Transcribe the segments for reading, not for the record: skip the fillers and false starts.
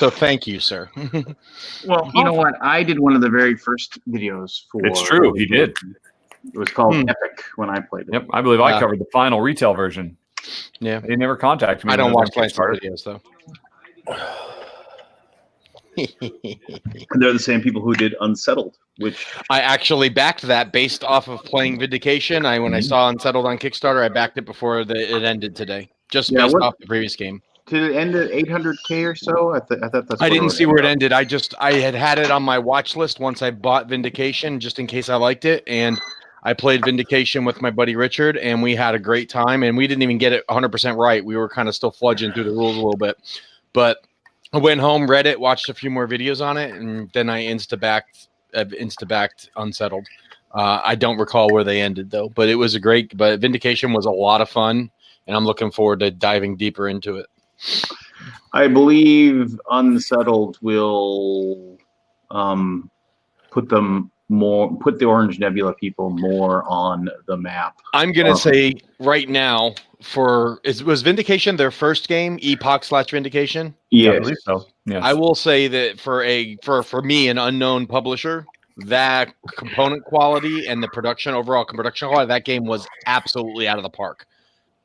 So thank you, sir. Well, you know what? I did one of the very first videos for. It's true, he did. It was called Epic when I played it. Yep, I believe I covered the final retail version. Yeah, they never contacted me. I don't watch Kickstarter videos though. They're the same people who did Unsettled, which I actually backed that based off of playing Vindication. When I saw Unsettled on Kickstarter, I backed it before it ended today, just based off the previous game. Did it end at 800K or so? I thought that's. I didn't see where it ended. I had it on my watch list once I bought Vindication, just in case I liked it, and I played Vindication with my buddy Richard, and we had a great time. And we didn't even get it 100% right. We were kind of still fludging through the rules a little bit, but I went home, read it, watched a few more videos on it, and then I insta-backed Unsettled. I don't recall where they ended though, but it was but Vindication was a lot of fun, and I'm looking forward to diving deeper into it. I believe Unsettled will put the Orange Nebula people more on the map. I'm gonna say right now, was Vindication their first game, Epoch/Vindication? Yeah, I believe so. Yes. I will say that for me, an unknown publisher, that component quality and the overall production quality, that game was absolutely out of the park.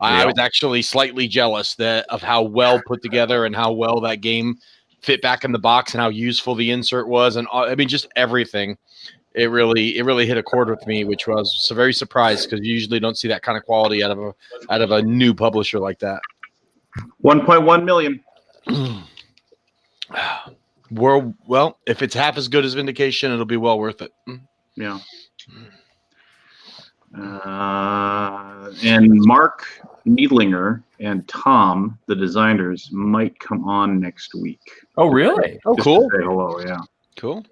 I was actually slightly jealous of how well put together and how well that game fit back in the box and how useful the insert was, and I mean just everything. It really hit a chord with me, which was so very surprised because you usually don't see that kind of quality out of a new publisher like that. 1.1 million. Well, if it's half as good as Vindication, it'll be well worth it. Yeah. And Mark Needlinger and Tom, the designers, might come on next week. Oh, really? Oh, Just cool. to say hello, yeah. Cool.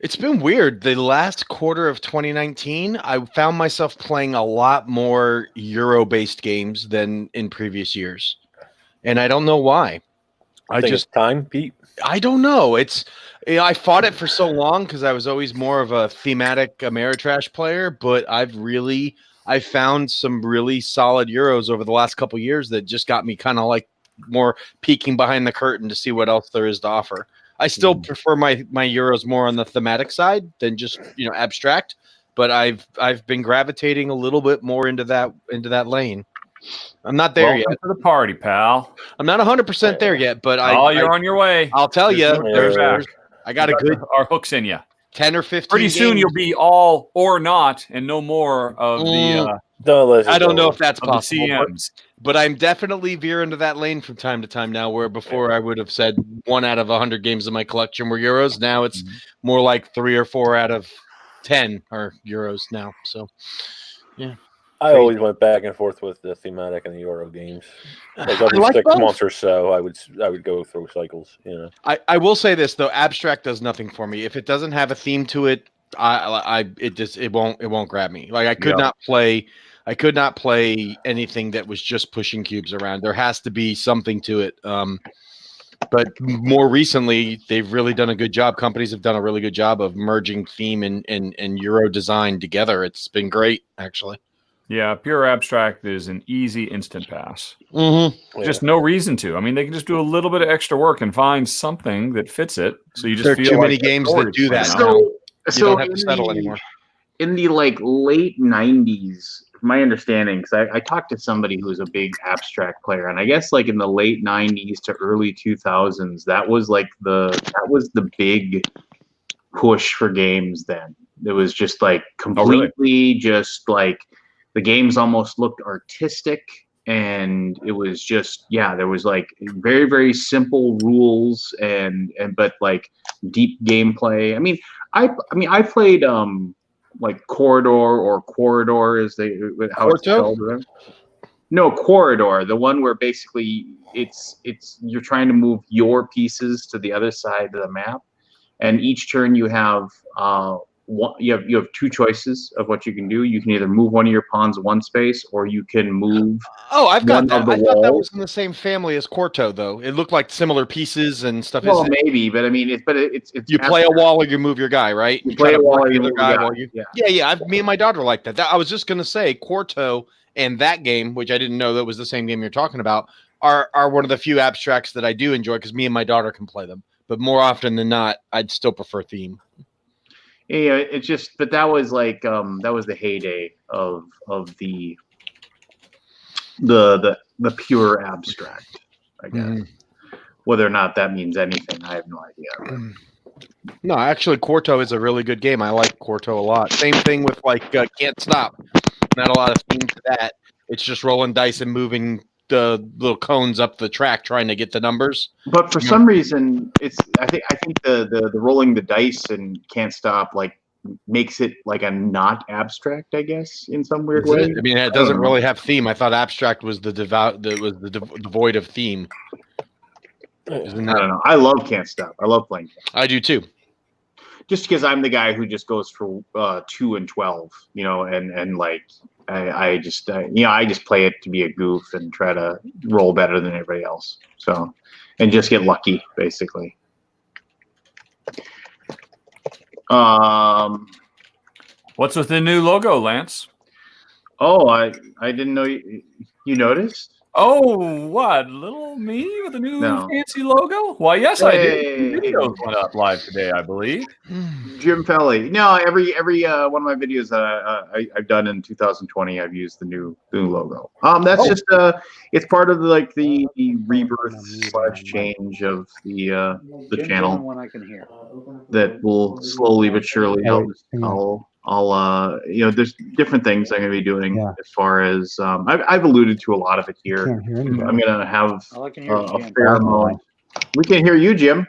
It's been weird. The last quarter of 2019, I found myself playing a lot more Euro-based games than in previous years. And I don't know why. I think it's time, Pete. I don't know. I fought it for so long because I was always more of a thematic Ameritrash player, but I've found some really solid Euros over the last couple of years that just got me kind of like more peeking behind the curtain to see what else there is to offer. I still prefer my Euros more on the thematic side than just abstract, but I've been gravitating a little bit more into that lane. I'm not there yet. To the party, pal. I'm not 100% there yet, but you're on your way. I'll tell you, I got a good our hooks in you. 10 or 15. Pretty soon you'll be all or not, and no more of the. I don't know if that's possible, CMs. but I'm definitely veering to that lane from time to time now. Where before I would have said 1 out of 100 games in my collection were Euros. Now it's more like 3 or 4 out of 10 are Euros now. So, yeah. I always went back and forth with the thematic and the Euro games. Like every 6 months or so, I would go through cycles. I will say this though: abstract does nothing for me. If it doesn't have a theme to it, it won't grab me. Like I could not play anything that was just pushing cubes around. There has to be something to it. But more recently, they've really done a good job. Companies have done a really good job of merging theme and Euro design together. It's been great, actually. Yeah, pure abstract is an easy instant pass. Mm-hmm. Just no reason to. I mean, they can just do a little bit of extra work and find something that fits it. So you just there are feel too like many games that do that. So you don't have to settle anymore. In the late 90s, my understanding, because I talked to somebody who was a big abstract player, and I guess in the late 90s to early 2000s, that was the big push for games then. It was just completely just the games almost looked artistic, and it was just there was very, very simple rules but deep gameplay. I played Corridor or Corridor as how it's called. No, Corridor, the one where basically it's you're trying to move your pieces to the other side of the map, and each turn you have you have 2 choices of what you can do. You can either move one of your pawns 1 space, or you can move. Oh, I've got that. I thought that walls. was in the same family as Quarto, though. It looked like similar pieces and stuff. Well, maybe, but it's you play a wall or you move your guy, right? You play a wall or you move guy. Yeah. Me and my daughter like that. I was just gonna say Quarto and that game, which I didn't know that was the same game you're talking about. are one of the few abstracts that I do enjoy because me and my daughter can play them. But more often than not, I'd still prefer theme. Yeah, it's just, but that was like that was the heyday of the pure abstract, I guess. Mhm. Whether or not that means anything, I have no idea. No, actually, Quarto is a really good game. I like Quarto a lot. Same thing with like Can't Stop. Not a lot of theme to that. It's just rolling dice and moving the little cones up the track, trying to get the numbers. But for some reason, I think the rolling the dice and Can't Stop like makes it like a not abstract, I guess, in some weird way. I mean, it doesn't really have theme. I thought abstract was devoid of theme. I don't know. I love Can't Stop. I love playing Can't Stop. I do too. Just because I'm the guy who just goes for 2 and 12, you know, and like I just play it to be a goof and try to roll better than everybody else. So, and just get lucky, basically. What's with the new logo, Lance? Oh, I didn't know you noticed. Oh, what? Little me with a new fancy logo? Why, yes, I did. The videos went up live today, I believe. Jim Felly. No, every one of my videos that I've done in 2020, I've used the new logo. That's just it's part of like the rebirth / change of the channel. One I can hear. That will slowly but surely I'll you know, there's different things I'm going to be doing as far as I've alluded to a lot of it here. I'm going to have a fair amount. We can hear you, Jim.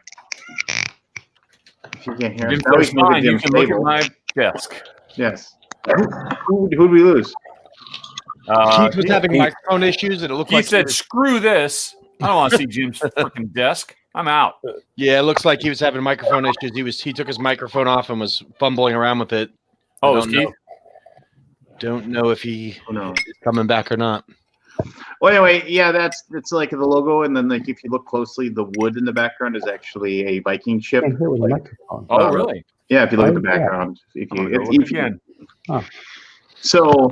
If you can't hear us, now we can look at You Jim's can look at table. my desk. Yes. Who'd we lose? Keith was having microphone issues, and it looked Keith like said, "Screw this! I don't want to see Jim's freaking desk. I'm out." Yeah, it looks like he was having microphone issues. He took his microphone off and was fumbling around with it. Oh, it was Keith? Don't know if he is coming back or not. Well, anyway, yeah, it's like the logo, and then like if you look closely, the wood in the background is actually a Viking ship. Oh, really? Yeah, if you look at the background, if you so,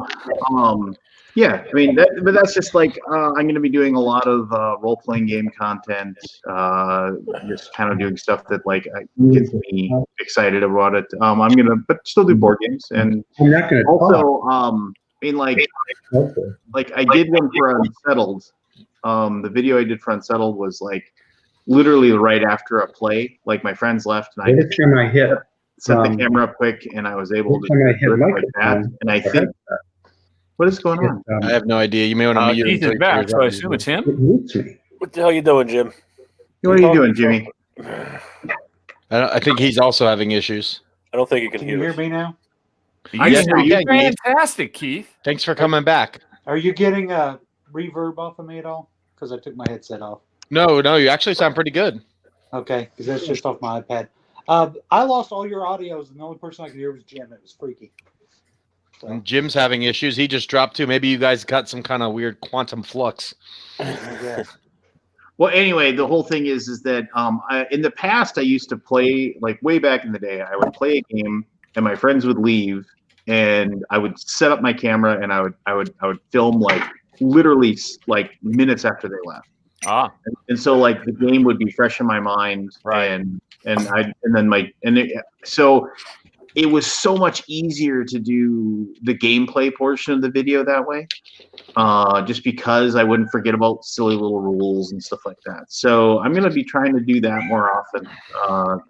yeah, I mean, but that's just like I'm going to be doing a lot of role-playing game content, just kind of doing stuff that like gets me excited about it. I'm gonna, but still do board games, and also, I mean, like I did one for Unsettled. The video I did for Unsettled was like literally right after a play. Like my friends left, and I set the camera up quick, and I was able to do it like that. And I think. What is going on? I have no idea. You may want to mute Keith is back, so I assume it's him. What the hell you doing, Jim? What are you doing, Jimmy? I think he's also having issues. I don't think you can Can you hear me now? I can hear you. Fantastic, Keith. Thanks for coming back. Are you getting a reverb off of me at all? Because I took my headset off. No, you actually sound pretty good. Okay, because that's just off my iPad. I lost all your audios, and the only person I could hear was Jim. It was freaky. So. And Jim's having issues. He just dropped too. Maybe you guys got some kind of weird quantum flux. Well, anyway, the whole thing is that in the past I used to play, like way back in the day, I would play a game and my friends would leave and I would set up my camera and I would film like literally like minutes after they left. And so like the game would be fresh in my mind, right? So it was so much easier to do the gameplay portion of the video that way, just because I wouldn't forget about silly little rules and stuff like that. So I'm going to be trying to do that more often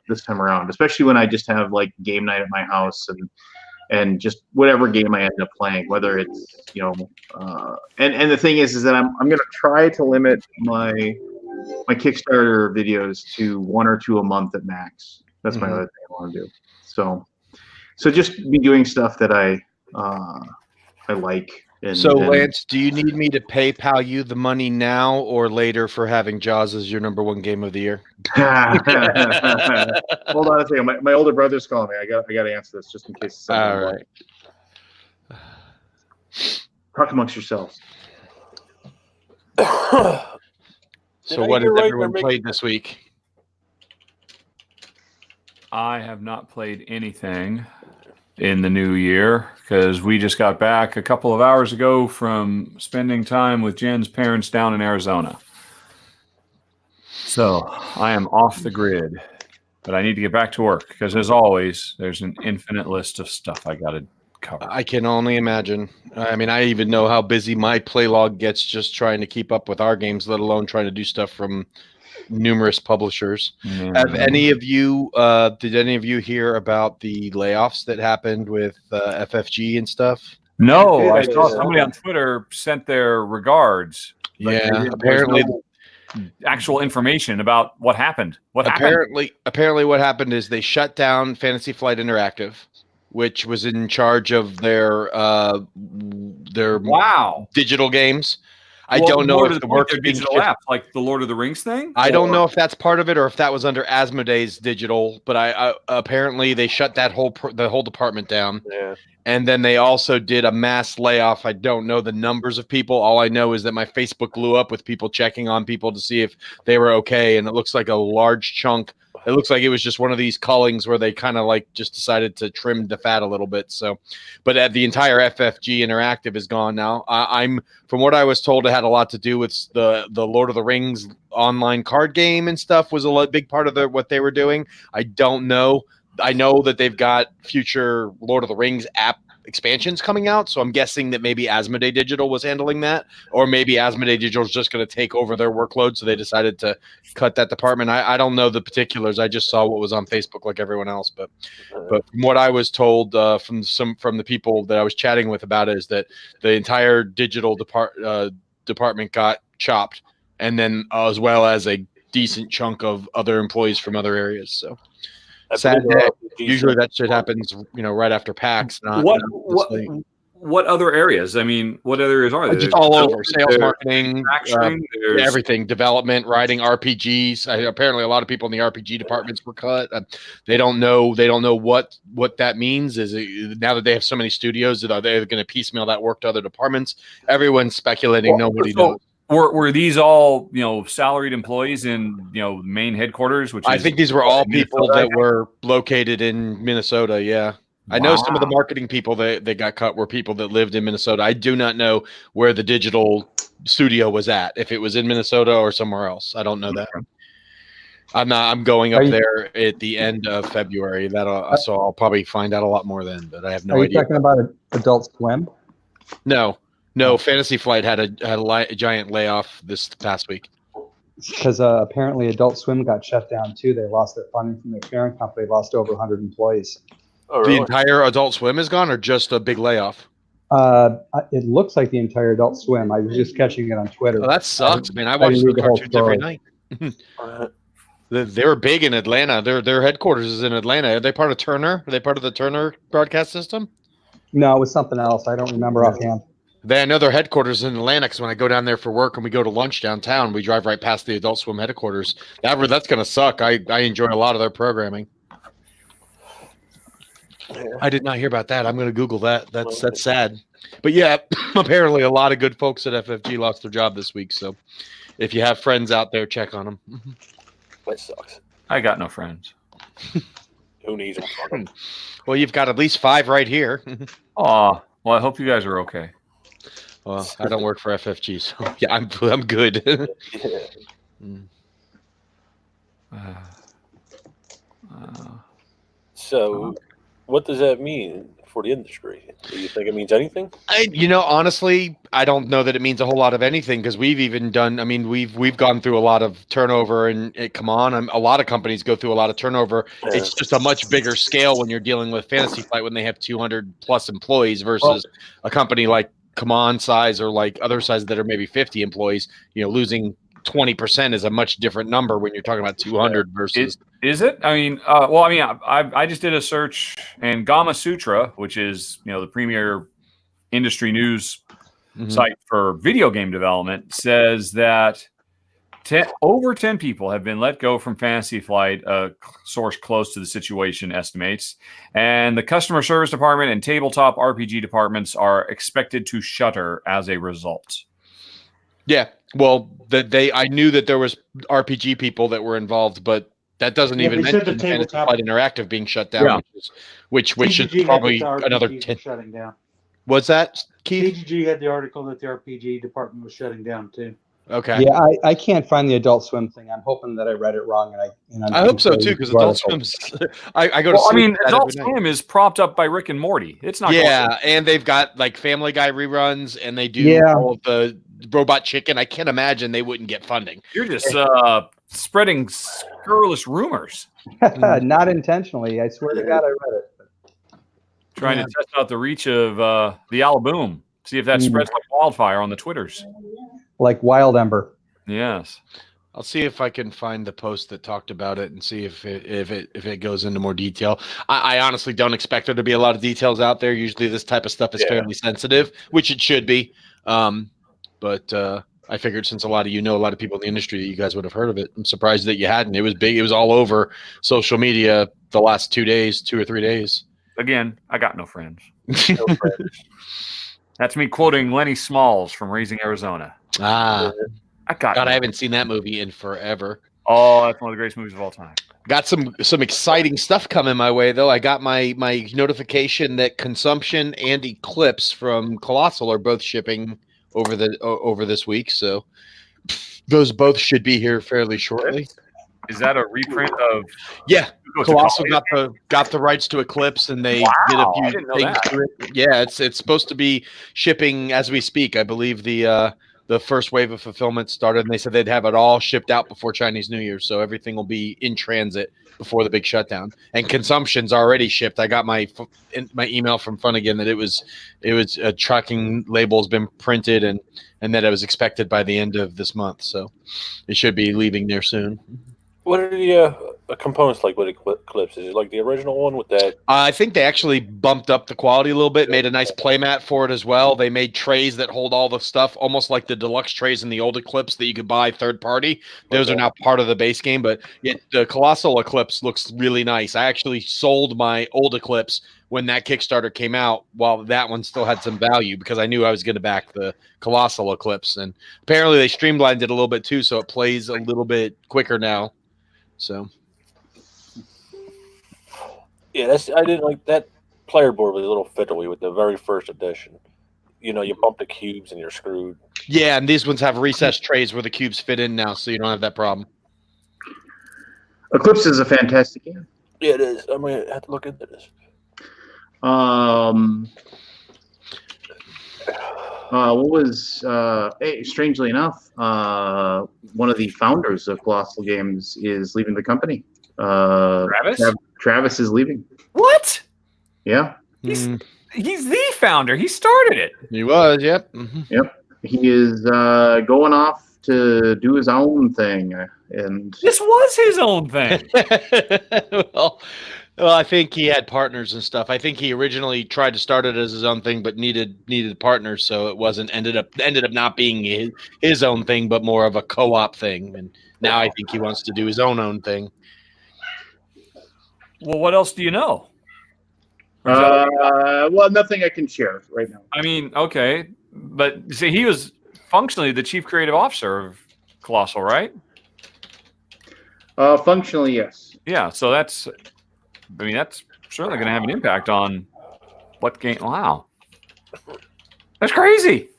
this time around, especially when I just have like game night at my house and just whatever game I end up playing, whether it's, you know, and the thing is that I'm going to try to limit my Kickstarter videos to 1 or 2 a month at max. That's my other thing I want to do. So just be doing stuff that I like. So Lance, do you need me to PayPal you the money now or later for having Jaws as your #1 game of the year? Hold on a second. My older brother's calling me. I got to answer this just in case. All right. Talk amongst yourselves. So what has everyone played this week? I have not played anything in the new year because we just got back a couple of hours ago from spending time with Jen's parents down in Arizona. So I am off the grid, but I need to get back to work because, as always, there's an infinite list of stuff I got to cover. I can only imagine. I mean, I even know how busy my play log gets just trying to keep up with our games, let alone trying to do stuff from numerous publishers. Have any of you? Did any of you hear about the layoffs that happened with FFG and stuff? No, I saw somebody on Twitter sent their regards. Yeah, apparently. Actual information about what happened. Apparently, what happened is they shut down Fantasy Flight Interactive, which was in charge of their digital games. I don't know if the work digital apps, like the Lord of the Rings thing. I don't know if that's part of it or if that was under Asmodee's digital, but I apparently they shut that the whole department down. Yeah. And then they also did a mass layoff. I don't know the numbers of people. All I know is that my Facebook blew up with people checking on people to see if they were okay. And it looks like a large chunk. It looks like it was just one of these cullings where they kind of like just decided to trim the fat a little bit. So, but the entire FFG Interactive is gone now. I'm from what I was told, it had a lot to do with the Lord of the Rings online card game and stuff was a big part of what they were doing. I don't know. I know that they've got future Lord of the Rings app expansions coming out, so I'm guessing that maybe Asmodee Digital was handling that, or maybe Asmodee Digital is just going to take over their workload, so they decided to cut that department. I don't know the particulars. I just saw what was on Facebook like everyone else, but from what I was told from the people that I was chatting with about it is that the entire digital department got chopped, and then as well as a decent chunk of other employees from other areas. So. Sad day. Usually that shit happens, right after PAX. What other areas? I mean, what other areas are there? Just all over. Sales, marketing, everything. Development, writing, RPGs. Apparently, a lot of people in the RPG departments were cut. They don't know what that means. Is it, now that they have so many studios, are they going to piecemeal that work to other departments? Everyone's speculating. Nobody knows. Were these all salaried employees in main headquarters? I think these were all people that were located in Minnesota. Yeah, I know some of the marketing people that got cut were people that lived in Minnesota. I do not know where the digital studio was at. If it was in Minnesota or somewhere else, I don't know that. I'm going up there at the end of February. So I'll probably find out a lot more then. But I have no idea. Are you talking about Adult Swim? No, Fantasy Flight had a giant layoff this past week. Because apparently Adult Swim got shut down too. They lost their funding from their parent company. They lost over 100 employees. Oh, really? The entire Adult Swim is gone, or just a big layoff? It looks like the entire Adult Swim. I was just catching it on Twitter. Oh, that sucks, man. I watched the cartoons every night. They were big in Atlanta. Their headquarters is in Atlanta. Are they part of Turner? Are they part of the Turner broadcast system? No, it was something else. I don't remember offhand. I know their headquarters in Atlanta because when I go down there for work and we go to lunch downtown, we drive right past the Adult Swim headquarters. That's going to suck. I enjoy a lot of their programming. I did not hear about that. I'm going to Google that. That's sad. But yeah, apparently a lot of good folks at FFG lost their job this week. So if you have friends out there, check on them. That sucks. I got no friends. Who needs them? Well, you've got at least 5 right here. Well, I hope you guys are okay. Well, I don't work for FFG, so yeah, I'm good. So, what does that mean for the industry? Do you think it means anything? Honestly, I don't know that it means a whole lot of anything because we've even done. I mean, we've gone through a lot of turnover, and a lot of companies go through a lot of turnover. Yeah. It's just a much bigger scale when you're dealing with Fantasy Flight when they have 200 plus employees versus a company like Come On size or like other sizes that are maybe 50 employees. Losing 20% is a much different number when you're talking about 200 versus. Is it? I mean, I just did a search, and Gama Sutra, which is the premier industry news site for video game development, says that over 10 people have been let go from Fantasy Flight, a source close to the situation estimates, and the customer service department and tabletop RPG departments are expected to shutter as a result. Yeah, well, I knew that there was RPG people that were involved, but that doesn't even mention Fantasy Flight Interactive being shut down, which should probably another 10 shutting down. Was that Keith? TGG had the article that the RPG department was shutting down too. Okay. Yeah, I can't find the Adult Swim thing. I'm hoping that I read it wrong, and I hope so too, because Adult Swim's. I go to. Well, I mean, sleep Adult every night. Swim is propped up by Rick and Morty. It's not. Yeah, and they've got like Family Guy reruns, and they do Yeah. all of the Robot Chicken. I can't imagine they wouldn't get funding. You're just spreading scurrilous rumors. Not intentionally. I swear to God, I read it. Trying to test out the reach of the Alaboom. See if that spreads like wildfire on the Twitters. Like Wild Ember. Yes. I'll see if I can find the post that talked about it and see if it goes into more detail. I honestly don't expect there to be a lot of details out there. Usually this type of stuff is fairly sensitive, which it should be. But I figured since a lot of you know a lot of people in the industry, you guys would have heard of it. I'm surprised that you hadn't. It was big. It was all over social media the last 2 or 3 days. Again, I got no friends. No friends. That's me quoting Lenny Smalls from Raising Arizona. Ah. God, I haven't seen that movie in forever. Oh, that's one of the greatest movies of all time. Got some exciting stuff coming my way, though. I got my notification that Consumption and Eclipse from Colossal are both shipping over this week, so those both should be here fairly shortly. Is that a reprint of? Yeah, Colossal got the rights to Eclipse, and they did a few things to it. Yeah, it's supposed to be shipping as we speak. I believe the first wave of fulfillment started, and they said they'd have it all shipped out before Chinese New Year, so everything will be in transit before the big shutdown. And Consumption's already shipped. I got my email from Funnigan that it was a tracking label's been printed and that it was expected by the end of this month, so it should be leaving there soon. What are the components like with Eclipse? Is it like the original one with that? I think they actually bumped up the quality a little bit, made a nice playmat for it as well. They made trays that hold all the stuff, almost like the deluxe trays in the old Eclipse that you could buy third party. Those are now part of the base game, but yet the Colossal Eclipse looks really nice. I actually sold my old Eclipse when that Kickstarter came out, while that one still had some value, because I knew I was going to back the Colossal Eclipse. And apparently they streamlined it a little bit too, so it plays a little bit quicker now. So, yeah, I didn't like that player board was a little fiddly with the very first edition. You know, you bump the cubes and you're screwed. Yeah, and these ones have recessed trays where the cubes fit in now, so you don't have that problem. Eclipse is a fantastic game. Yeah, it is. I'm gonna have to look into this. What was strangely enough, one of the founders of Colossal Games is leaving the company. Travis? Travis is leaving. What? Yeah. He's the founder. He started it. He was, yep. Mm-hmm. Yep. He is going off to do his own thing, and this was his own thing. Well, I think he had partners and stuff. I think he originally tried to start it as his own thing, but needed partners, so it wasn't ended up not being his own thing, but more of a co-op thing. And now I think he wants to do his own thing. Well, what else do you know? Well, nothing I can share right now. I mean, okay, but see, he was functionally the chief creative officer of Colossal, right? Functionally, yes. Yeah, so that's certainly going to have an impact on what game. Wow, that's crazy.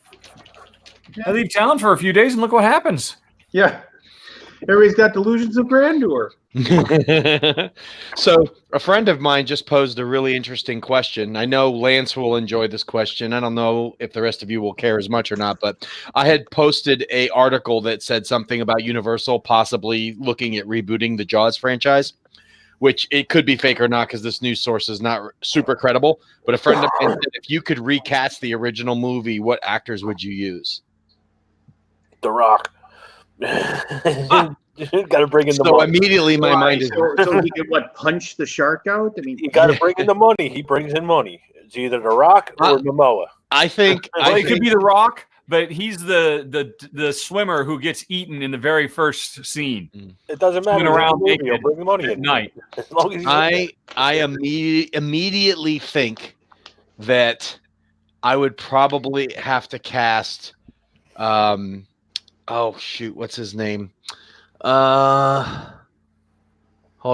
I leave town for a few days and look what happens. Yeah, everybody's got delusions of grandeur. So a friend of mine just posed a really interesting question. I know Lance will enjoy this question. I don't know if the rest of you will care as much or not, but I had posted an article that said something about Universal possibly looking at rebooting the Jaws franchise, which it could be fake or not because this news source is not super credible. But a friend of mine said, if you could recast the original movie, what actors would you use? The Rock. Got to bring in the money. So immediately my mind is... So he could, punch the shark out? I mean, you got to bring in the money. He brings in money. It's either The Rock or Momoa. I think... it could be The Rock, but he's the swimmer who gets eaten in the very first scene. It doesn't matter. Around He'll bring the money at night. As long as I immediately think that I would probably have to cast... oh, shoot. What's his name? Hold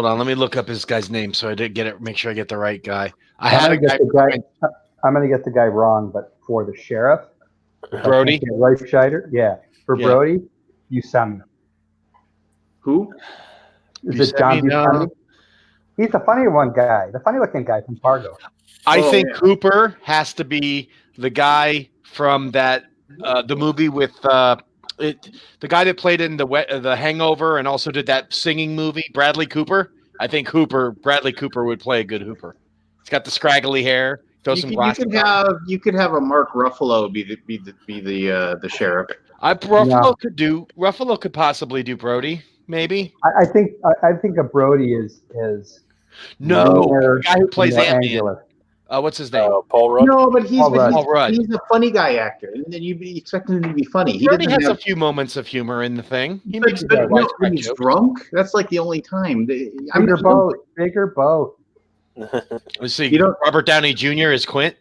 on, let me look up this guy's name so I did get it. Make sure I get the right guy. I'm going to get the guy wrong, but for the sheriff, Brody, Life Scheider, yeah, for Yeah. Brody, Buscemi. Who? Is it John Buscemi, no. Buscemi? He's the funny looking guy from Fargo. I Oh, think yeah. Cooper has to be the guy from that the movie with the guy that played in the Hangover and also did that singing movie, Bradley Cooper. I think Bradley Cooper would play a good Hooper. He's got the scraggly hair, throw some glasses on. You could have a Mark Ruffalo be the sheriff. Ruffalo could possibly do Brody, maybe. I think a Brody is No, leaner the guy who plays and more Ant-Man. angular. What's his name? Paul Rudd. No, but he's Paul Rudd. he's a funny guy actor, and then you'd be expecting him to be funny. He Brody doesn't has have. a few moments of humor in the thing. He But, makes but white no, crack when he's jokes. drunk, that's like the only time. Bigger boat. Let's see. You don't- Robert Downey Jr. is Quint.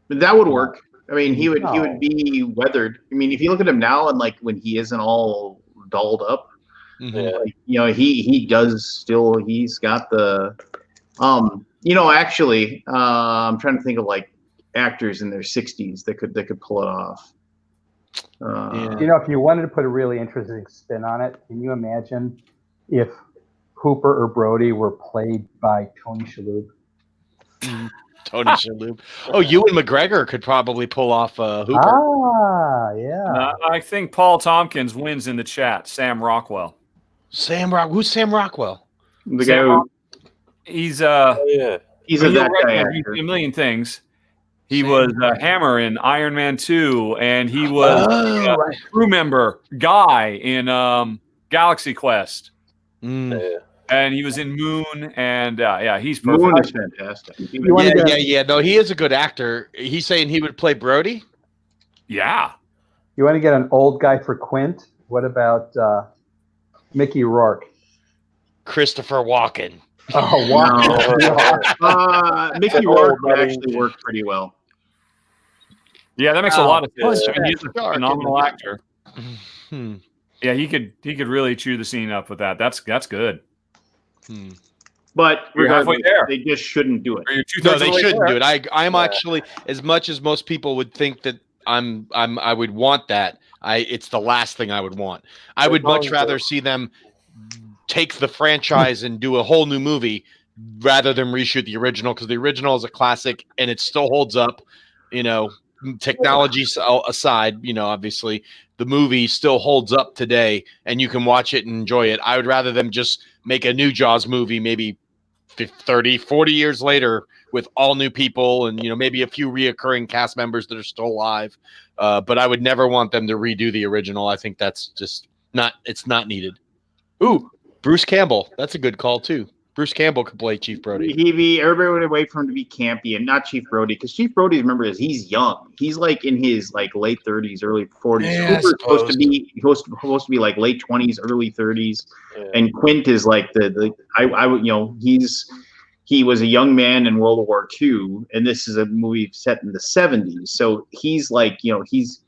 That would work. I mean, he would No. be weathered. I mean, if you look at him now and like when he isn't all dolled up, Yeah. like, he does still. He's got the actually, I'm trying to think of like actors in their 60s that could pull it off. If you wanted to put a really interesting spin on it, can you imagine if Hooper or Brody were played by Tony Shalhoub? Tony Shalhoub. Oh, Ewan McGregor could probably pull off Hooper. Ah, yeah. I think Paul Tompkins wins in the chat. Sam Rockwell. Who's Sam Rockwell? The Sam guy who He's Yeah. he's a you'll that guy recognize actor. a million things. He was Hammer in Iron Man 2, and he was right. crew member guy in Galaxy Quest, Mm. Yeah. and he was in Moon, and he's perfect. Moon is fantastic. You wanna get- Yeah. No, he is a good actor. He's saying he would play Brody. Yeah, You want to get an old guy for Quint? What about Mickey Rourke? Christopher Walken. Oh, wow. Mickey Rourke would actually work pretty well. yeah, that makes a lot of sense. punch I mean, he's a that shark phenomenal in the- actor. Hmm. Yeah, he could really chew the scene up with that. That's good. But We're halfway regardless, there. they just shouldn't do it. Or you're No, 2/3 they of the way shouldn't there. do it. I'm Yeah. actually, as much as most people would think that I would want that. It's the last thing I would want. I would much rather see them take the franchise and do a whole new movie rather than reshoot the original, because the original is a classic and it still holds up. Technology aside, obviously the movie still holds up today and you can watch it and enjoy it. I would rather them just make a new Jaws movie, maybe 30, 40 years later with all new people and, maybe a few reoccurring cast members that are still alive. But I would never want them to redo the original. I think that's just it's not needed. Ooh, Bruce Campbell. That's a good call too. Bruce Campbell could play Chief Brody. Everybody would wait for him to be campy and not Chief Brody, because Chief Brody, remember, he's young. He's like in his like late 30s, early 40s. Yeah, I Cooper's supposed to suppose. be like late 20s, early 30s, Yeah. and Quint is like I would he was a young man in World War II, and this is a movie set in the 70s. So he's like he's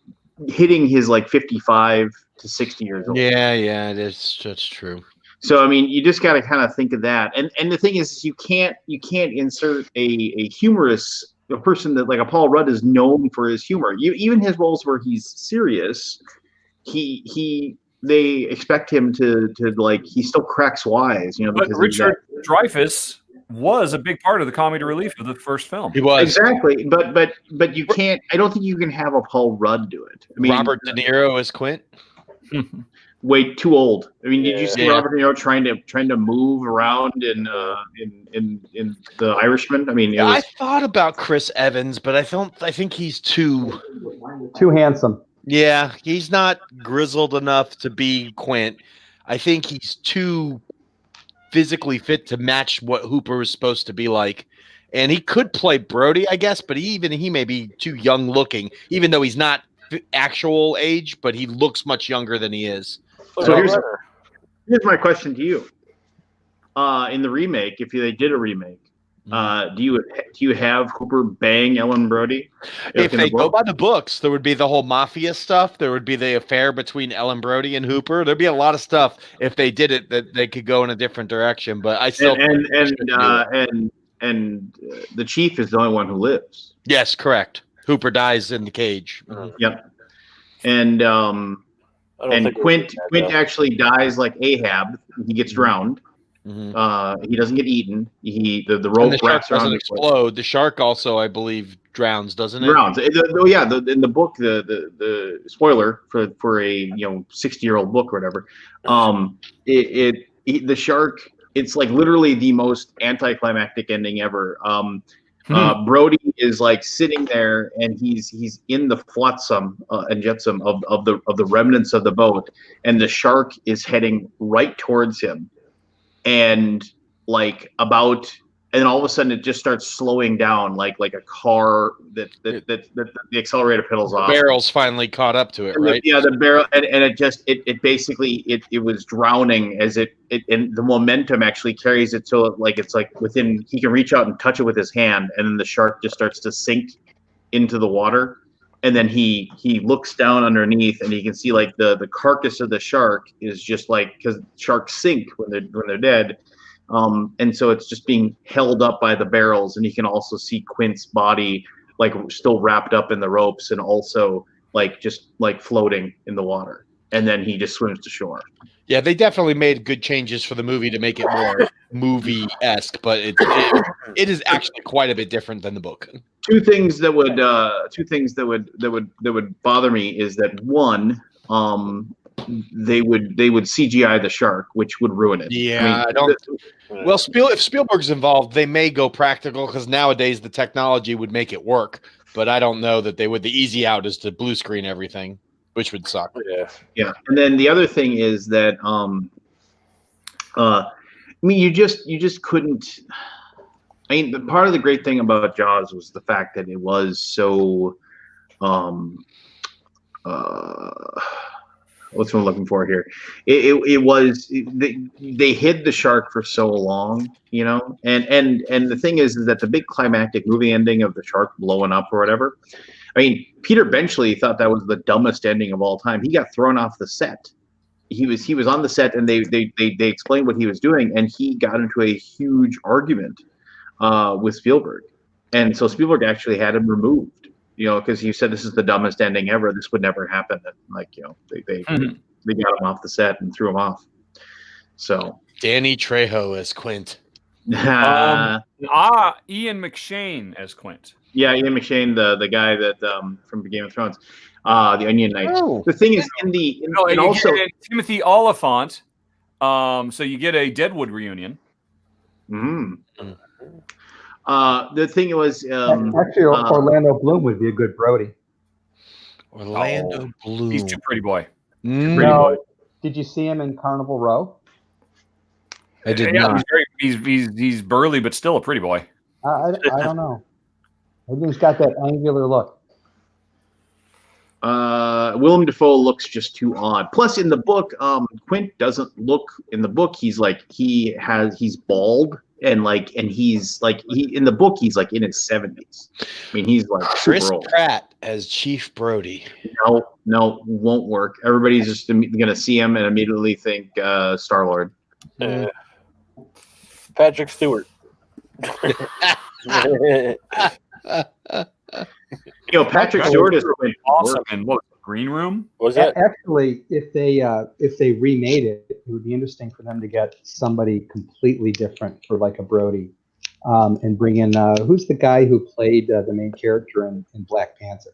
hitting his like 55 to 60 years old. Yeah, it is. That's true. So I mean, you just got to kind of think of that, and the thing is, you can't insert a humorous person that like a Paul Rudd is known for his humor. Even his roles where he's serious, they expect him to like he still cracks wise, But because of Richard Dreyfuss was a big part of the comedy relief of the first film. He that. was. Exactly, but you can't. I don't think you can have a Paul Rudd do it. I mean, Robert De Niro as Quint. way too old. I mean, did you see Yeah. Robert De Niro trying to move around in The Irishman? I mean, it I was, thought about Chris Evans, but I think he's too. Too handsome. Yeah, he's not grizzled enough to be Quint. I think he's too physically fit to match what Hooper is supposed to be like. And he could play Brody, I guess, but he may be too young looking, even though he's not actual age, but he looks much younger than he is. So here's my question to you. In the remake, if they did a remake, do you have Hooper bang Ellen Brody? If they go by the books, there would be the whole mafia stuff. There would be the affair between Ellen Brody and Hooper. There'd be a lot of stuff if they did it that they could go in a different direction. But I still and the chief is the only one who lives. yes, correct. Hooper dies in the cage. Yep. And And Quint actually dies like Ahab. He gets drowned. Mm-hmm. He doesn't get eaten. The rope wraps around doesn't explode. The shark also, I believe, drowns, doesn't it? Drowns. In the book, the spoiler for a 60-year-old book or whatever. The shark. It's like literally the most anticlimactic ending ever. Brody is like sitting there, and he's in the flotsam and jetsam of the remnants of the boat, and the shark is heading right towards him, and and all of a sudden it just starts slowing down like a car that the accelerator pedals off. The barrel's finally caught up to it, right? The barrel, and it basically was drowning as it and the momentum actually carries it so it's like within, he can reach out and touch it with his hand, and then the shark just starts to sink into the water, and then he looks down underneath, and he can see like the carcass of the shark is just like, because sharks sink when they're dead. And so it's just being held up by the barrels, and you can also see Quint's body like still wrapped up in the ropes, and also like just like floating in the water, and then he just swims to shore. Yeah, they definitely made good changes for the movie to make it more movie-esque, but it is actually quite a bit different than the book. Two things that would bother me is that, one, they would CGI the shark, which would ruin it. Yeah, if Spielberg's involved, they may go practical, because nowadays the technology would make it work. But I don't know that they would. The easy out is to blue screen everything, which would suck. Yeah. And then the other thing is that you just couldn't. I mean, part of the great thing about Jaws was the fact that it was so what's what I'm looking for here? They hid the shark for so long, and the thing is that the big climactic movie ending of the shark blowing up or whatever. I mean, Peter Benchley thought that was the dumbest ending of all time. He got thrown off the set. He was on the set, and they explained what he was doing, and he got into a huge argument with Spielberg, and so Spielberg actually had him removed. Because he said this is the dumbest ending ever. This would never happen. And they got him off the set and threw him off. So Danny Trejo as Quint. Ian McShane as Quint. Yeah, Ian McShane, the guy that from Game of Thrones, the Onion Knight. Oh. The thing is, and also Timothy Oliphant. So you get a Deadwood reunion. The thing was, actually, Orlando Bloom would be a good Brody. Orlando Bloom. He's too pretty boy. No, did you see him in Carnival Row? I did not. He's burly, but still a pretty boy. I don't know. I think he's got that angular look. Willem Dafoe looks just too odd. Plus, in the book, Quint doesn't look. In the book, he's bald. And he's in the book, he's like in his 70s. I mean, he's like Chris super old. Pratt as Chief Brody. No, won't work. Everybody's just gonna see him and immediately think Star-Lord. Patrick Stewart. Patrick Stewart is awesome. And what, Green Room? Was that actually? If they remade it, it would be interesting for them to get somebody completely different for like a Brody, and bring in who's the guy who played the main character in Black Panther?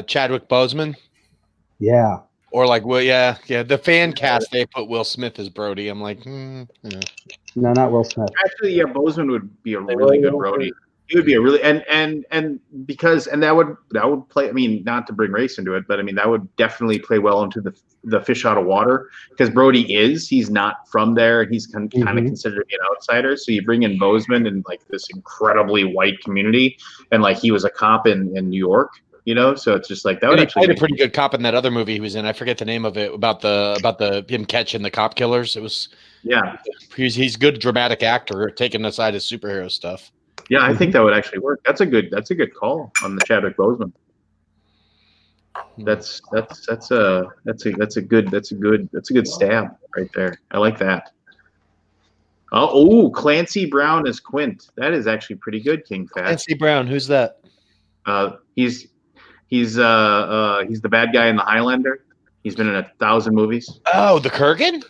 Chadwick Boseman. Yeah. Or the fan cast, they put Will Smith as Brody. I'm like, No, not Will Smith. Actually, yeah, Boseman would be a really good Brody. He would be a really and because that would play. I mean, not to bring race into it, but I mean that would definitely play well into the fish out of water, because Brody he's not from there, and he's kind of considered to be an outsider. So you bring in Boseman in like this incredibly white community, and like he was a cop in New York, So it's just like that. He played a pretty good cop in that other movie he was in. I forget the name of it, about him catching the cop killers. It was He's good dramatic actor, taking aside his superhero stuff. Yeah, I think that would actually work. That's a good call on the Chadwick Boseman. That's a good stab right there. I like that. Clancy Brown as Quint. That is actually pretty good, King Fat. Clancy Brown, who's that? He's He's the bad guy in the Highlander. He's been in 1,000 movies. Oh, the Kurgan?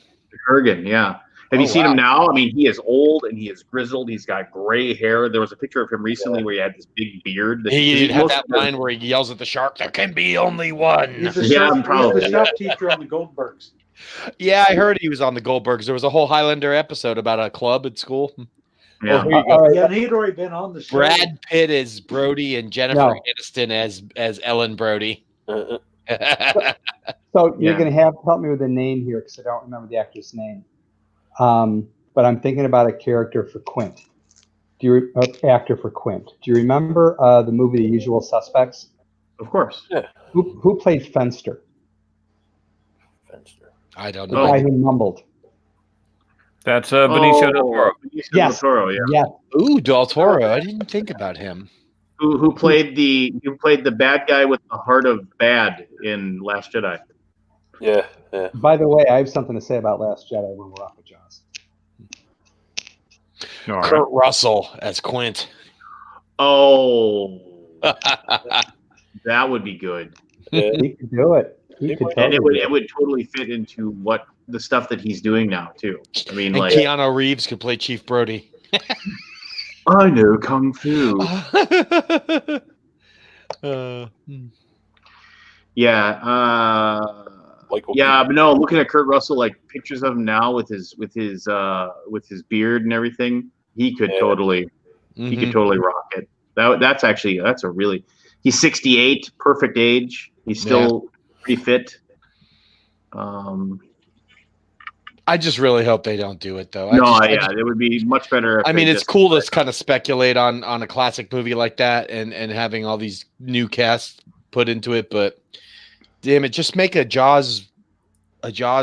Kurgan, yeah. Have you Oh, seen wow. him now? I mean, he is old and he is grizzled. He's got gray hair. There was a picture of him recently where he had this big beard. He had most that of the- line where he yells at the shark, "There can be only one." He's the Yeah, shop, probably. he's the shop teacher on the Goldbergs. Yeah, I heard he was on the Goldbergs. There was a whole Highlander episode about a club at school. Yeah. Oh, here you go. All right. Yeah, and he'd already been on the show. Brad Pitt is Brody and Jennifer No. Aniston as Ellen Brody. Uh, So you're Yeah. going to have help me with the name here because I don't remember the actor's name. But I'm thinking about a character for Quint. Actor for Quint? Do you remember the movie The Usual Suspects? Of course. Who played Fenster? Fenster. I don't The know. guy who mumbled. That's Benicio del Toro. Benicio Yes. del Toro, yeah. Yes. Ooh, Del Toro. I didn't think about him. Who played the bad guy with the heart of bad in Last Jedi? Yeah. By the way, I have something to say about Last Jedi when we're off of Jaws. All right. Kurt Russell as Quint. Oh, that would be good. Yeah. He could do it. He could And totally it would totally fit into what the stuff that he's doing now too. I mean, And like Keanu Reeves could play Chief Brody. I know kung fu. Yeah. Michael Yeah, Keaton. but no. Looking at Kurt Russell, like pictures of him now with his beard and everything, he could Yeah. totally he could totally rock it. That's a really. He's 68, perfect age. He's still pretty fit. I just really hope they don't do it though. It would be much better. If I mean, they it's just- cool to kind of speculate on a classic movie like that and having all these new casts put into it, but damn it, just make a Jaws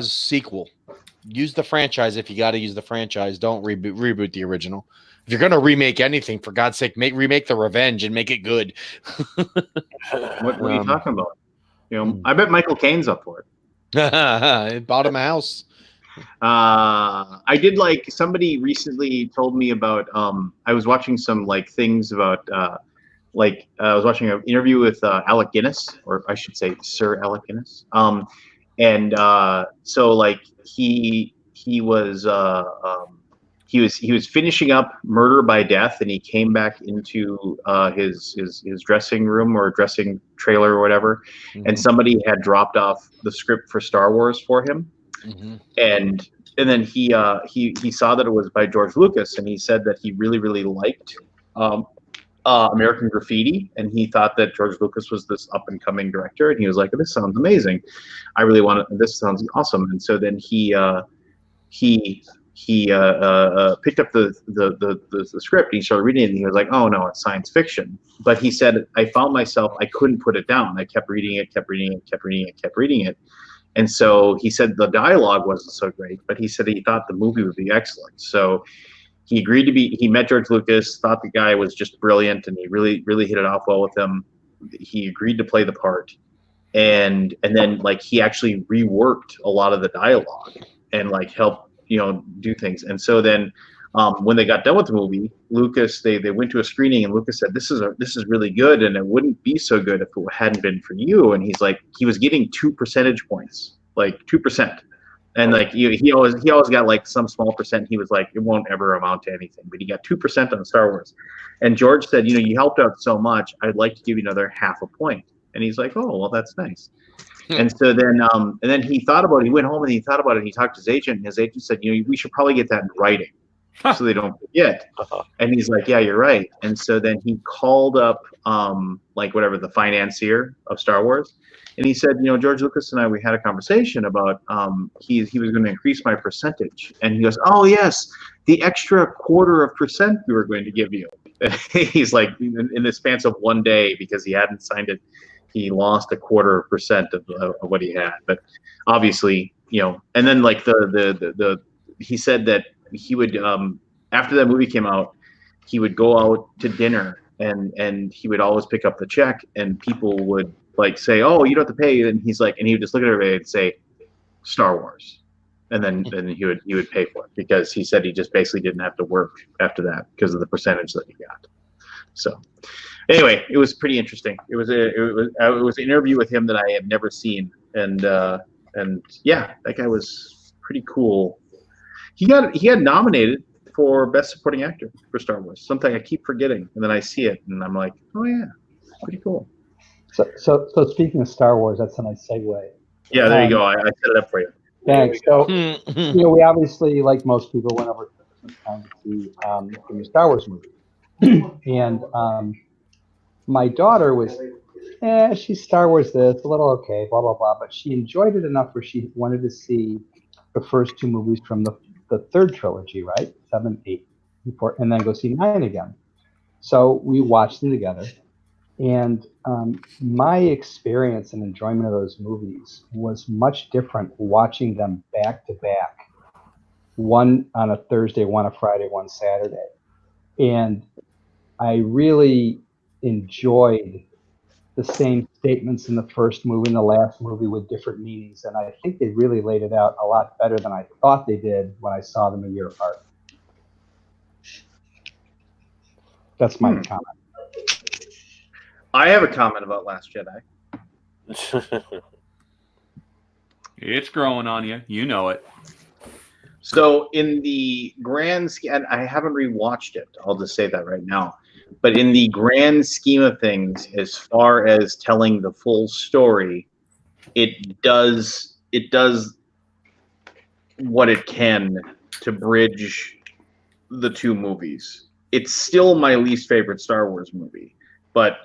sequel. Use the franchise if you got to use the franchise. Don't reboot the original. If you're gonna remake anything, for God's sake, remake The Revenge and make it good. What are you talking about? I bet Michael Caine's up for it. It bought him a house. I did like somebody recently told me about. I was watching some like things about I was watching an interview with Alec Guinness, or I should say Sir Alec Guinness. So like he was finishing up Murder by Death, and he came back into his dressing room or dressing trailer or whatever, and somebody had dropped off the script for Star Wars for him. Mhm. And then he saw that it was by George Lucas, and he said that he really liked American Graffiti, and he thought that George Lucas was this up and coming director, and he was like, "This sounds amazing. I really want it. This sounds awesome." And so then he picked up the script, and he started reading it, and he was like, "Oh no, it's science fiction." But he said, "I found myself, I couldn't put it down. I kept reading it. And so he said the dialogue wasn't so great, but he said he thought the movie would be excellent. So he agreed he met George Lucas, thought the guy was just brilliant, and he really hit it off well with him. He agreed to play the part. And then like he actually reworked a lot of the dialogue and like helped, do things. And so then when they got done with the movie, Lucas, they went to a screening, and Lucas said, this is really good, and it wouldn't be so good if it hadn't been for you. And he's like, he was getting 2 percentage points, like 2%. And like he always got like some small percent. He was like, it won't ever amount to anything, but he got 2% on Star Wars. And George said, you helped out so much, I'd like to give you another 0.5 point. And he's like, oh, well, that's nice. And so then he thought about it. He went home and he thought about it. And he talked to his agent, and his agent said, we should probably get that in writing so they don't forget. And he's like, yeah, you're right. And so then he called up the financier of Star Wars, and he said, George Lucas and I, we had a conversation about he was going to increase my percentage. And he goes, oh yes, the extra 0.25% we were going to give you. He's like, in the span of one day, because he hadn't signed it, he lost 0.25% of what he had. But obviously, and then like he said that he would after that movie came out, he would go out to dinner, and he would always pick up the check, and people would like say, oh, you don't have to pay. And he's like, and he would just look at everybody and say, Star Wars. And then he would pay for it, because he said he just basically didn't have to work after that because of the percentage that he got. So anyway, it was pretty interesting. It was an interview with him that I have never seen, and yeah, that guy was pretty cool. He got nominated for Best Supporting Actor for Star Wars. Something I keep forgetting, and then I see it, and I'm like, oh yeah, pretty cool. So speaking of Star Wars, that's a nice segue. Yeah, there you go. I set it up for you. Thanks. So, we obviously, like most people, went over to Christmas time to see the new Star Wars movie. And my daughter was, she's Star Wars this, a little okay, blah, blah, blah. But she enjoyed it enough where she wanted to see the first two movies from the third trilogy, right? 7, 8, before, and then go see 9 again. So we watched them together. And my experience and enjoyment of those movies was much different watching them back to back, one on a Thursday, one a Friday, one Saturday. And I really enjoyed the same statements in the first movie and the last movie with different meanings. And I think they really laid it out a lot better than I thought they did when I saw them a year apart. That's my comment. I have a comment about Last Jedi. It's growing on you. You know it. So in the grand scheme, and I haven't rewatched it, I'll just say that right now. But in the grand scheme of things, as far as telling the full story, it does what it can to bridge the two movies. It's still my least favorite Star Wars movie, but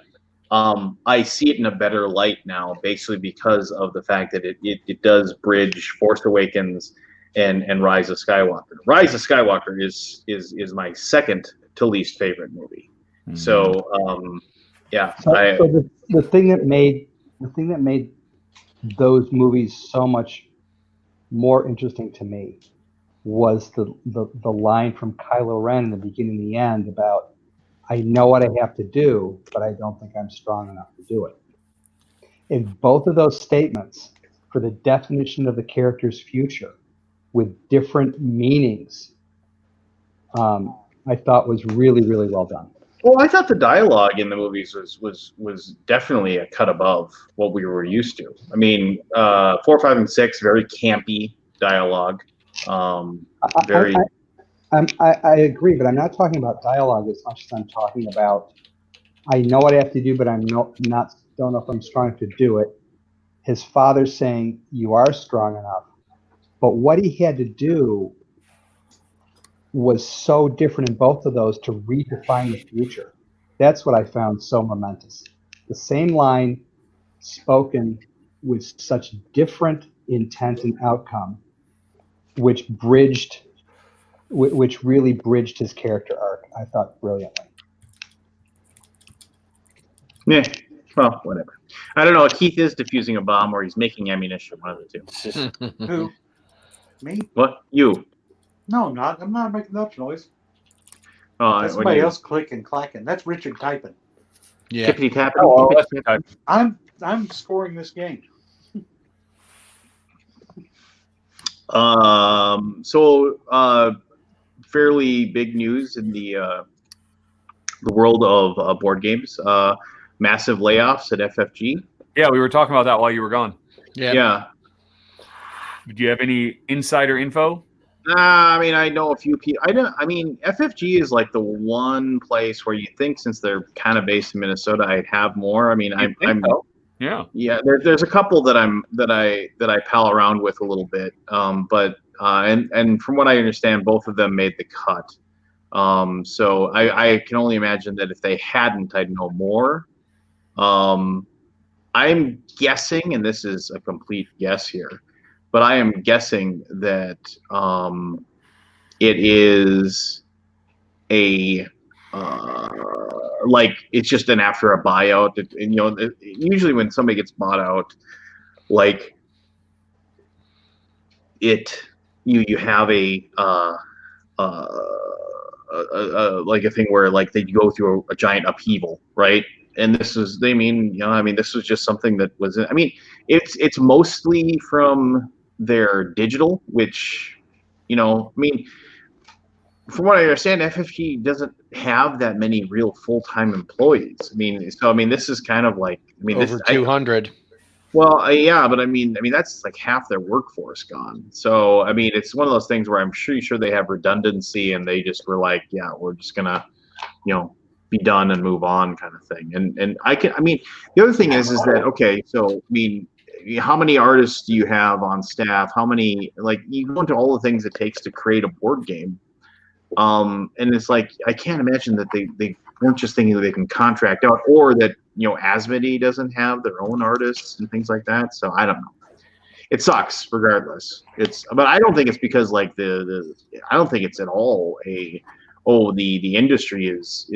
I see it in a better light now, basically because of the fact that it does bridge Force Awakens and Rise of Skywalker. Rise of Skywalker is my second to least favorite movie. Mm-hmm. So yeah. So the thing that made those movies so much more interesting to me was the line from Kylo Ren in the beginning and the end about, I know what I have to do, but I don't think I'm strong enough to do it. In both of those statements, for the definition of the character's future with different meanings, I thought was really, really well done. Well, I thought the dialogue in the movies was definitely a cut above what we were used to. I mean, 4, 5, and 6, very campy dialogue. I agree, but I'm not talking about dialogue as much as I'm talking about, I know what I have to do, but don't know if I'm strong to do it. His father saying, you are strong enough. But what he had to do was so different in both of those to redefine the future. That's what I found so momentous. The same line spoken with such different intent and outcome, which really bridged his character arc, I thought, brilliantly. Yeah, well, whatever. I don't know. Keith is defusing a bomb or he's making ammunition, one of the two. Who? Me? What? You? No, I'm not. I'm not making that noise. Oh, that's somebody else clicking, clacking. That's Richard typing. Yeah. Tippity tapping. Oh, I'm scoring this game. Fairly big news in the world of board games. Massive layoffs at FFG. Yeah, we were talking about that while you were gone. Yeah. Do you have any insider info? I mean, I know a few people. FFG is like the one place where you think, since they're kind of based in Minnesota, I'd have more. I mean, yeah. There's a couple that I pal around with a little bit, but from what I understand, both of them made the cut. So I can only imagine that if they hadn't, I'd know more. I'm guessing, and this is a complete guess here, but I am guessing that it is it's just an after a buyout. Usually when somebody gets bought out, like you have a thing where like they go through a giant upheaval, right? And this was just something that was, it's mostly from their digital, which, from what I understand, FFG doesn't have that many real full-time employees. I mean, this is kind of like, Over 200. Yeah, but I mean, that's like half their workforce gone. So, I mean, it's one of those things where I'm pretty sure they have redundancy, and they just were like, yeah, we're just gonna, be done and move on, kind of thing. And the other thing is that okay, so I mean, how many artists do you have on staff? How many, like, you go into all the things it takes to create a board game. And it's like, I can't imagine that they weren't just thinking that they can contract out, or that, Asmodee doesn't have their own artists and things like that. So I don't know. It sucks regardless. But I don't think it's because like I don't think it's at all the industry is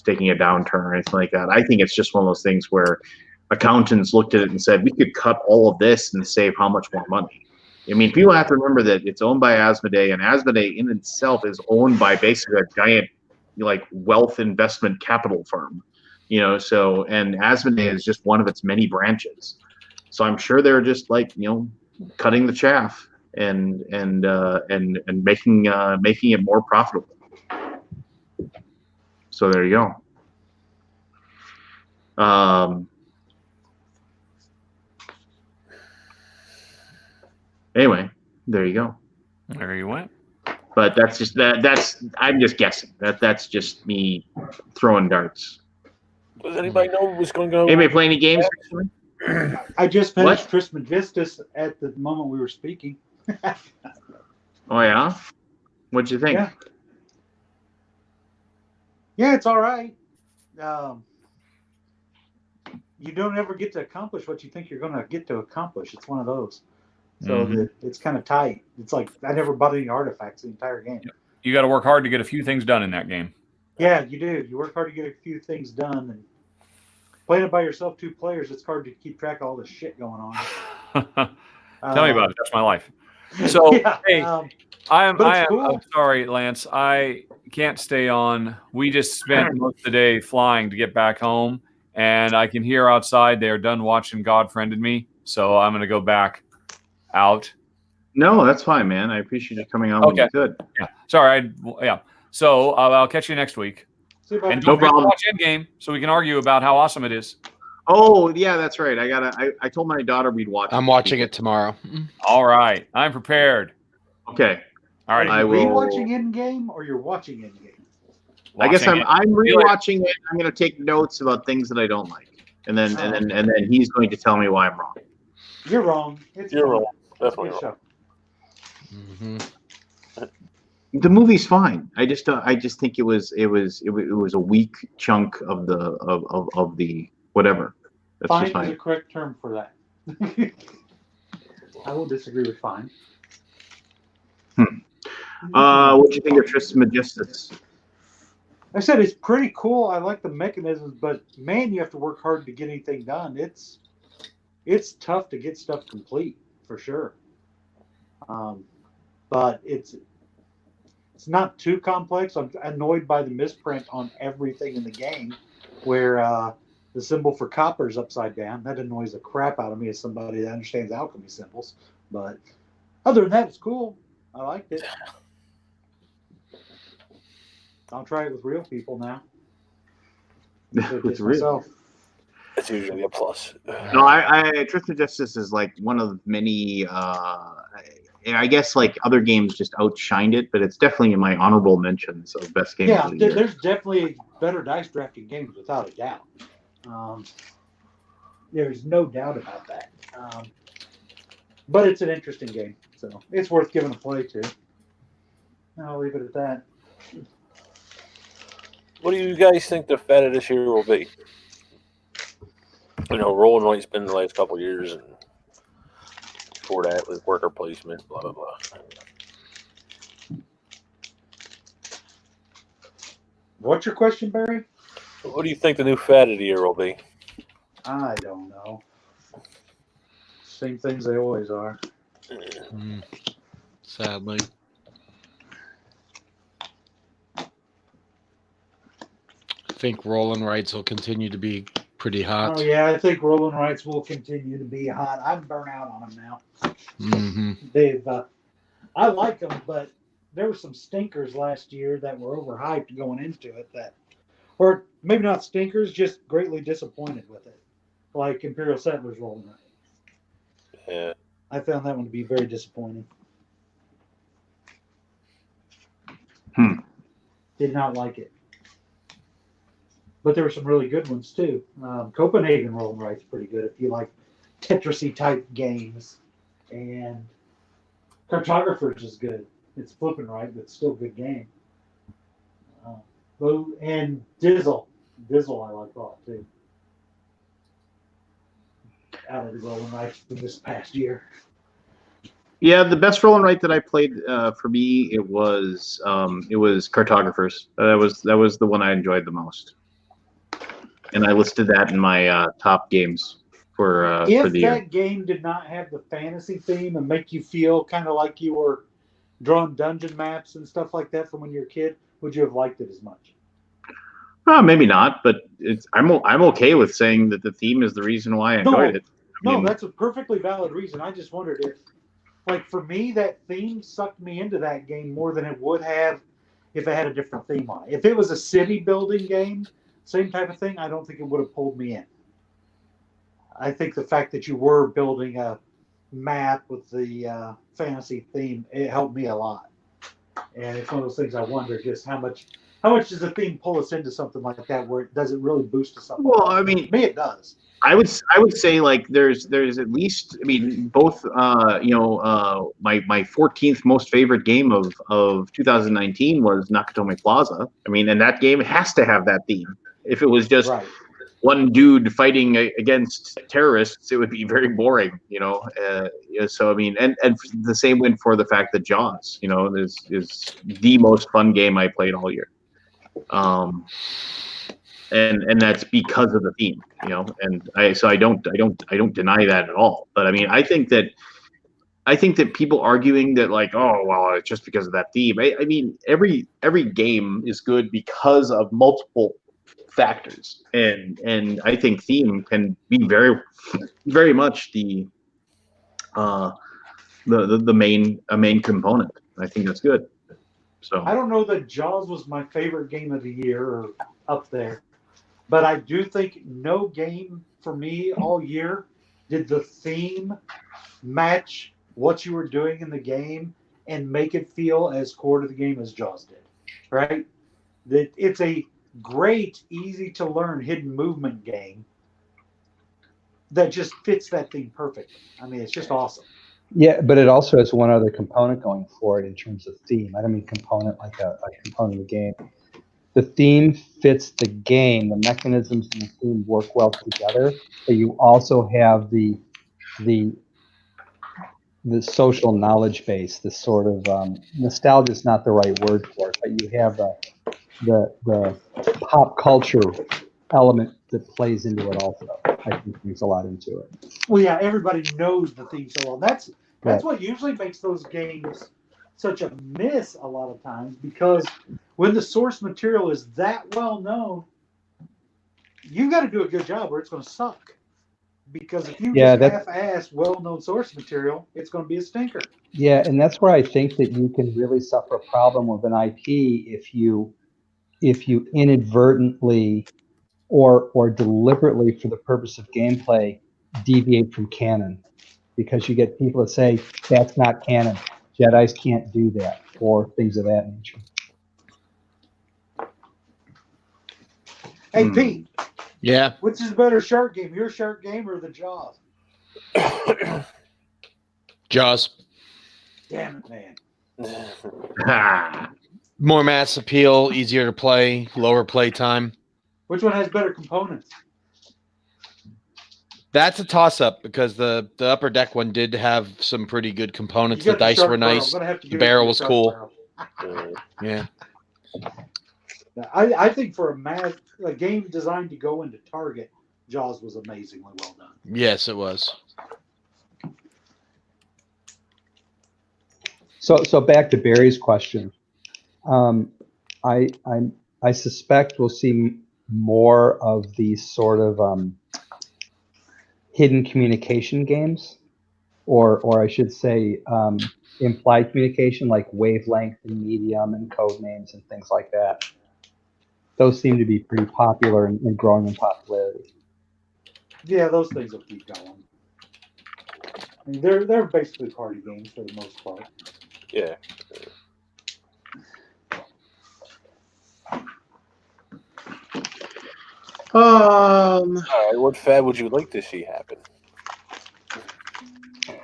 taking a downturn or anything like that. I think it's just one of those things where accountants looked at it and said, we could cut all of this and save how much more money. I mean, people have to remember that it's owned by Asmodee, and Asmodee in itself is owned by basically a giant, like, wealth investment capital firm, So, and Asmodee is just one of its many branches. So I'm sure they're just like, cutting the chaff and making it more profitable. So there you go. Anyway, there you go. There you went. But that's just I'm just guessing. That's just me throwing darts. Does anybody know what's going to go? Anybody play any games? I just finished Trismegistus at the moment we were speaking. Oh yeah? What'd you think? Yeah, it's all right. You don't ever get to accomplish what you think you're going to get to accomplish. It's one of those. So it's kind of tight. It's like I never bought any artifacts the entire game. You got to work hard to get a few things done in that game. Yeah, you do. You work hard to get a few things done. And playing it by yourself, 2 players, it's hard to keep track of all this shit going on. Tell me about it. That's my life. So, yeah, hey, I'm cool. sorry, Lance. I can't stay on. We just spent most of the day flying to get back home, and I can hear outside they're done watching God Friended Me. So I'm going to go back out. No, that's fine, man. I appreciate you coming on when you could. Yeah. Sorry. So I'll catch you next week. And don't forget to watch Endgame so we can argue about how awesome it is. Oh yeah, that's right. I told my daughter we'd watch. I'm watching it tomorrow. All right, I'm prepared. Okay. All right. Are you rewatching Endgame or you're watching Endgame? I guess I'm rewatching it. I'm going to take notes about things that I don't like, and then he's going to tell me why I'm wrong. You're wrong. You're wrong. Definitely wrong. Mm-hmm. The movie's fine. I just think it was a weak chunk of the whatever. That's fine just fine. is the correct term for that. I will disagree with fine. What do you think of Trismegistus? I said it's pretty cool. I like the mechanisms, but man, you have to work hard to get anything done. It's tough to get stuff complete for sure. But it's not too complex. I'm annoyed by the misprint on everything in the game, where the symbol for copper is upside down. That annoys the crap out of me as somebody that understands alchemy symbols. But other than that, it's cool. I liked it. I'll try it with real people now. With real. That's usually a plus. No, Trismegistus is like one of many. I guess like other games just outshined it, but it's definitely in my honorable mentions of best games. Yeah, of the year. there's definitely better dice drafting games without a doubt. There's no doubt about that. But it's an interesting game, so it's worth giving a play to. I'll leave it at that. What do you guys think the fate of this year will be? Roll and Wright's been the last couple of years, and before that with worker placement, blah blah blah. What's your question, Barry? What do you think the new fad of the year will be? I don't know. Same things they always are. Sadly. I think Roll and Rights will continue to be pretty hot. Oh yeah, I think Roll and Rights will continue to be hot. I'm burnt out on them now. Mm-hmm. They've, I like them, but there were some stinkers last year that were overhyped going into it that, or maybe not stinkers, just greatly disappointed with it, like Imperial Settlers Rolling Right. Yeah. I found that one to be very disappointing. Did not like it. But there were some really good ones too. Copenhagen Rolling Right's pretty good if you like Tetris-y type games. And Cartographers is good. It's flipping right, but still a good game. And Dizzle I like a lot too. Out of the Rolling Rights for this past year. Yeah, the best roll and write that I played for me it was Cartographers. That was the one I enjoyed the most, and I listed that in my top games for the year. If that game did not have the fantasy theme and make you feel kind of like you were drawing dungeon maps and stuff like that from when you were a kid, would you have liked it as much? Maybe not, but I'm okay with saying that the theme is the reason why I enjoyed it. No, that's a perfectly valid reason. I just wondered if. Like, for me, that theme sucked me into that game more than it would have if it had a different theme on it. If it was a city building game, same type of thing, I don't think it would have pulled me in. I think the fact that you were building a map with the fantasy theme, it helped me a lot. And it's one of those things I wonder just how much does the theme pull us into something like that where it doesn't really boost us up? Well, I mean, for me, it does. I would say like there's at least both my 14th most favorite game of 2019 was Nakatomi Plaza. And that game has to have that theme. If it was just one dude fighting against terrorists, it would be very boring, So and the same went for the fact that Jaws, is the most fun game I played all year. And that's because of the theme, and I don't deny that at all. But I think that people arguing that like, oh well, it's just because of that theme. Every game is good because of multiple factors, and I think theme can be very, very much the main component. I think that's good. So I don't know that Jaws was my favorite game of the year or up there. But I do think no game for me all year did the theme match what you were doing in the game and make it feel as core to the game as Jaws did, right? That it's a great, easy to learn hidden movement game that just fits that theme perfectly. It's just awesome. Yeah, but it also has one other component going for it in terms of theme. I don't mean component like a component of the game. The theme fits the game. The mechanisms in the theme work well together, but you also have the social knowledge base. The sort of nostalgia is not the right word for it, but you have the pop culture element that plays into it also. I think brings a lot into it. Well, yeah, everybody knows the theme so well. That's what usually makes those games such a miss a lot of times, because when the source material is that well known, you got to do a good job or it's going to suck. Because if you just half-ass well-known source material, it's going to be a stinker. Yeah, and that's where I think that you can really suffer a problem with an IP if you inadvertently or deliberately, for the purpose of gameplay, deviate from canon, because you get people that say that's not canon. Jedis can't do that, or things of that nature. Hey, Pete. Yeah. Which is better shark game, your shark game or the Jaws? Jaws. Damn it, man. More mass appeal, easier to play, lower play time. Which one has better components? That's a toss-up because the upper deck one did have some pretty good components. The dice were nice. The barrel was cool. Yeah. I think for a game designed to go into Target, Jaws was amazingly well done. Yes, it was. So back to Barry's question. I suspect we'll see more of these sort of hidden communication games, or I should say implied communication like wavelength and medium and code names and things like that. Those seem to be pretty popular and growing in popularity. Yeah, those things will keep going. I mean, they're basically party games for the most part. Yeah. All right, what fad would you like to see happen?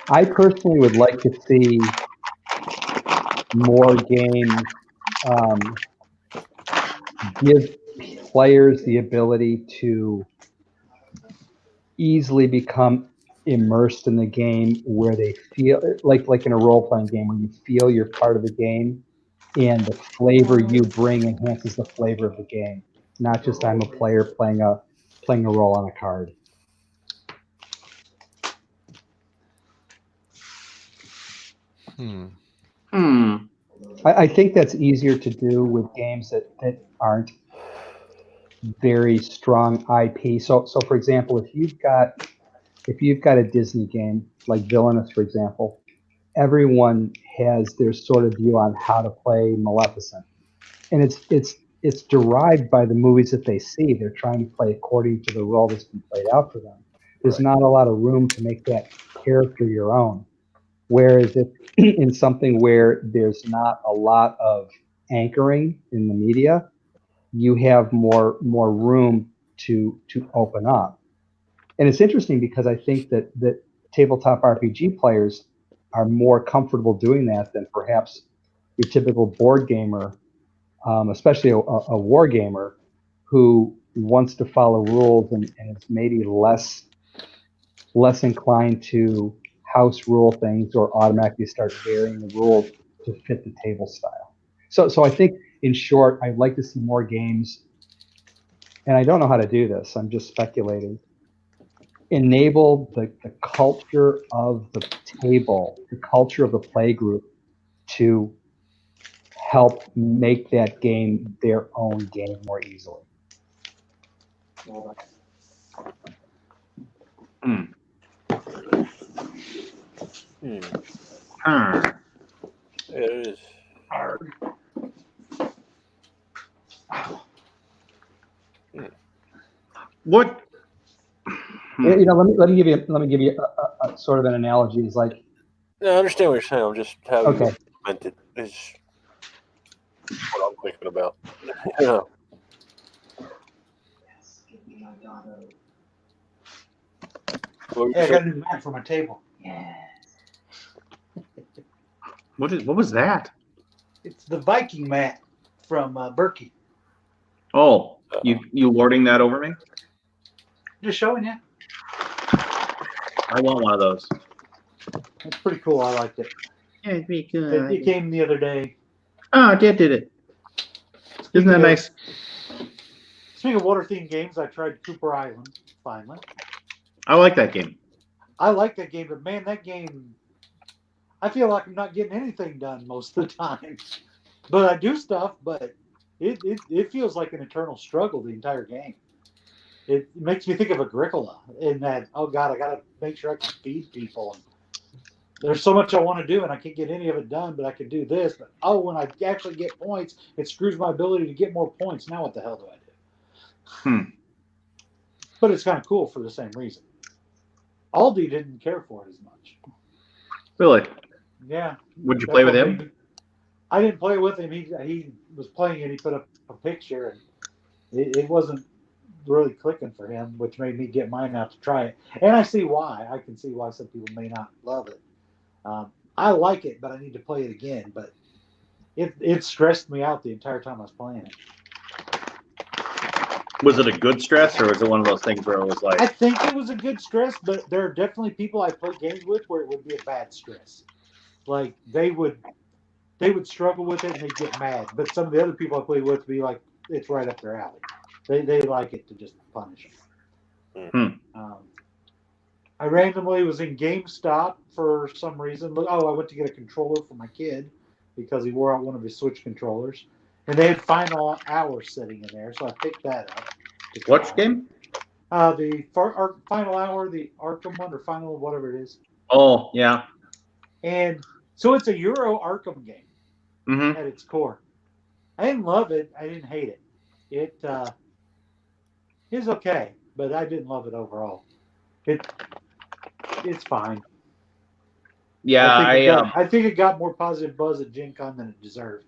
I personally would like to see more games give players the ability to easily become immersed in the game where they feel like in a role-playing game where you feel you're part of the game and the flavor you bring enhances the flavor of the game, not just I'm a player playing a role on a card. I think that's easier to do with games that aren't very strong IP. So for example, if you've got a Disney game like Villainous, for example, everyone has their sort of view on how to play Maleficent, and it's derived by the movies that they see. They're trying to play according to the role that's been played out for them. There's not a lot of room to make that character your own. Whereas if in something where there's not a lot of anchoring in the media, you have more room to open up. And it's interesting because I think that tabletop RPG players are more comfortable doing that than perhaps your typical board gamer, especially a war gamer who wants to follow rules and is maybe less inclined to house rule things or automatically start varying the rules to fit the table style. So I think, in short, I'd like to see more games, and I don't know how to do this, I'm just speculating, enable the culture of the table, the culture of the play group to help make that game their own game more easily. It is hard. What? You know, let me give you a sort of an analogy. It's like, No, I understand what you're saying. I'm just how Okay. you implement it is what I'm thinking about. Yeah. Hey, I got a new mat for my table. What was that? It's the Viking mat from Berkey. Oh, you lording that over me? Just showing you. I want one of those. It's pretty cool. I liked it. Yeah, it'd be good. It came the other day. Oh, Dad did it. Isn't that nice? Speaking of water-themed games, I tried Cooper Island, finally. I like that game. I like that game, but man, that game, I feel like I'm not getting anything done most of the time. But I do stuff, but it feels like an eternal struggle the entire game. It makes me think of Agricola in that, oh God, I got to make sure I can feed people. There's so much I want to do, and I can't get any of it done, but I can do this. But, oh, when I actually get points, it screws my ability to get more points. Now what the hell do I do? But it's kind of cool for the same reason. Aldi didn't care for it as much. Really? Yeah. Would you play with him? I didn't play with him. He was playing it. He put up a picture, and it wasn't really clicking for him, which made me get mine out to try it. And I see why. I can see why some people may not love it. I like it, but I need to play it again. But it stressed me out the entire time I was playing it. Was it a good stress, or was it one of those things where it was like? I think it was a good stress, but there are definitely people I play games with where it would be a bad stress. Like they would struggle with it and they'd get mad. But some of the other people I play with would be like, it's right up their alley. They like it to just punish them. I randomly was in GameStop for some reason. I went to get a controller for my kid because he wore out one of his Switch controllers. And they had Final Hour sitting in there, so I picked that up. What game? The Final Hour, the Arkham one, or Final whatever it is. Oh, yeah. And So it's a Euro Arkham game Mm-hmm. at its core. I didn't love it. I didn't hate it. It is okay, but I didn't love it overall. It's fine. Yeah, I think it got more positive buzz at Gen Con than it deserved.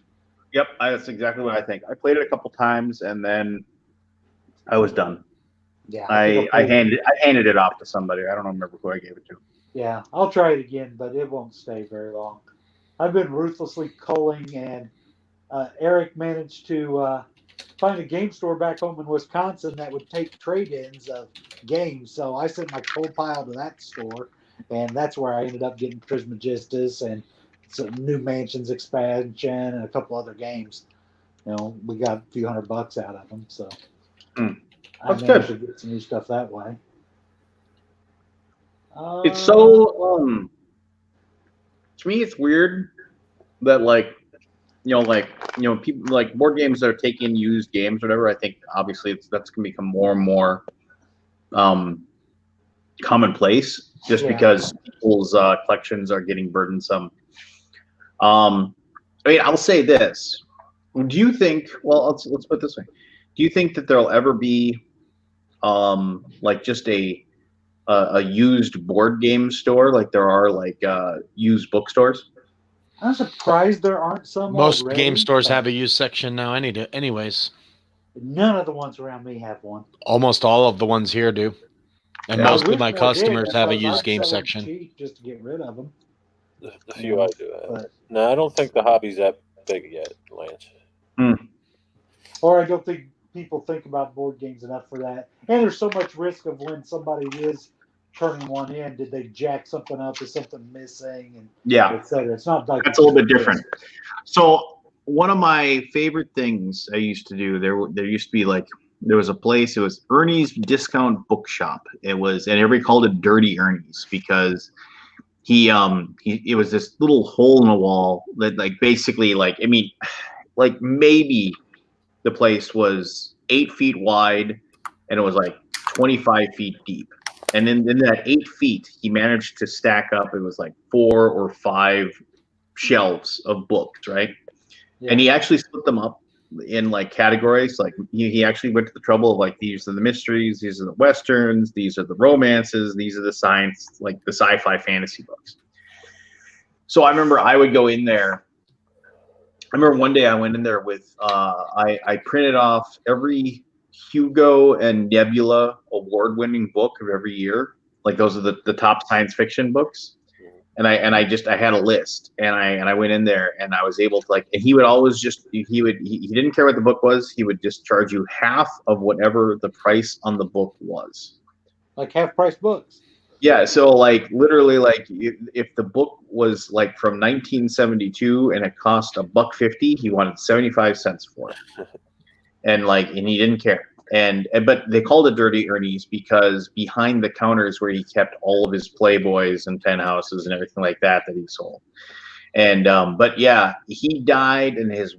Yep, that's exactly what I think. I played it a couple times and then I was done. Yeah, I handed it off to somebody. I don't remember who I gave it to. Yeah, I'll try it again, but it won't stay very long. I've been ruthlessly culling, and Eric managed to find a game store back home in Wisconsin that would take trade-ins of games. So I sent my coal pile to that store, and that's where I ended up getting Trismegistus and some New Mansions expansion and a couple other games. You know, we got a few $100 out of them, so I That's managed good. to get some new stuff that way. It's so to me it's weird that people like board games that are taking used games or whatever. I think obviously that's gonna become more and more commonplace just because people's collections are getting burdensome. I mean, I'll say this. Do you think, well, let's put it this way. Do you think that there'll ever be like just a used board game store like there are like used bookstores? I'm surprised there aren't some. Most already, game stores but have a used section now. Anyways, none of the ones around me have one. almost all of the ones here do, and Yeah. most I of my wish more did, customers have a because used I'd game sell them section. cheap just to get rid of them. The few I do have. No, I don't think the hobby's that big yet, Lance. Or I don't think people think about board games enough for that. And there's so much risk of when somebody is turning one in, did they jack something up? Is something missing? And Yeah, et cetera. It's not like that's a little bit different. So one of my favorite things I used to do, there used to be like, there was a place, it was Ernie's Discount Bookshop. It was, and everybody called it Dirty Ernie's because it was this little hole in the wall that like basically like, I mean, like maybe the place was 8 feet wide and it was like 25 feet deep. And then in that 8 feet, he managed to stack up, it was like 4 or 5 shelves of books, right? Yeah. And he actually split them up in like categories. Like he actually went to the trouble of like, these are the mysteries, these are the westerns, these are the romances, these are the science, like the sci-fi fantasy books. So I remember I would go in there. I remember one day I went in there with I printed off every Hugo and Nebula award-winning book of every year. Like those are the top science fiction books. And I had a list, and I went in there, and I was able to like, and he would always just he didn't care what the book was. He would just charge you half of whatever the price on the book was. Like half price books. Yeah, so like literally like if the book was like from 1972 and it cost $1.50, he wanted 75 cents for it, and he didn't care. But they called it Dirty Ernie's because behind the counters where he kept all of his Playboys and penthouses and everything like that he sold. And but yeah, he died and his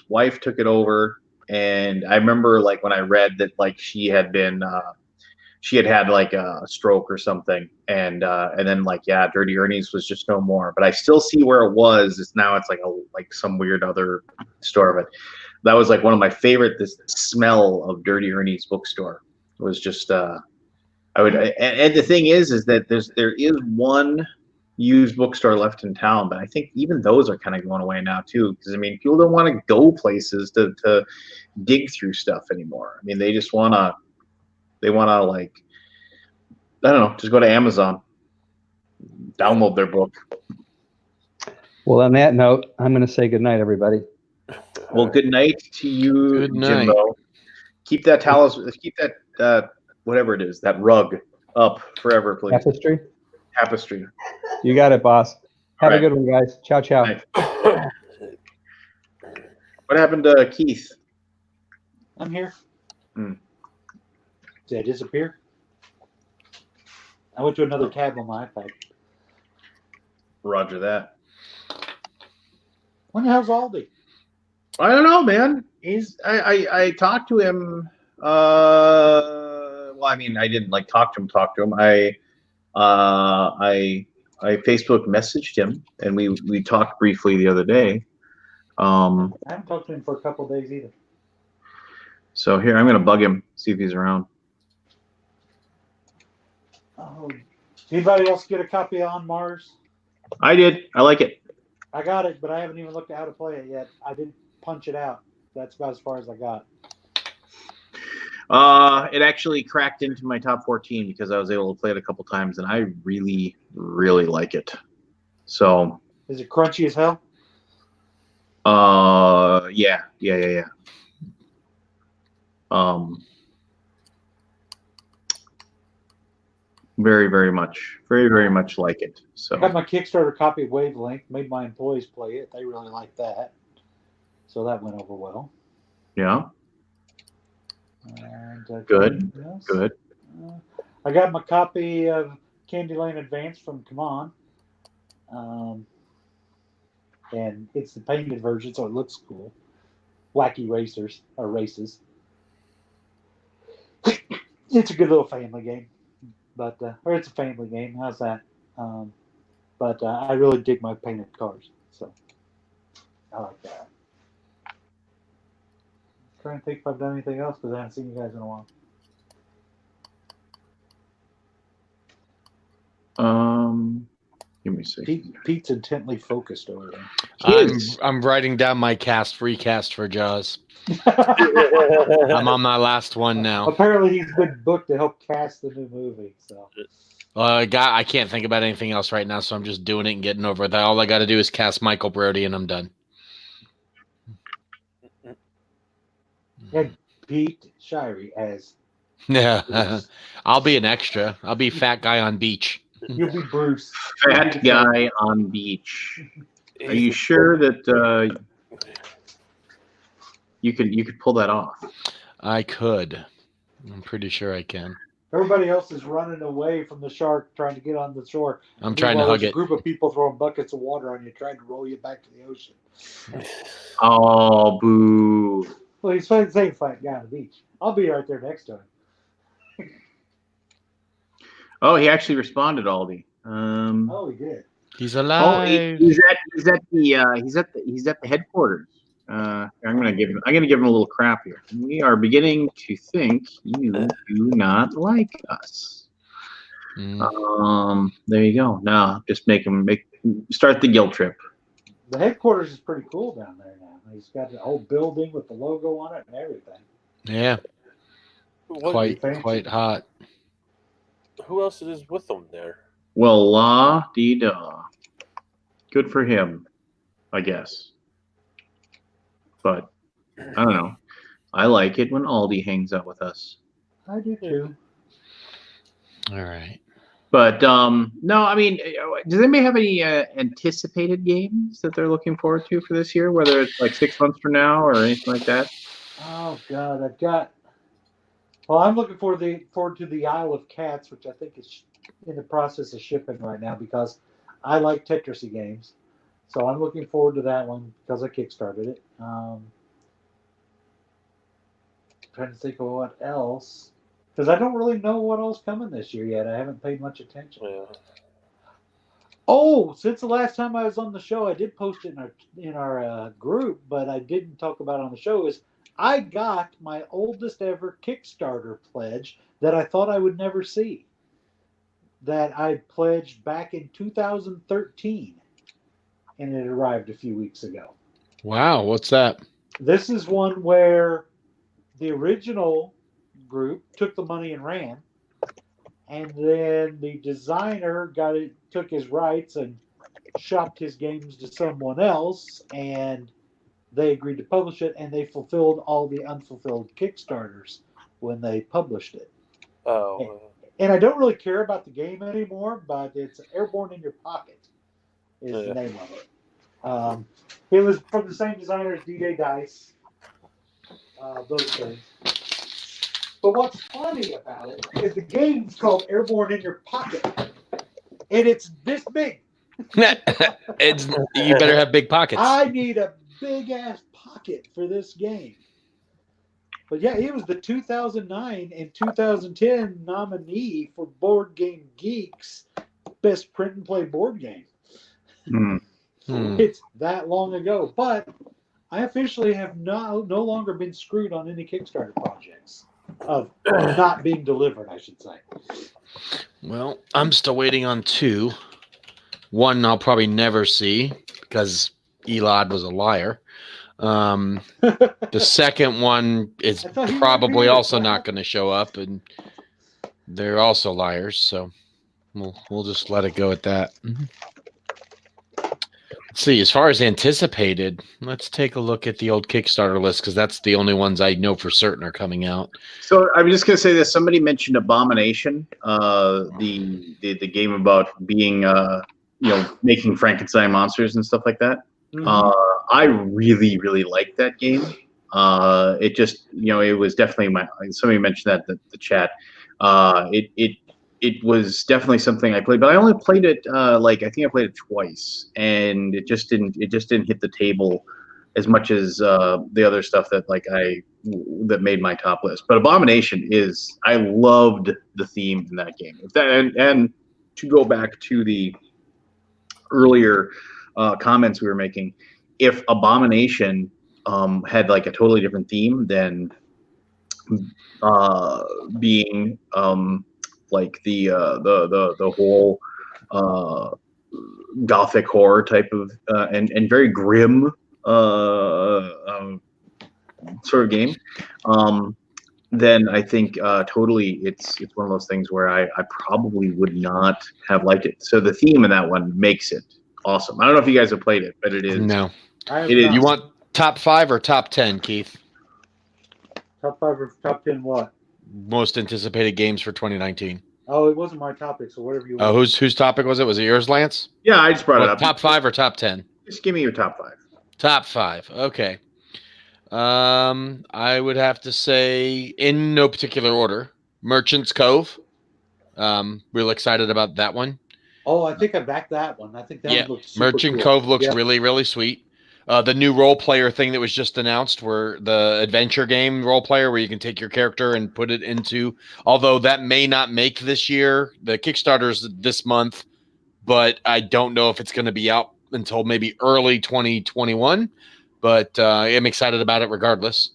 wife took it over. And I remember like when I read that like she had had like a stroke or something, and then like yeah, Dirty Ernie's was just no more. But I still see where it was. It's like some weird other store of it. That was like one of my favorite. This smell of Dirty Ernie's bookstore was just and the thing is that there is one used bookstore left in town, but I think even those are kind of going away now too. Because I mean, people don't want to go places to dig through stuff anymore. I mean, they just want to like, I don't know, just go to Amazon, download their book. Well, on that note, I'm going to say goodnight, everybody. Well, good night to you, Good night. Jimbo. Keep that keep that whatever it is, that rug up forever, please. Tapestry. You got it, boss. Have All a good one, guys. Ciao, ciao. Right. What happened to Keith? I'm here. Did I disappear? I went to another tab on my iPad. Roger that. When the hell's Aldi? I don't know, man. I talked to him. Well, I mean, I didn't like talk to him. I Facebook messaged him, and we talked briefly the other day. I haven't talked to him for a couple of days either. So here, I'm going to bug him, see if he's around. Oh, anybody else get a copy of On Mars? I did. I like it. I got it, but I haven't even looked at how to play it yet. I didn't punch it out. That's about as far as I got. It actually cracked into my top 14 because I was able to play it a couple times, and I really, really like it. So. Is it crunchy as hell? Yeah. Very, very much like it. So I got my Kickstarter copy of Wavelength, made my employees play it. They really like that. So that went over well. Yeah. And, Good. I got my copy of Candyland Advance from Come On. And it's the painted version, so it looks cool. Wacky races. It's a good little family game. But or it's a family game. How's that? But I really dig my painted cars, so I like that. I'm trying to think if I've done anything else because I haven't seen you guys in a while. Give me a second. Pete's intently focused over there. I'm writing down my recast for Jaws. I'm on my last one now. Apparently, he's been booked to help cast the new movie. So, I can't think about anything else right now, so I'm just doing it and getting over it. All I got to do is cast Michael Brody, and I'm done. and Pete Shirey as Yeah, I'll be an extra. I'll be fat guy on beach. you'll be Bruce. Fat guy on beach. Are you sure that you could pull that off? I could. I'm pretty sure I can. Everybody else is running away from the shark, trying to get on the shore. I'm trying to hug it. A group of people throwing buckets of water on you, trying to roll you back to the ocean. Oh, boo! Well, he's saying fat guy on the beach. I'll be right there next to him. Oh, he actually responded, Aldi. Oh, he did. He's Oh, alive. he's at the headquarters. I'm gonna give him a little crap here. We are beginning to think you do not like us. There you go. Now just start the guilt trip. The headquarters is pretty cool down there now. He's got the whole building with the logo on it and everything. Yeah. Quite hot. Who else is with them there? Well, la-dee-da. Good for him, I guess. But I don't know. I like it when Aldi hangs out with us. I do too. All right. But no, I mean, does anybody have any anticipated games that they're looking forward to for this year? Whether it's like 6 months from now or anything like that? Oh God, I'm looking forward to the Isle of Cats, which I think is in the process of shipping right now because I like Tetrisy games. So I'm looking forward to that one because I kickstarted it. Trying to think of what else, because I don't really know what else coming this year yet. I haven't paid much attention. Yeah. Oh, since the last time I was on the show, I did post it in our group, but I didn't talk about it on the show. Is I got my oldest ever Kickstarter pledge that I thought I would never see. That I pledged back in 2013. And it arrived a few weeks ago. Wow, what's that? This is one where the original group took the money and ran, and then the designer took his rights and shopped his games to someone else, and they agreed to publish it, and they fulfilled all the unfulfilled Kickstarters when they published it. Oh. And I don't really care about the game anymore, but it's Airborne in Your Pocket is the name of it. It was from the same designer as D-Day Dice, those things. But what's funny about it is the game's called Airborne in Your Pocket, and it's this big. You better have big pockets. I need a big-ass pocket for this game. But yeah, he was the 2009 and 2010 nominee for Board Game Geeks best print and play board game. Hmm. It's that long ago, but I officially have no longer been screwed on any Kickstarter projects of not being delivered, I should say. Well, I'm still waiting on 2. One I'll probably never see because Elad was a liar. The second one is I thought he might probably be also here, not going to show up, and they're also liars. So we'll just let it go at that. Let's see. As far as anticipated, let's take a look at the old Kickstarter list because that's the only ones I know for certain are coming out. So I'm just gonna say this. Somebody mentioned Abomination, the game about being making Frankenstein monsters and stuff like that. I really, really like that game. It just, it was definitely somebody mentioned that in the chat. It was definitely something I played, but I only played it, I think I played it twice, and it just didn't hit the table as much as the other stuff that that made my top list. But Abomination I loved the theme in that game. And to go back to the earlier comments we were making, if Abomination had a totally different theme than being the whole gothic horror type of and very grim sort of game, then I think totally it's one of those things where I probably would not have liked it. So the theme in that one makes it awesome. I don't know if you guys have played it, but it is. No. It is. You want top 5 or top 10, Keith? Top 5 or top 10 what? Most anticipated games for 2019. Oh, it wasn't my topic, so whatever you want. Oh, whose topic was it? Was it yours, Lance? Yeah, I just brought it up. Top 5 or top 10? Just give me your top 5. Top 5. Okay. I would have to say, in no particular order, Merchant's Cove. Real excited about that one. Oh, I think I backed that one. I think that one looks super Merchant cool. Cove looks really, really sweet. The new role player thing that was just announced, where the adventure game role player, where you can take your character and put it into, although that may not make this year. The Kickstarter's this month, but I don't know if it's going to be out until maybe early 2021. But I'm excited about it regardless.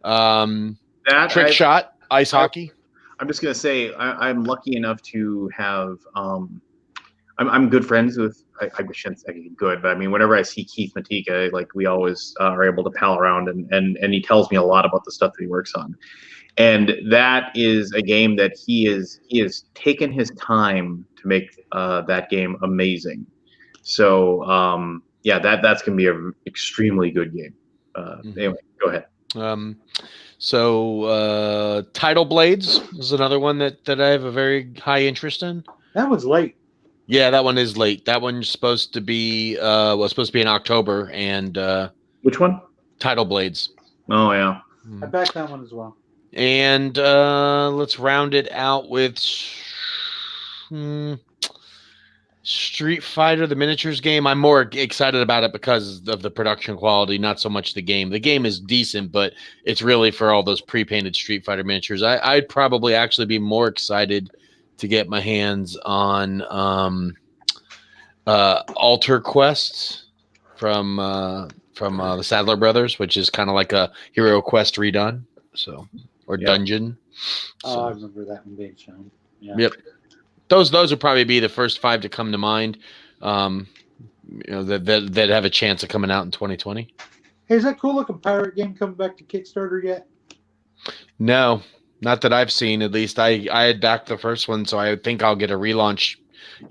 Trick Shot, ice hockey. I'm just going to say I'm lucky enough to have I'm good friends with, I shouldn't say good, but I mean, whenever I see Keith Matika, we always are able to pal around, and he tells me a lot about the stuff that he works on. And that is a game that he has taken his time to make that game amazing. So that's going to be an extremely good game. Anyway, go ahead. Tidal Blades is another one that I have a very high interest in. That one's late. Yeah, that one is late. That one's supposed to be in October, and which one? Tidal Blades. Oh yeah, I backed that one as well. And let's round it out with Street Fighter, the miniatures game. I'm more excited about it because of the production quality, not so much the game. The game is decent, but it's really for all those pre-painted Street Fighter miniatures. I'd probably actually be more excited to get my hands on Alter Quest from the Sadler Brothers, which is kind of like a Hero Quest redone, Dungeon. I remember that one being shown. Yeah. Yep. Those would probably be the first 5 to come to mind. That have a chance of coming out in 2020. Hey, is that cool looking pirate game coming back to Kickstarter yet? No. Not that I've seen. At least I had backed the first one, so I think I'll get a relaunch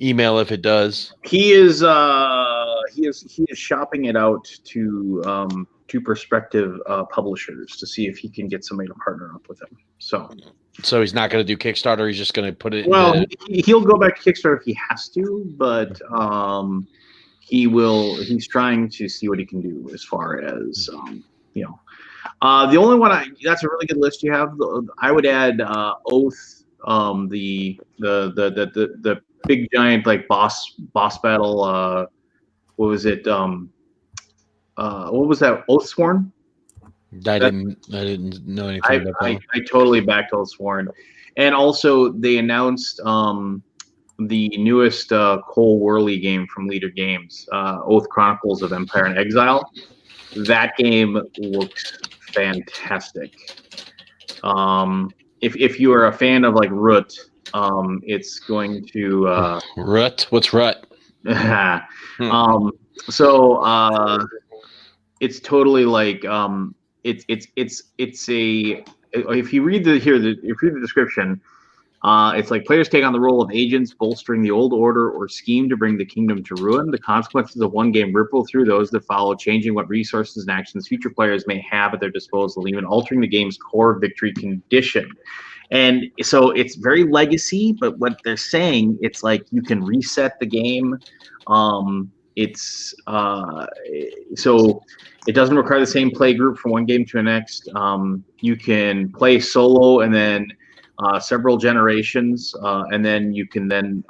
email if it does. He is shopping it out to prospective publishers to see if he can get somebody to partner up with him. So he's not going to do Kickstarter. He's just going to put it. Well, he'll go back to Kickstarter if he has to, but he will. He's trying to see what he can do as far as the only one that's a really good list you have. I would add Oath, the big giant boss battle. What was it? What was that? Oathsworn. I didn't know anything about that. I totally backed Oathsworn, and also they announced the newest Cole Worley game from Leader Games, Oath Chronicles of Empire and Exile. That game looks fantastic. If you are a fan of like Root, it's going to Rut. What's Rut? So it's totally like it's a if you read the description, it's like players take on the role of agents, bolstering the old order or scheme to bring the kingdom to ruin. The consequences of one game ripple through those that follow, changing what resources and actions future players may have at their disposal, even altering the game's core victory condition. And so it's very legacy, but what they're saying, it's like you can reset the game. So it doesn't require the same play group from one game to the next. You can play solo and then several generations, and then you can then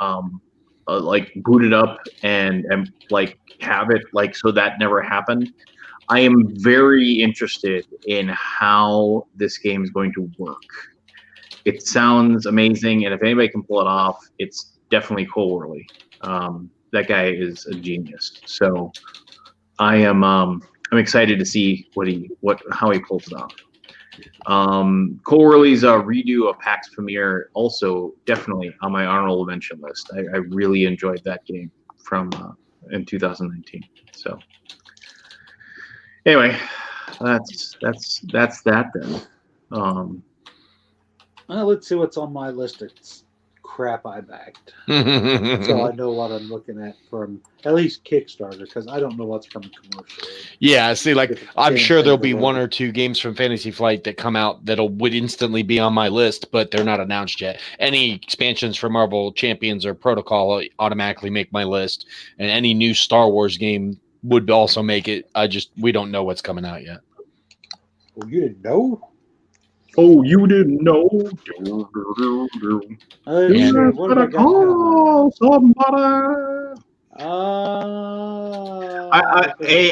like boot it up and like have it like so that never happened. I am very interested in how this game is going to work. It sounds amazing, and if anybody can pull it off, it's definitely Cole Worley. That guy is a genius. So I'm excited to see how he pulls it off. Cole Worley's redo of PAX Premiere also definitely on my honorable mention list. I really enjoyed that game from in 2019. So anyway, that's that then. Well, let's see what's on my list. It's crap I backed. So I know what I'm looking at from at least Kickstarter, because I don't know what's from commercial. Yeah, see, like I'm sure there'll be one or two games from Fantasy Flight that come out would instantly be on my list, but they're not announced yet. Any expansions for Marvel Champions or Protocol automatically make my list, and any new Star Wars game would also make it. We don't know what's coming out yet. Well, you didn't know? Oh, you didn't know? What have I got? Somebody.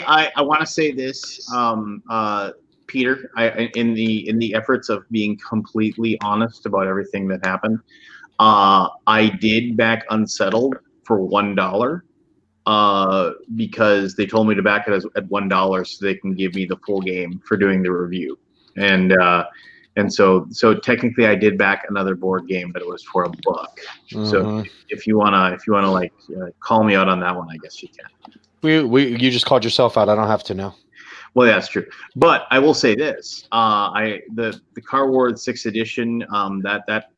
I want to say this, Peter. In the efforts of being completely honest about everything that happened, I did back Unsettled for $1 because they told me to back it at $1 so they can give me the full game for doing the review, and so technically I did back another board game, but it was for $1. Mm-hmm. So if you wanna like call me out on that one, I guess you can. You just called yourself out. I don't have to know. Well, yeah, that's true. But I will say this: the Car Wars 6th edition that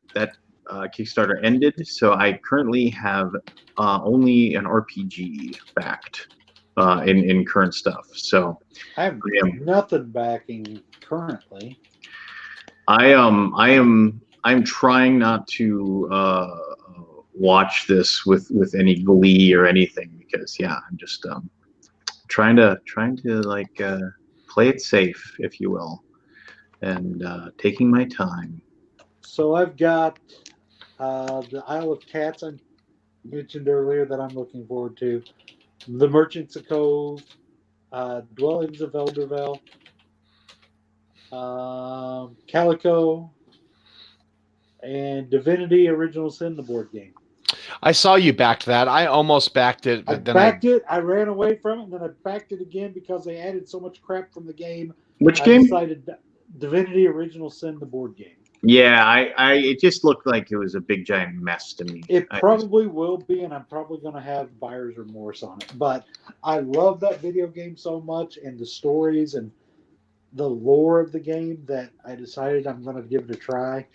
Kickstarter ended, so I currently have only an RPG backed in current stuff. So I have nothing backing currently. I'm trying not to watch this with any glee or anything, because I'm just trying to like play it safe, if you will, and taking my time. So I've got the Isle of Cats I mentioned earlier that I'm looking forward to, the Merchants of Cove, Dwellings of Eldervale, Calico, and Divinity Original Sin, the board game. I saw you backed that. I almost backed it, but I ran away from it, and then I backed it again because they added so much crap from the game. Which game? Decided Divinity Original Sin, the board game. Yeah, it just looked like it was a big giant mess to me. It probably will be, and I'm probably going to have buyer's remorse on it. But I love that video game so much, and the stories and the lore of the game, that I decided I'm going to give it a try.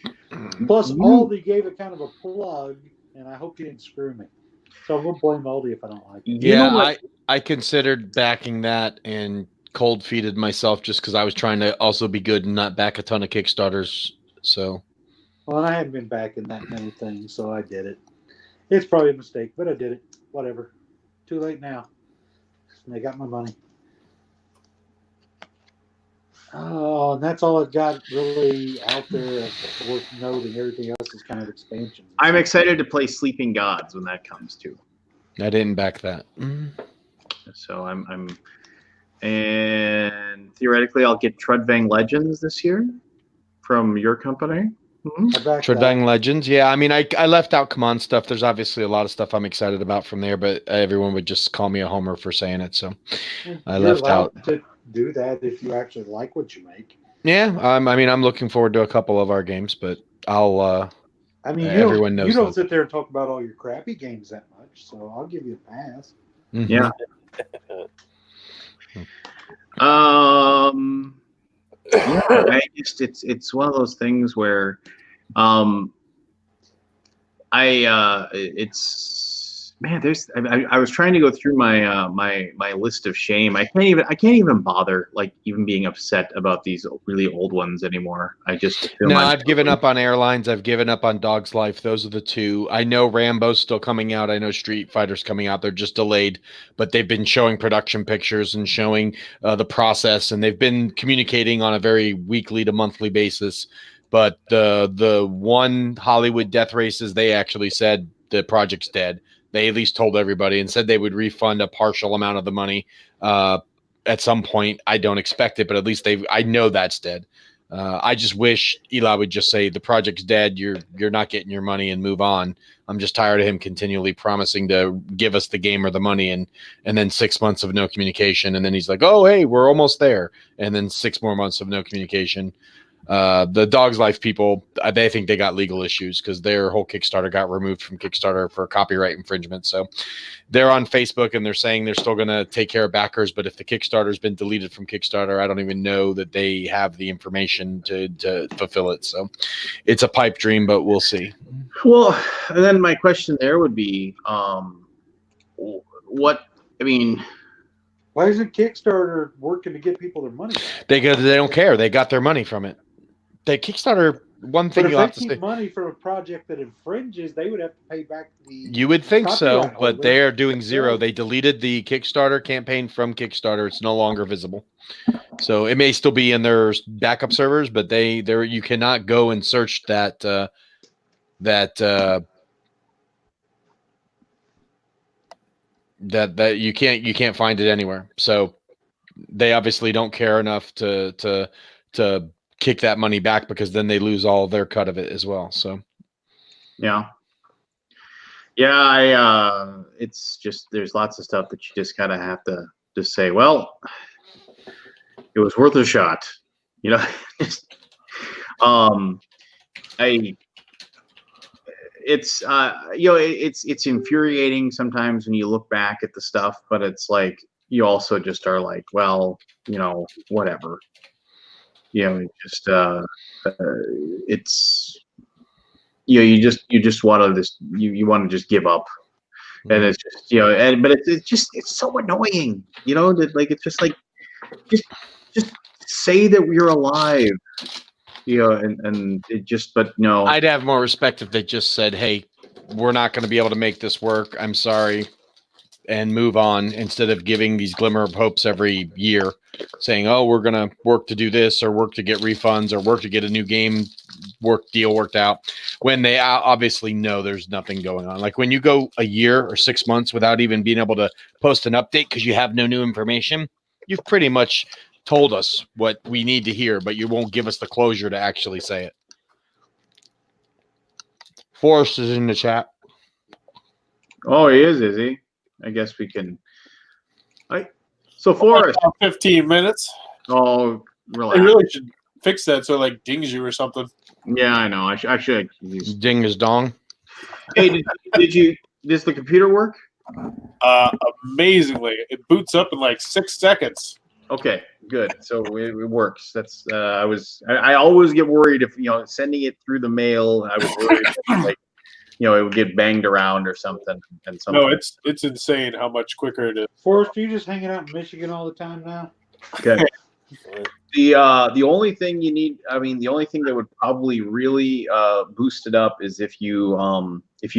Plus, Aldi gave it kind of a plug, and I hope you didn't screw me. So I'm going to blame Aldi if I don't like it. Yeah, I considered backing that and cold feeted myself just because I was trying to also be good and not back a ton of Kickstarters. So, well, I haven't been backing that many things, so I did it. It's probably a mistake, but I did it. Whatever. Too late now. They got my money. Oh, and that's all I've got really out there worth noting. Everything else is kind of expansion. I'm excited to play Sleeping Gods when that comes too. I didn't back that. So and theoretically I'll get Trudvang Legends this year from your company. I back Treadbang that. Legends. Yeah, I mean, I left out Command stuff. There's obviously a lot of stuff I'm excited about from there, but everyone would just call me a homer for saying it. So I You're left allowed out. to do that if you actually like what you make. Yeah, I mean, I'm looking forward to a couple of our games, but I'll. I mean, Everyone you knows don't that. sit there and talk about all your crappy games that much, so I'll give you a pass. Mhm. Yeah. Yeah, I just it's one of those things where it's man, I was trying to go through my my list of shame. I can't even bother like even being upset about these really old ones anymore. I just feel No, my I've given up on Airlines. I've given up on Dog's Life. Those are the two. I know Rambo's still coming out. I know Street Fighter's coming out. They're just delayed, but they've been showing production pictures and showing the process, and they've been communicating on a very weekly to monthly basis. But the one Hollywood Death Races, they actually said the project's dead. They at least told everybody and said they would refund a partial amount of the money at some point. I don't expect it, but at least I know that's dead. I just wish Eli would just say the project's dead. You're not getting your money and move on. I'm just tired of him continually promising to give us the game or the money and then 6 months of no communication. And then he's like, oh, hey, we're almost there. And then 6 more months of no communication. The Dog's Life people, they think they got legal issues because their whole Kickstarter got removed from Kickstarter for copyright infringement. So they're on Facebook and they're saying they're still going to take care of backers. But if the Kickstarter's been deleted from Kickstarter, I don't even know that they have the information to fulfill it. So it's a pipe dream, but we'll see. Well, and then my question there would be, what I mean. Why isn't Kickstarter working to get people their money back? They don't care. They got their money from it. The Kickstarter, one thing But you if have they to keep say. money from a project that infringes, they would have to pay back the. You would think so, copyright but holder. they are doing zero. Yeah. They deleted the Kickstarter campaign from Kickstarter. It's no longer visible. So it may still be in their backup servers, but you cannot go and search that you can't find it anywhere. So they obviously don't care enough to kick that money back because then they lose all their cut of it as well. So Yeah, it's just there's lots of stuff that you just kind of have to just say, well, it was worth a shot, you know. It's it's infuriating sometimes when you look back at the stuff, but it's like you also just are like, well, whatever, it just it's you just want to you want to just give up, and it's just but it's so annoying, that like it's just like just say that we're alive, and it just, but no. I'd have more respect if they just said, hey, we're not going to be able to make this work. I'm sorry. And move on instead of giving these glimmer of hopes every year saying, oh, we're going to work to do this or work to get refunds or work to get a new game deal worked out when they obviously know there's nothing going on. Like when you go a year or 6 months without even being able to post an update because you have no new information, you've pretty much told us what we need to hear, but you won't give us the closure to actually say it. Forrest is in the chat. Oh, he is he? I guess we can. So Forrest, 15 minutes. Oh, relax. They really should fix that so it like dings you or something. Yeah, I know. I should. Ding his dong. Hey, does the computer work? Amazingly, it boots up in like 6 seconds. Okay, good. So it works. That's I always get worried if sending it through the mail. I was worried like it would get banged around or something. No, it's insane how much quicker it is. Forrest, are you just hanging out in Michigan all the time now? Okay. The only thing you need, the only thing that would probably really boost it up is if you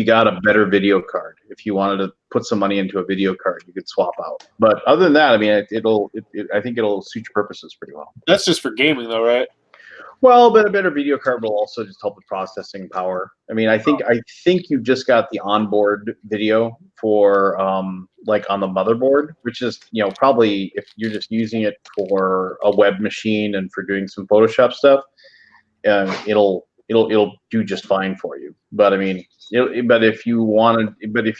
got a better video card. If you wanted to put some money into a video card, you could swap out. But other than that, I think it'll suit your purposes pretty well. That's just for gaming, though, right? Well, but a better video card will also just help with processing power. I think you just got the onboard video for like on the motherboard, which is probably if you're just using it for a web machine and for doing some Photoshop stuff, it'll it'll do just fine for you. But I mean, but if you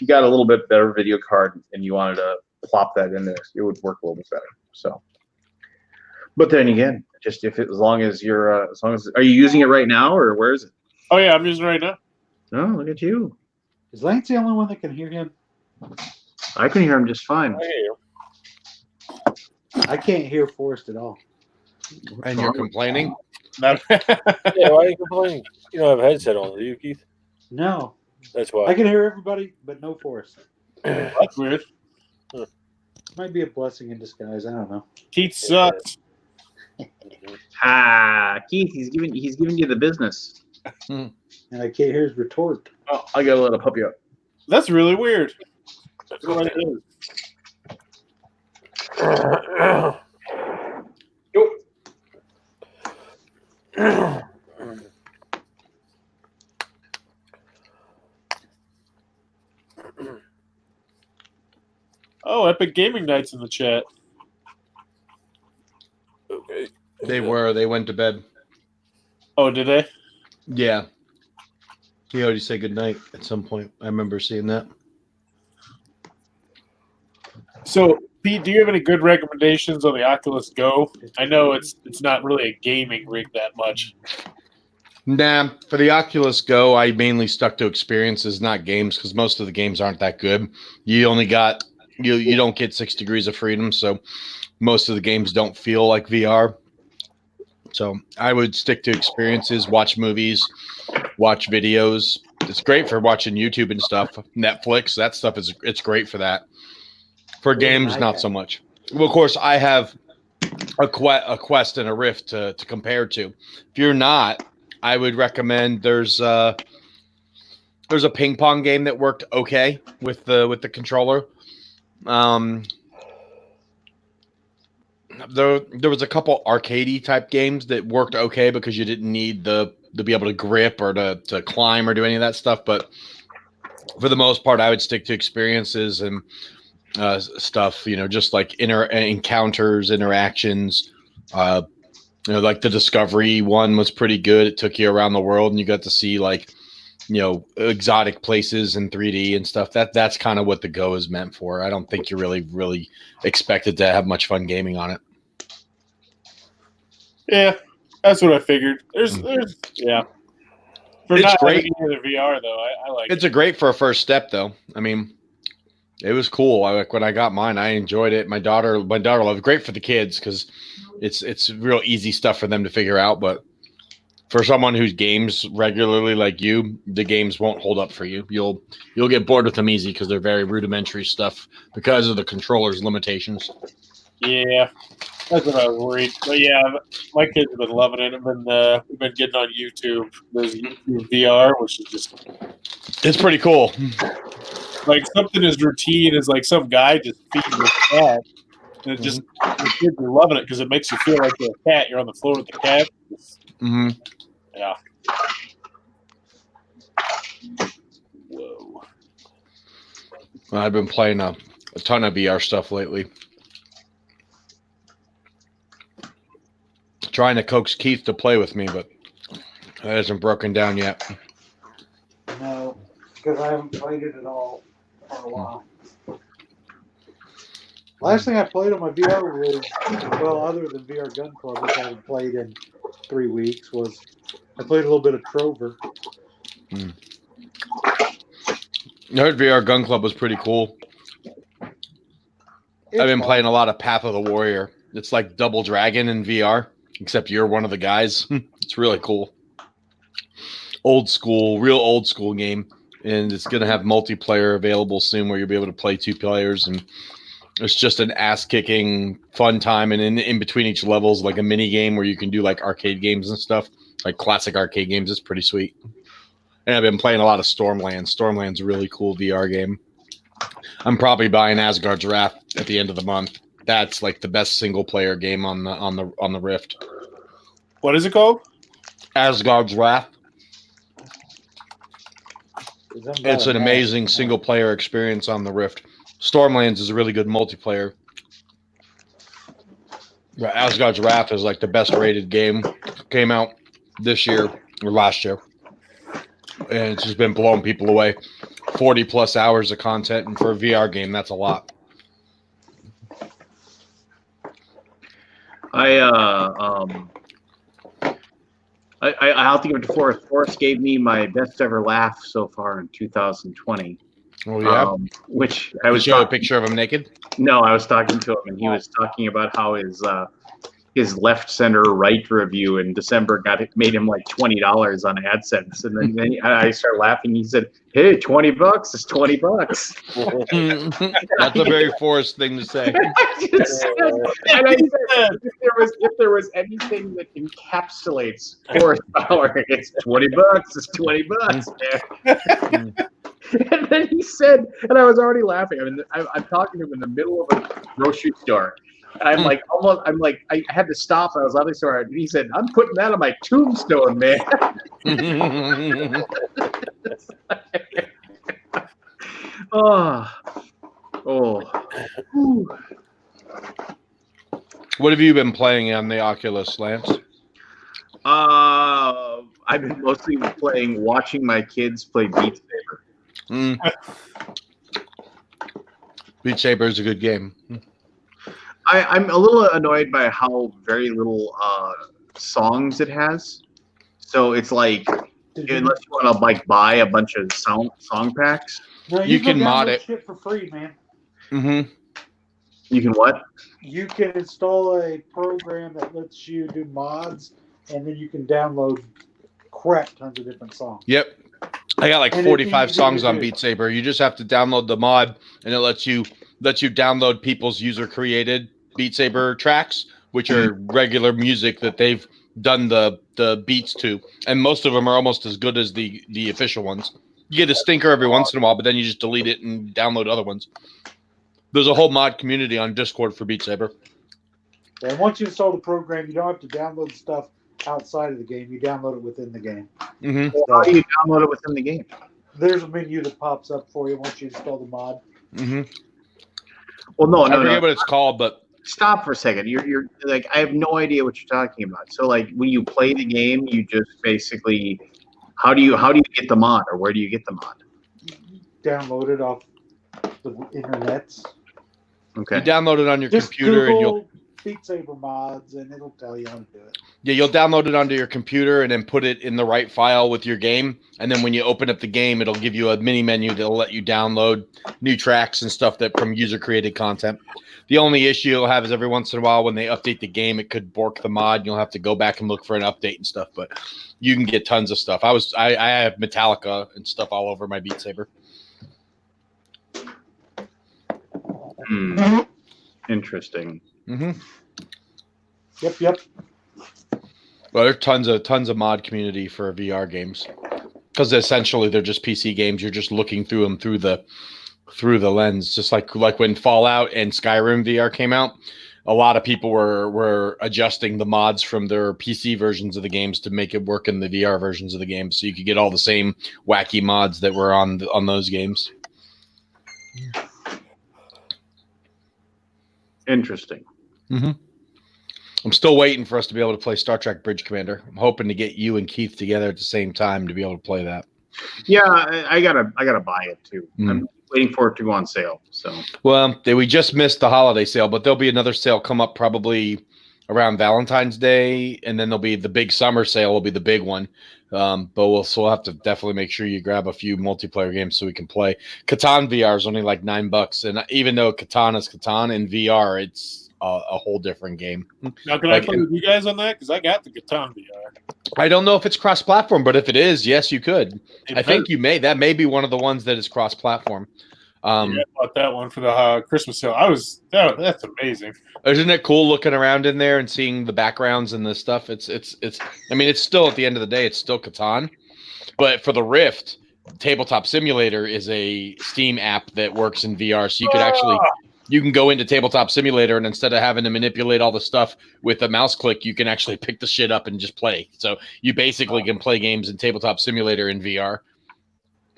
got a little bit better video card and you wanted to plop that in there, it would work a little bit better. So, but then again, just as long as are you using it right now, or where is it? Oh yeah, I'm using it right now. Oh, look at you. Is Lance the only one that can hear him? I can hear him just fine. I hear you. I can't hear Forrest at all. And you're complaining? No. Yeah, why are you complaining? You don't have a headset on, do you, Keith? No, That's why. I can hear everybody, but no Forrest. That's weird. Might be a blessing in disguise. I don't know. Keith sucks. Keith, he's giving you the business. And I can't hear his retort. Oh, I gotta let a puppy up. That's really weird. That's what it is. Oh, Epic Gaming Night's in the chat. Okay. They went to bed. Oh, did they? Yeah. He already said goodnight at some point. I remember seeing that. So, Pete, do you have any good recommendations on the Oculus Go? I know it's not really a gaming rig that much. Nah, for the Oculus Go, I mainly stuck to experiences, not games, because most of the games aren't that good. You only got you don't get 6 degrees of freedom, so most of the games don't feel like VR. So I would stick to experiences, watch movies, watch videos. It's great for watching YouTube and stuff. Netflix, that stuff it's great for that. For games, not so much. Well, of course, I have a Quest and a Rift to compare to. If you're not, I would recommend there's a ping pong game that worked okay with the controller. There was a couple arcadey type games that worked okay because you didn't need to be able to grip or to climb or do any of that stuff. But for the most part, I would stick to experiences and stuff. Just like encounters, interactions. Like the Discovery one was pretty good. It took you around the world and you got to see exotic places in 3D and stuff. That's kind of what the Go is meant for. I don't think you're really expected to have much fun gaming on it. Yeah, that's what I figured. There's yeah. For It's not great. having the VR though, I like It's a great for a first step though. I mean, it was cool. When I got mine, I enjoyed it. My daughter loved it. Great for the kids because it's real easy stuff for them to figure out. But for someone who games regularly like you, the games won't hold up for you. You'll get bored with them easy because they're very rudimentary stuff because of the controller's limitations. Yeah, that's what I was worried. But yeah, my kids have been loving it. We've been getting on YouTube. There's YouTube VR, which is just It's pretty cool. like something as routine as like some guy just feeding the cat. And it just the kids are loving it because it makes you feel like you're a cat. You're on the floor with the cat. Mm-hmm. Yeah. Whoa. I've been playing a ton of VR stuff lately. Trying to coax Keith to play with me, but it hasn't broken down yet. No, because I haven't played it at all for a while. Last thing I played on my VR was, well, other than VR Gun Club, which I haven't played in 3 weeks, was I played a little bit of Trover. I heard VR Gun Club was pretty cool. I've been playing a lot of Path of the Warrior. It's like Double Dragon in VR, except you're one of the guys. It's really cool. Real old school game. And it's going to have multiplayer available soon where you'll be able to play 2 players. And it's just an ass-kicking fun time. And in between each level is like a mini game where you can do like arcade games and stuff. Like classic arcade games. It's pretty sweet. And I've been playing a lot of Stormlands. Stormlands a really cool VR game. I'm probably buying Asgard's Wrath at the end of the month. That's like the best single player game on the Rift. What is it called? Asgard's Wrath. It's an amazing single player experience on the Rift. Stormlands is a really good multiplayer. Asgard's Wrath is like the best rated game. Came out this year or last year, and it's just been blowing people away. 40 plus hours of content, and for a VR game, that's a lot. I have to give it to Forrest. Forrest gave me my best ever laugh so far in 2020. Oh yeah, Which I was show a picture of him naked. No, I was talking to him, and he was talking about how his left center right review in December made him like $20 on AdSense, and then I started laughing. He said, "Hey, $20 is $20." That's a very Forrest thing to say. And I said, if there was anything that encapsulates Forrest Power, it's $20. It's $20, man. And then he said, and I was already laughing. I mean, I'm talking to him in the middle of a grocery store. And I had to stop. I was laughing so hard. And he said, "I'm putting that on my tombstone, man." Ooh. What have you been playing on the Oculus, Lance? I've been mostly watching my kids play Beat Saber. Beat Saber is a good game. I'm a little annoyed by how very little songs it has. So it's like, unless you want to like buy a bunch of song packs, No, you can mod it shit for free, man. Mm-hmm. You can what? You can install a program that lets you do mods, and then you can download crap tons of different songs. Yep. I got like And 45 it's songs easy to on do. Beat Saber. You just have to download the mod, and it lets you download people's user-created Beat Saber tracks, which are regular music that they've done the beats to, and most of them are almost as good as the official ones. You get a stinker every once in a while, but then you just delete it and download other ones. There's a whole mod community on Discord for Beat Saber. And once you install the program, you don't have to download stuff outside of the game. You download it within the game. Mm-hmm. Well, how do you download it within the game? There's a menu that pops up for you once you install the mod. Mm-hmm. Well, no. I forget what it's called, but Stop for a second. You're like, I have no idea what you're talking about. So like when you play the game, you just basically, how do you get the mod, or where do you get the mod? Download it off the internets. Okay. you download it on your Just computer, and Google Beat Saber mods, and it'll tell you how to do it. you'll download it onto your computer and then put it in the right file with your game. And then when you open up the game, it'll give you a mini menu that'll let you download new tracks and stuff that from user created content. The only issue you'll have is every once in a while when they update the game, it could bork the mod. You'll have to go back and look for an update and stuff, but you can get tons of stuff. I have Metallica and stuff all over my Beat Saber. Interesting. Mm-hmm. Yep. Well, there's tons of mod community for VR games because essentially they're just PC games. You're just looking through them through the lens, just like when Fallout and Skyrim VR came out. A lot of people were adjusting the mods from their PC versions of the games to make it work in the VR versions of the games, so you could get all the same wacky mods that were on those games. Interesting. Mm-hmm. I'm still waiting for us to be able to play Star Trek Bridge Commander. I'm hoping to get you and Keith together at the same time to be able to play that. Yeah, I gotta buy it too. I'm waiting for it to go on sale. So well, we just missed the holiday sale, but there'll be another sale come up probably around Valentine's Day, and then there'll be the big summer sale. Will be the big one. But we'll have to definitely make sure you grab a few multiplayer games so we can play. Catan VR is only like $9, and even though Catan is Catan in VR, it's a whole different game. Now, can I play with you guys on that? Because I got the Catan VR. I don't know if it's cross-platform, but if it is, yes, you could. I think you may. That may be one of the ones that is cross-platform. I bought that one for the Christmas sale. That's amazing. Isn't it cool looking around in there and seeing the backgrounds and the stuff? It's. I mean, it's still at the end of the day, it's still Catan, but for the Rift, Tabletop Simulator is a Steam app that works in VR, so you could actually. You can go into Tabletop Simulator, and instead of having to manipulate all the stuff with a mouse click, you can actually pick the shit up and just play. So you basically can play games in Tabletop Simulator in VR.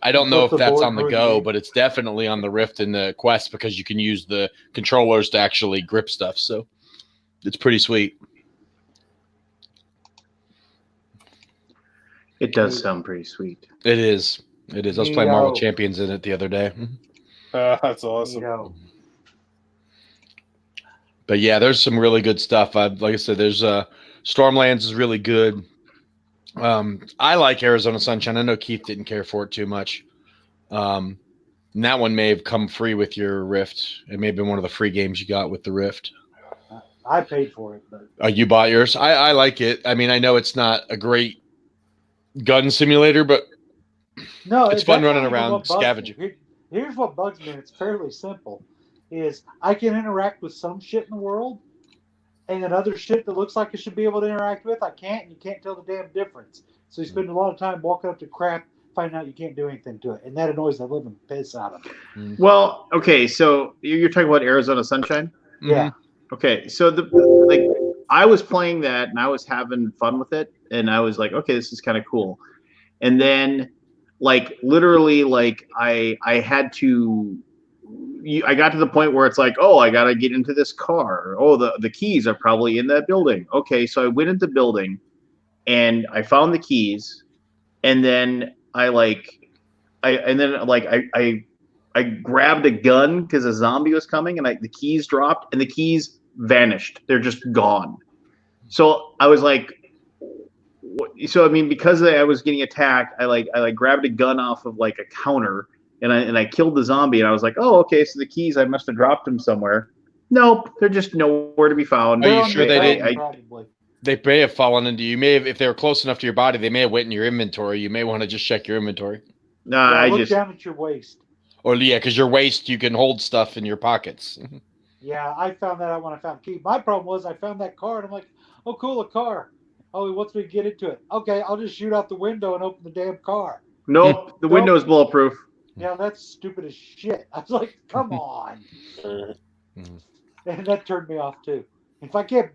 I don't know if that's on the Go, but it's definitely on the Rift and the Quest because you can use the controllers to actually grip stuff. So it's pretty sweet. It does sound pretty sweet. It is. It is. I was playing Marvel Neato. Champions in it the other day. That's awesome. But yeah, there's some really good stuff. Like I said, there's Stormlands is really good. I like Arizona Sunshine. I know Keith didn't care for it too much. And that one may have come free with your Rift. It may have been one of the free games you got with the Rift. I paid for it, but You bought yours? I like it. I mean, I know it's not a great gun simulator, but no, it's fun that's running not even around what bugs scavenging. me. Here's what bugs me, and it's fairly simple: is I can interact with some shit in the world, and then other shit that looks like I should be able to interact with, I can't, and you can't tell the damn difference. So you spend a lot of time walking up to crap, finding out you can't do anything to it, and that annoys the living piss out of me. Well, okay, so you're talking about Arizona Sunshine? Yeah. Okay, so I was playing that and I was having fun with it, and I was like, okay, this is kind of cool. And then, literally, I had to. I got to the point where it's like, oh, I gotta get into this car. Oh, the keys are probably in that building. Okay, so I went into the building, and I found the keys, and then I grabbed a gun because a zombie was coming, and the keys dropped, and the keys vanished. They're just gone. So I was like, so I mean, because I was getting attacked, I grabbed a gun off of a counter, and I killed the zombie, and I was like, oh, okay, so the keys, I must have dropped them somewhere. Nope, they're just nowhere to be found. Are you sure they didn't? Probably. They may have fallen into you. May have, if they were close enough to your body, they may have went in your inventory. You may want to just check your inventory. Nah, Yeah, look down at your waist. Or yeah, because your waist, you can hold stuff in your pockets. Yeah, I found that out when I found key. My problem was I found that car, and I'm like, oh, cool, a car. Oh, he wants me to get into it. Okay, I'll just shoot out the window and open the damn car. Nope, the window is bulletproof. Yeah, that's stupid as shit. I was like, come on. And that turned me off, too. If I can't,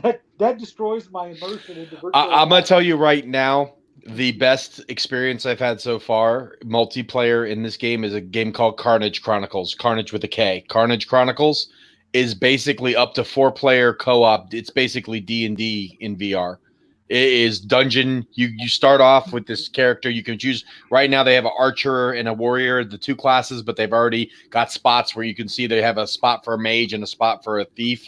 that destroys my immersion into virtual I'm going to tell you right now, the best experience I've had so far, multiplayer in this game, is a game called Carnage Chronicles. Carnage with a K. Carnage Chronicles is basically up to 4-player co-op. It's basically D&D in VR. It is dungeon. You start off with this character. You can choose. Right now they have an archer and a warrior, the 2 classes, but they've already got spots where you can see they have a spot for a mage and a spot for a thief.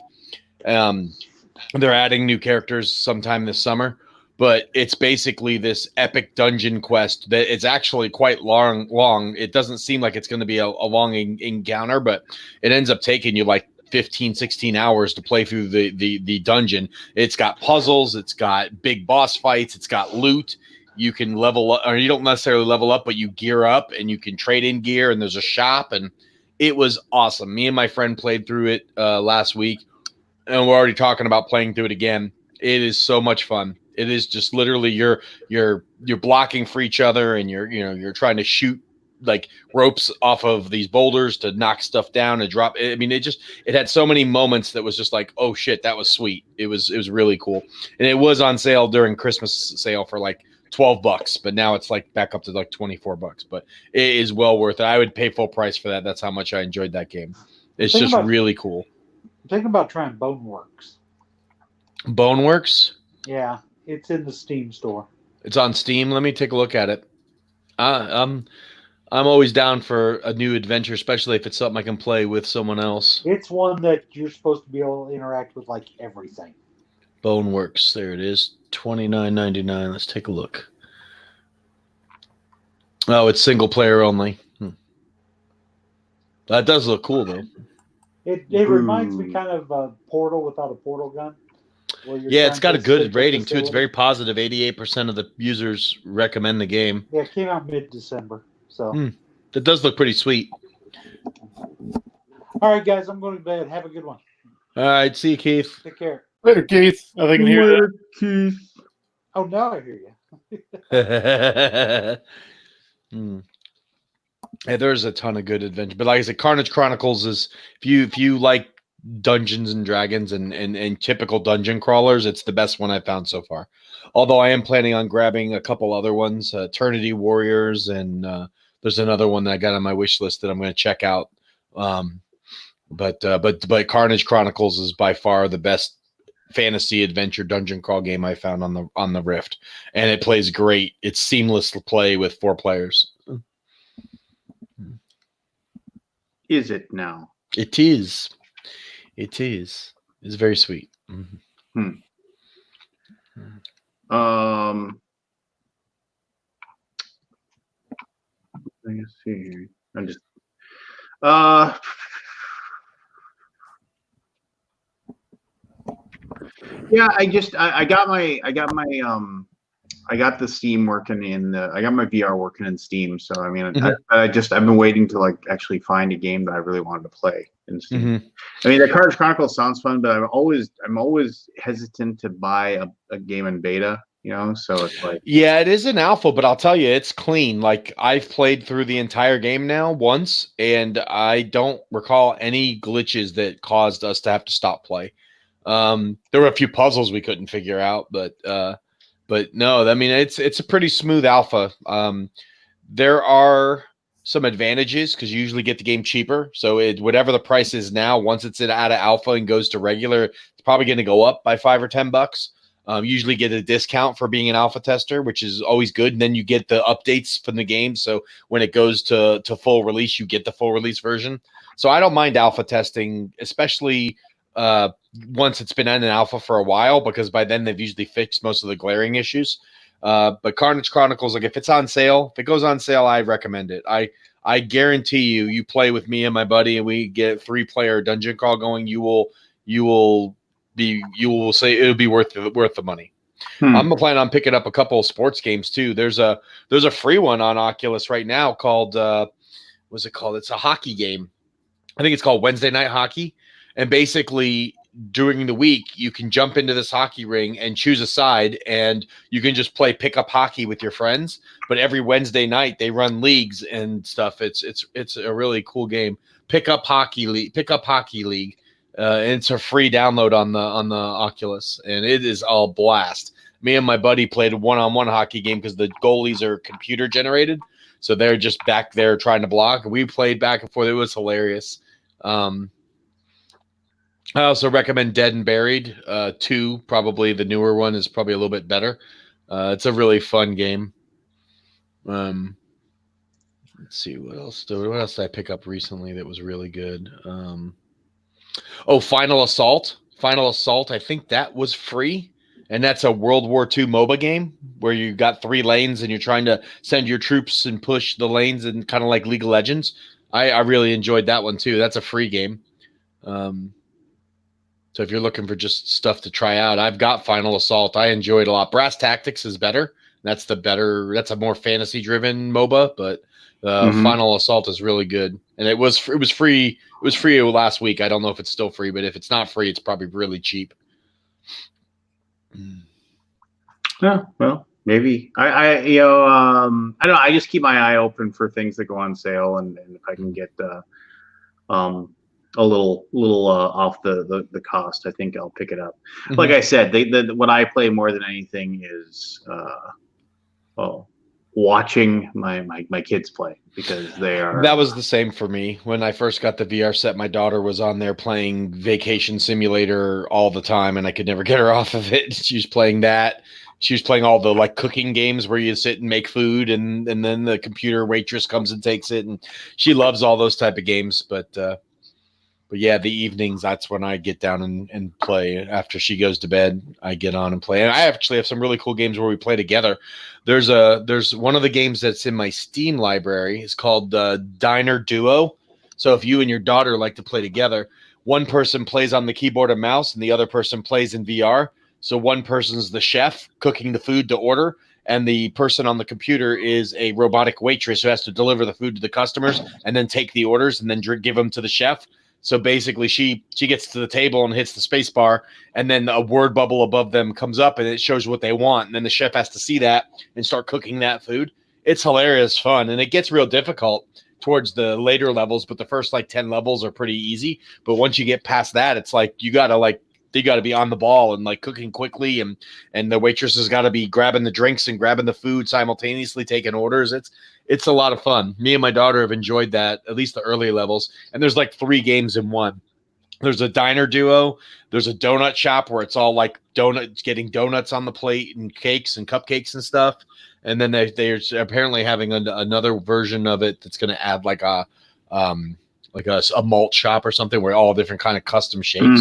They're adding new characters sometime this summer, but it's basically this epic dungeon quest that it's actually quite long. It doesn't seem like it's going to be a long encounter, but it ends up taking you 15, 16 hours to play through the dungeon. It's got puzzles. It's got big boss fights. It's got loot. You can level up, or you don't necessarily level up, but you gear up and you can trade in gear, and there's a shop, and it was awesome. Me and my friend played through it last week, and we're already talking about playing through it again. It is so much fun. It is just literally you're blocking for each other, and you're trying to shoot ropes off of these boulders to knock stuff down and drop. I mean, it had so many moments that was just like, oh shit, that was sweet. It was really cool. And it was on sale during Christmas sale for $12, but now it's back up to $24, but it is well worth it. I would pay full price for that. That's how much I enjoyed that game. It's just really cool. I'm thinking about trying Boneworks. Boneworks? Yeah, it's in the Steam store. It's on Steam. Let me take a look at it. I'm always down for a new adventure, especially if it's something I can play with someone else. It's one that you're supposed to be able to interact with everything. Boneworks. There it is. $29.99. Let's take a look. Oh, it's single player only. That does look cool, though. It reminds me kind of Portal without a portal gun. Yeah, it's got a good rating, too. It's very positive. 88% of the users recommend the game. Yeah, it came out mid-December. So that does look pretty sweet. All right, guys, I'm going to bed. Have a good one. All right, see you, Keith. Take care. Later, Keith. I think I can hear that. Keith. Oh, now I hear you. Yeah, there's a ton of good adventure, but like I said, Carnage Chronicles is if you like Dungeons and Dragons and typical dungeon crawlers, it's the best one I've found so far. Although I am planning on grabbing a couple other ones, Eternity Warriors, and there's another one that I got on my wish list that I'm going to check out. But Carnage Chronicles is by far the best fantasy adventure dungeon crawl game I found on the Rift, and it plays great. It's seamless to play with 4 players. Is it now? It is. It is. It's very sweet. Let's see here. I'm just yeah, I got the Steam working I got my VR working in Steam. So I mean, I've been waiting to like actually find a game that I really wanted to play in Steam. I mean, the Carnage Chronicles sounds fun, but I'm always hesitant to buy a game in beta. So it's like, yeah, it is an alpha, but I'll tell you, it's clean. Like, I've played through the entire game now once, and I don't recall any glitches that caused us to have to stop play. There were a few puzzles we couldn't figure out, but no, I mean, it's a pretty smooth alpha. There are some advantages because you usually get the game cheaper. So whatever the price is now, once it's out of alpha and goes to regular, it's probably going to go up by $5 or $10. Usually get a discount for being an alpha tester, which is always good. And then you get the updates from the game. So when it goes to full release, you get the full release version. So I don't mind alpha testing, especially once it's been in an alpha for a while, because by then they've usually fixed most of the glaring issues. But Carnage Chronicles, like if it's on sale, if it goes on sale, I recommend it. I guarantee you play with me and my buddy and we get 3-player dungeon crawl going, you will say it'll be worth the money. I'm planning on picking up a couple of sports games too. There's a free one on Oculus right now called what's it called? It's a hockey game. I think it's called Wednesday Night Hockey. And basically during the week you can jump into this hockey ring and choose a side, and you can just play pickup hockey with your friends. But every Wednesday night they run leagues and stuff. It's a really cool game. Pickup Hockey League. And it's a free download on the Oculus, and it is all blast. Me and my buddy played a one-on-one hockey game because the goalies are computer generated, so they're just back there trying to block. We played back and forth. It was hilarious. I also recommend Dead and Buried 2. Probably the newer one is probably a little bit better. It's a really fun game. Let's see what else. What else did I pick up recently that was really good? Final Assault. Final Assault, I think that was free. And that's a World War II MOBA game where you got 3 lanes and you're trying to send your troops and push the lanes, and kind of like League of Legends. I really enjoyed that one too. That's a free game. So if you're looking for just stuff to try out, I've got Final Assault. I enjoyed a lot. Brass Tactics is better. That's a more fantasy driven MOBA, but Final Assault is really good. And it was free. It was free last week. I don't know if it's still free, but if it's not free, it's probably really cheap. Yeah, well, maybe I don't know. I just keep my eye open for things that go on sale, and if I can get a little off the cost, I think I'll pick it up. Like I said, what I play more than anything is watching my kids play, because they are. That was the same for me. When I first got the VR set, my daughter was on there playing Vacation Simulator all the time, and I could never get her off of it. She was playing that. She was playing all the like cooking games where you sit and make food, and then the computer waitress comes and takes it, and she loves all those type of games. But yeah, the evenings, that's when I get down and play. After she goes to bed, I get on and play. And I actually have some really cool games where we play together. There's one of the games that's in my Steam library. It's called Diner Duo. So if you and your daughter like to play together, one person plays on the keyboard and mouse and the other person plays in VR. So one person's the chef cooking the food to order, and the person on the computer is a robotic waitress who has to deliver the food to the customers and then take the orders and then give them to the chef. So basically she gets to the table and hits the space bar, and then a word bubble above them comes up and it shows what they want. And then the chef has to see that and start cooking that food. It's hilarious fun. And it gets real difficult towards the later levels, but the first like 10 levels are pretty easy. But once you get past that, it's like you got to be on the ball and like cooking quickly, and the waitress has got to be grabbing the drinks and grabbing the food simultaneously, taking orders. It's a lot of fun. Me and my daughter have enjoyed that, at least the early levels. And there's like 3 games in one. There's a diner duo. There's a donut shop where it's all like donuts, getting donuts on the plate and cakes and cupcakes and stuff. And then they're apparently having another version of it that's going to add like a malt shop or something where all different kind of custom shapes.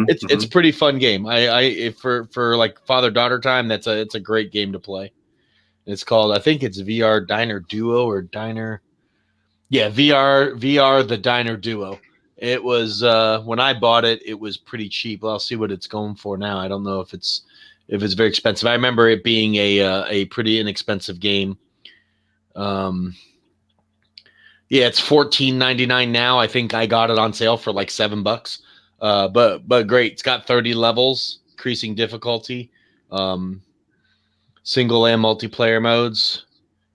It's a pretty fun game. For like father daughter time, it's a great game to play. It's called, I think it's VR Diner Duo or Diner. Yeah, VR the Diner Duo. It was when I bought it, it was pretty cheap. I'll see what it's going for now. I don't know if it's very expensive. I remember it being a pretty inexpensive game. Yeah, it's $14.99 now. I think I got it on sale for like $7. But great. It's got 30 levels, increasing difficulty, single and multiplayer modes.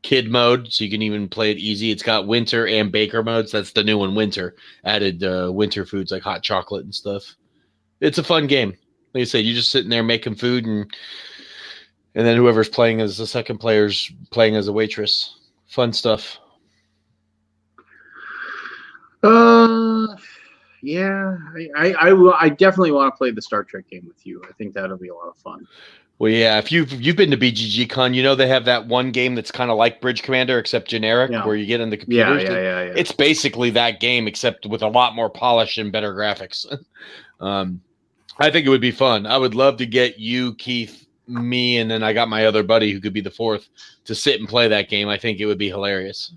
Kid mode, so you can even play it easy. It's got winter and baker modes. That's the new one, winter. Added winter foods like hot chocolate and stuff. It's a fun game. Like I said, you're just sitting there making food, and then whoever's playing as the second player's playing as a waitress. Fun stuff. Yeah, I definitely want to play the Star Trek game with you. I think that'll be a lot of fun. Well, yeah, if you've been to BGG Con, you know they have that one game that's kind of like Bridge Commander, except generic, where you get in the computers. Yeah. It's basically that game, except with a lot more polish and better graphics. I think it would be fun. I would love to get you, Keith, me, and then I got my other buddy who could be the fourth to sit and play that game. I think it would be hilarious.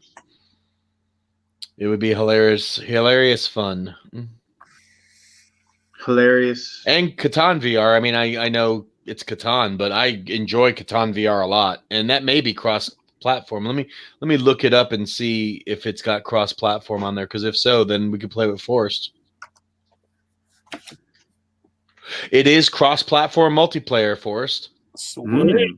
It would be hilarious fun. Hilarious. And Catan VR. I mean, I know it's Catan, but I enjoy Catan VR a lot, and that may be cross-platform. Let me look it up and see if it's got cross-platform on there. Because if so, then we could play with Forrest. It is cross-platform multiplayer, Forrest. Sweet.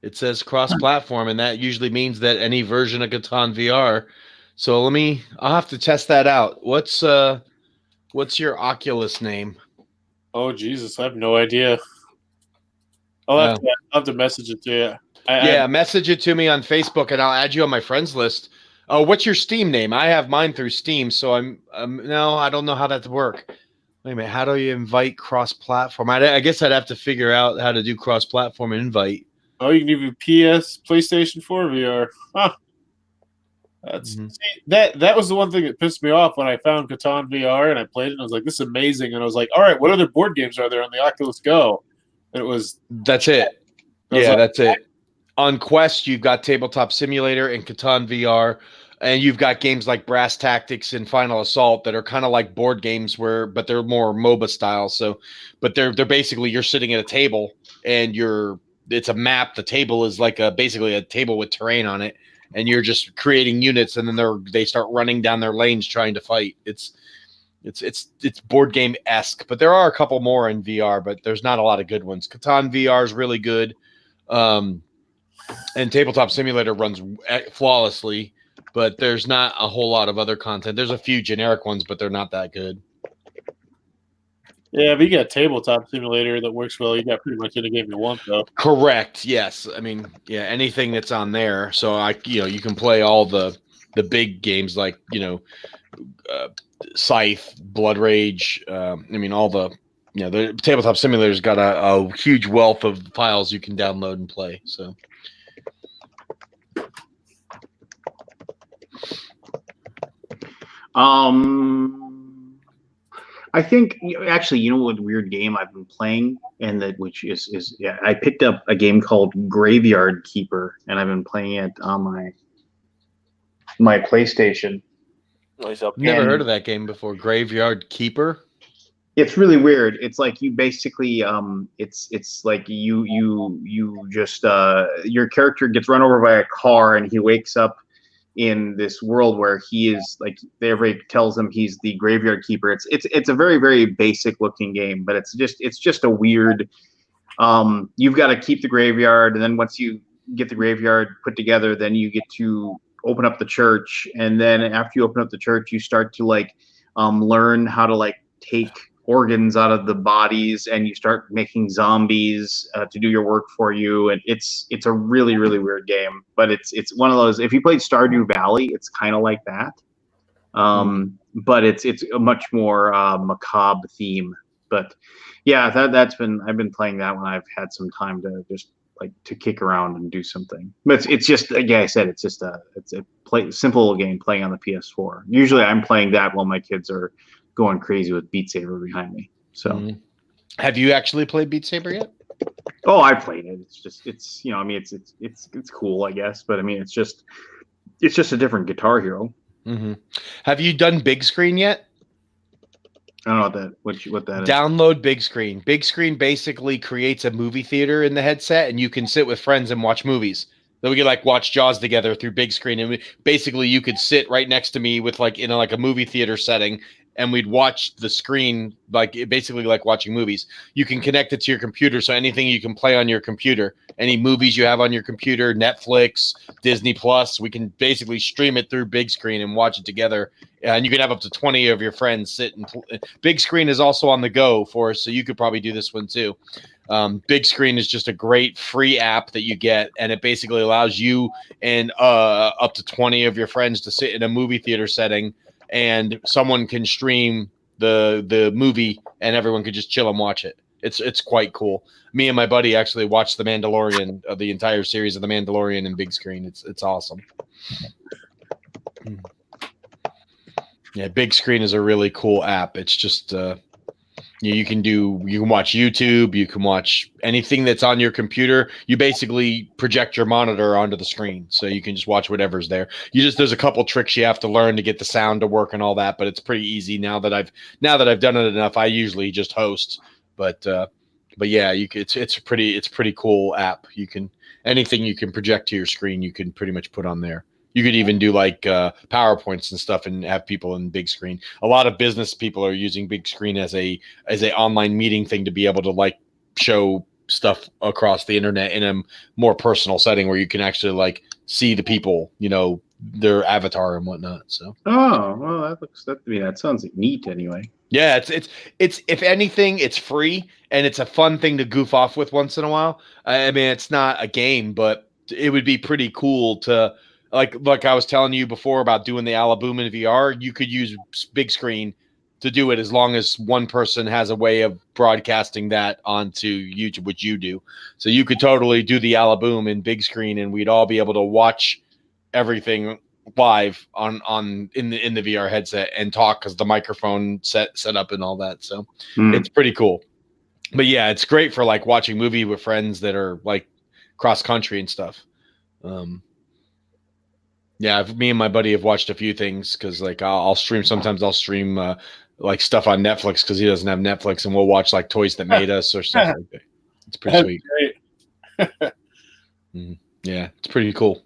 It says cross-platform, and that usually means that any version of Catan VR. So I'll have to test that out. What's your Oculus name? Oh Jesus, I have no idea. I'll have to message it to you. Message it to me on Facebook, and I'll add you on my friends list. Oh, what's your Steam name? I have mine through Steam, so no, I don't know how that works. Wait a minute, how do you invite cross-platform? I guess I'd have to figure out how to do cross-platform invite. Oh, you can do PlayStation 4 VR. Huh. See, that was the one thing that pissed me off when I found Catan VR and I played it and I was like, this is amazing. And I was like, all right, what other board games are there on the Oculus Go? And that's it. Yeah, that's it. On Quest, you've got Tabletop Simulator and Catan VR, and you've got games like Brass Tactics and Final Assault that are kind of like board games but they're more MOBA style. So, but they're basically, you're sitting at a table and it's a map. The table is like basically a table with terrain on it. And you're just creating units, and then they start running down their lanes trying to fight. It's board game esque, but there are a couple more in VR, but there's not a lot of good ones. Catan VR is really good, and Tabletop Simulator runs flawlessly, but there's not a whole lot of other content. There's a few generic ones, but they're not that good. Yeah, but you got Tabletop Simulator that works well. You got pretty much any game you want, though. Correct. Yes. I mean, yeah, anything that's on there. So you can play all the big games like Scythe, Blood Rage. I mean, all the the Tabletop Simulator's got a huge wealth of files you can download and play. So. I think actually, what weird game I've been playing, and I picked up a game called Graveyard Keeper, and I've been playing it on my PlayStation. Never heard of that game before. Graveyard Keeper. It's really weird. It's like you basically, it's like you just your character gets run over by a car, and he wakes up in this world where he is like everybody tells him he's the graveyard keeper. It's a very, very basic looking game, but it's just a weird. You've got to keep the graveyard, and then once you get the graveyard put together, then you get to open up the church, and then after you open up the church, you start to learn how to take organs out of the bodies, and you start making zombies to do your work for you. And it's a really, really weird game, but it's one of those. If you played Stardew Valley, it's kind of like that. But it's a much more macabre theme. But yeah, I've been playing that when I've had some time to just like to kick around and do something. But it's just, like I said, it's a simple game playing on the PS4. Usually I'm playing that while my kids are going crazy with Beat Saber behind me. So have you actually played Beat Saber yet? Oh, I played it. It's cool, I guess, but I mean it's just a different Guitar Hero. Have you done big screen yet? I don't know what that is. Download Big Screen. Big Screen basically creates a movie theater in the headset, and you can sit with friends and watch movies. So we could like watch Jaws together through Big Screen, and basically you could sit right next to me with like in a movie theater setting, and we'd watch the screen basically like watching movies. You can connect it to your computer, so anything you can play on your computer, any movies you have on your computer, Netflix, Disney Plus, we can basically stream it through Big Screen and watch it together. And you can have up to 20 of your friends sit and Big Screen is also on the go for us, so you could probably do this one too. Big Screen is just a great free app that you get, and it basically allows you and up to 20 of your friends to sit in a movie theater setting, and someone can stream the movie, and everyone could just chill and watch it. It's quite cool. Me and my buddy actually watched The Mandalorian, the entire series of The Mandalorian in Big Screen. It's awesome. Yeah, Big Screen is a really cool app. It's just you can watch YouTube, you can watch anything that's on your computer. You basically project your monitor onto the screen, so you can just watch whatever's there. There's a couple tricks you have to learn to get the sound to work and all that, but it's pretty easy now that I've done it enough. I usually just host, but yeah, it's a pretty cool app. Anything you can project to your screen, you can pretty much put on there. You could even do like PowerPoints and stuff and have people in Big Screen. A lot of business people are using Big Screen as a online meeting thing to be able to like show stuff across the internet in a more personal setting where you can actually like see the people, their avatar and whatnot. So well, that sounds neat anyway. Yeah, it's if anything, it's free and it's a fun thing to goof off with once in a while. I mean, it's not a game, but it would be pretty cool to like I was telling you before about doing the Alaboom in VR. You could use Big Screen to do it as long as one person has a way of broadcasting that onto YouTube, which you do. So you could totally do the Alaboom in Big Screen, and we'd all be able to watch everything live in the VR headset and talk because the microphone set up and all that. So it's pretty cool. But yeah, it's great for like watching movie with friends that are like cross country and stuff. Yeah, me and my buddy have watched a few things because like I'll stream like stuff on Netflix because he doesn't have Netflix, and we'll watch like Toys That Made Us or stuff like that. It's pretty sweet. Yeah, it's pretty cool.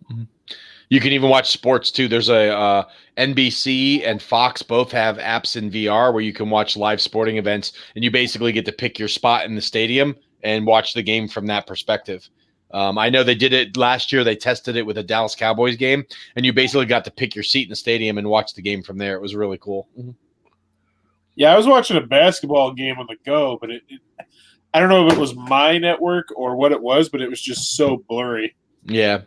You can even watch sports too. There's a NBC and Fox both have apps in VR where you can watch live sporting events, and you basically get to pick your spot in the stadium and watch the game from that perspective. I know they did it last year. They tested it with a Dallas Cowboys game, and you basically got to pick your seat in the stadium and watch the game from there. It was really cool. Yeah, I was watching a basketball game on the go, but I don't know if it was my network or what it was, but it was just so blurry. Yeah.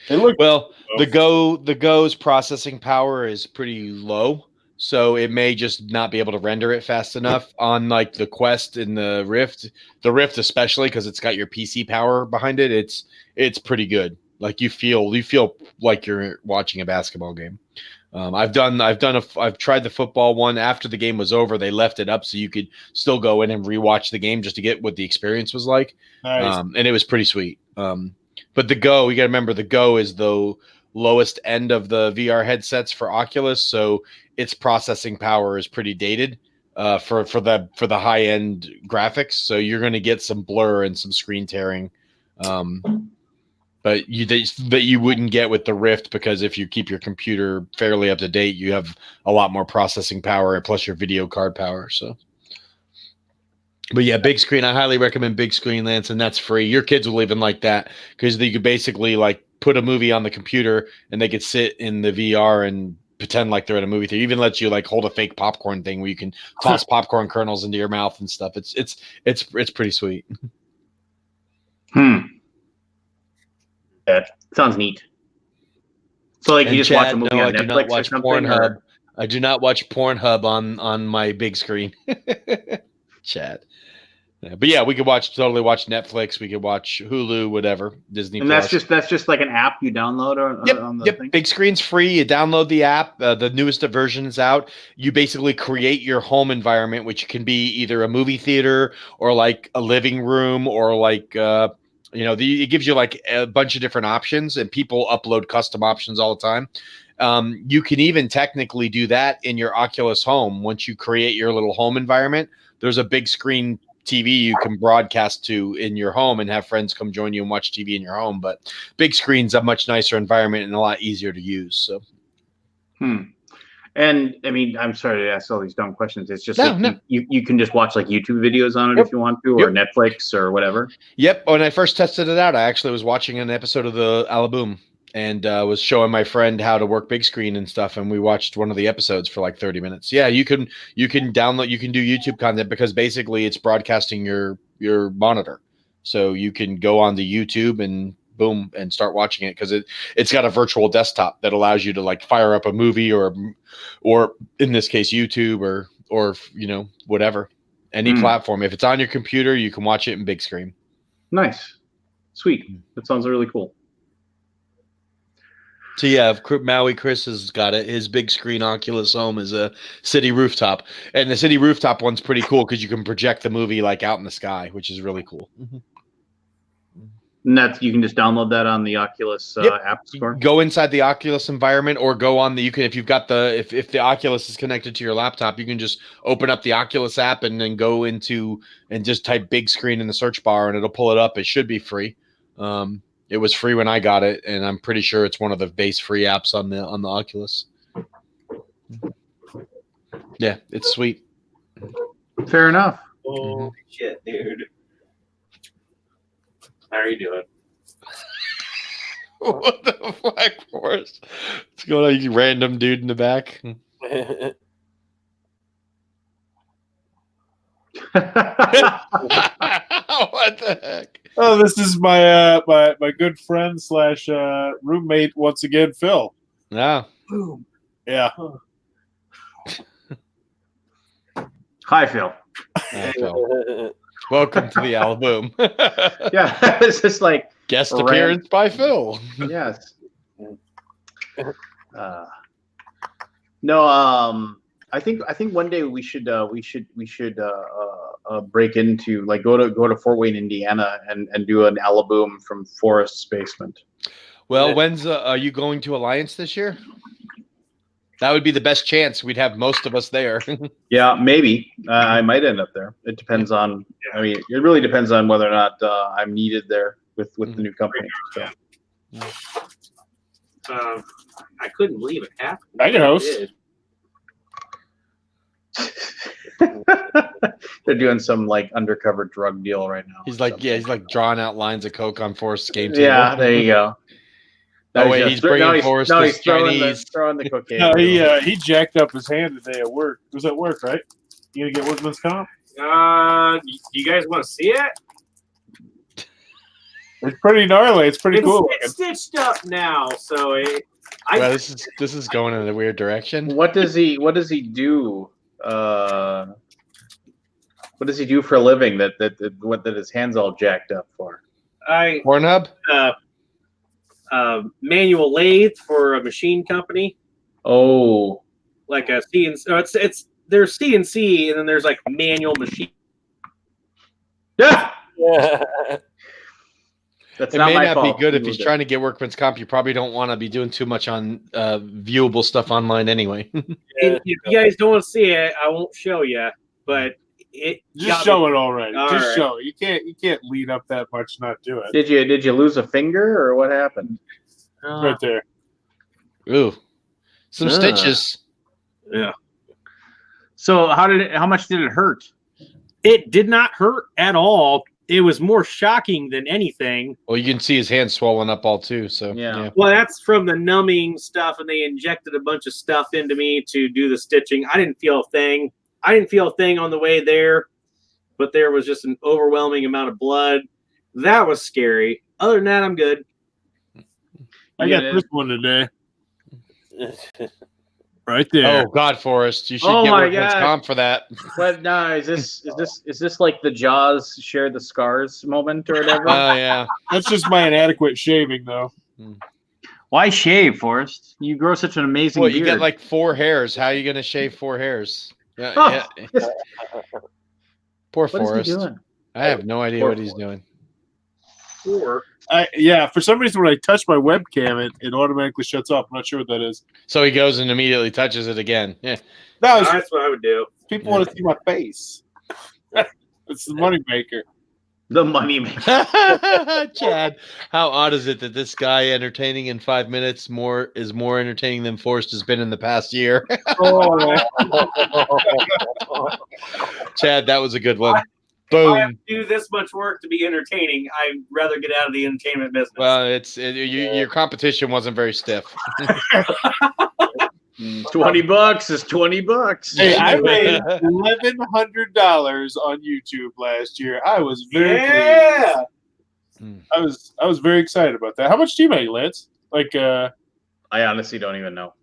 The Go's processing power is pretty low, so it may just not be able to render it fast enough on like the Quest and the Rift. The Rift especially because it's got your PC power behind it. It's pretty good. Like you feel like you're watching a basketball game. I've tried the football one. After the game was over, they left it up so you could still go in and rewatch the game just to get what the experience was like. Nice. And it was pretty sweet. But the Go, you got to remember, the Go is the lowest end of the VR headsets for Oculus, so its processing power is pretty dated for the high end graphics. So you're going to get some blur and some screen tearing, but you wouldn't get with the Rift, because if you keep your computer fairly up to date, you have a lot more processing power plus your video card power. So. But yeah, Big Screen. I highly recommend Big Screen, Lance, and that's free. Your kids will even like that because you could basically like put a movie on the computer and they could sit in the VR and pretend like they're at a movie theater. It even lets you like hold a fake popcorn thing where you can toss popcorn kernels into your mouth and stuff. It's pretty sweet. That sounds neat. So like you just watch a movie on I do not Netflix watch or something? Pornhub. I do not watch Pornhub on my big screen. Chat. Yeah, but yeah, we could totally watch Netflix. We could watch Hulu, whatever, Disney. And Plus. that's just like an app you download on the thing? Big screen's free. You download the app. The newest version is out. You basically create your home environment, which can be either a movie theater or like a living room or like it gives you like a bunch of different options, and people upload custom options all the time. You can even technically do that in your Oculus Home. Once you create your little home environment, there's a big screen TV you can broadcast to in your home and have friends come join you and watch TV in your home. But big screen's a much nicer environment and a lot easier to use. So, And I mean, I'm sorry to ask all these dumb questions. It's just you can just watch like YouTube videos on it if you want to, or Netflix or whatever. Yep. When I first tested it out, I actually was watching an episode of the Alaboom and was showing my friend how to work big screen and stuff. And we watched one of the episodes for like 30 minutes. Yeah, you can download, you can do YouTube content because basically it's broadcasting your monitor. So you can go on the YouTube and boom and start watching it because it's got a virtual desktop that allows you to like fire up a movie or in this case YouTube or whatever, any platform. If it's on your computer, you can watch it in big screen. Nice. Sweet. That sounds really cool. So yeah, Maui Chris has got it. His big screen Oculus Home is a city rooftop, and the city rooftop one's pretty cool because you can project the movie like out in the sky, which is really cool. And you can just download that on the Oculus App Store. Go inside the Oculus environment, or go on the. You can if you've got if the Oculus is connected to your laptop, you can just open up the Oculus app and then go into and just type big screen in the search bar, and it'll pull it up. It should be free. It was free when I got it, and I'm pretty sure it's one of the base free apps on the Oculus. Yeah, it's sweet. Fair enough. Oh shit, dude! How are you doing? What the fuck, Forrest? What's going on, you random dude in the back? What the heck? Oh, this is my my good friend / roommate once again, Phil. Yeah. Yeah. Hi, Phil. Phil. Welcome to the Alaboom. Yeah, it's just like guest appearance by Phil. Yes. No, I think one day we should break into like go to Fort Wayne, Indiana, and do an Alaboom from Forrest's basement. Well, when's are you going to Alliance this year? That would be the best chance. We'd have most of us there. Yeah, maybe I might end up there. It depends on. I mean, it really depends on whether or not I'm needed there with the new company. So. I couldn't believe it happened. I can host. They're doing some like undercover drug deal right now. He's like drawing out lines of coke on Forrest's game table. Yeah, there you go. Oh wait, he's bringing Forrest to Chinese. Throwing the cocaine. No, he jacked up his hand today at work. It was at work, right? You gonna get workman's comp? You guys want to see it? It's pretty gnarly. It's pretty cool. It's stitched up now, so well, this is going in a weird direction. What does he do? What does he do for a living that his hands all jacked up for? Pornhub? Manual lathe for a machine company. Oh, like a CNC. There's CNC and then there's like manual machine. Yeah. It may not be good if he's trying to get workman's comp. You probably don't want to be doing too much on viewable stuff online anyway. If you guys don't want to see it, I won't show you. But just show it already. Just show it. You can't lead up that much, not do it. Did you lose a finger or what happened? Right there. Ooh, some stitches. Yeah. So how much did it hurt? It did not hurt at all. It was more shocking than anything. Well, you can see his hand swollen up all too. So yeah. Well, that's from the numbing stuff, and they injected a bunch of stuff into me to do the stitching. I didn't feel a thing. On the way there, but there was just an overwhelming amount of blood. That was scary. Other than that, I'm good. I got this one today. Right there. Oh God, Forrest, you should Oh get my workman's God. comp for that. But no, is this like the Jaws share the scars moment or whatever? Oh yeah. That's just my inadequate shaving, though. Why shave, Forrest? You grow such an amazing Well, beard. you get like 4 hairs. How are you gonna shave 4 hairs? Yeah, Oh, yeah. Poor what is he Forrest. doing? I have no idea Poor what he's Forrest. doing. Or Yeah, for some reason, when I touch my webcam, it automatically shuts off. I'm not sure what that is. So he goes and immediately touches it again. Yeah. No, it's that's what I would do. people want to see my face. It's the moneymaker. The money maker. Chad, how odd is it that this guy entertaining in 5 minutes is more entertaining than Forrest has been in the past year? Oh, Chad, that was a good one. If I have Boom. to do this much work to be entertaining, I'd rather get out of the entertainment business. Well, your competition wasn't very stiff. $20 is $20. hey, I made $1,100 on YouTube last year. I was very pleased. I was very excited about that. How much do you make, Lance? Like, I honestly don't even know.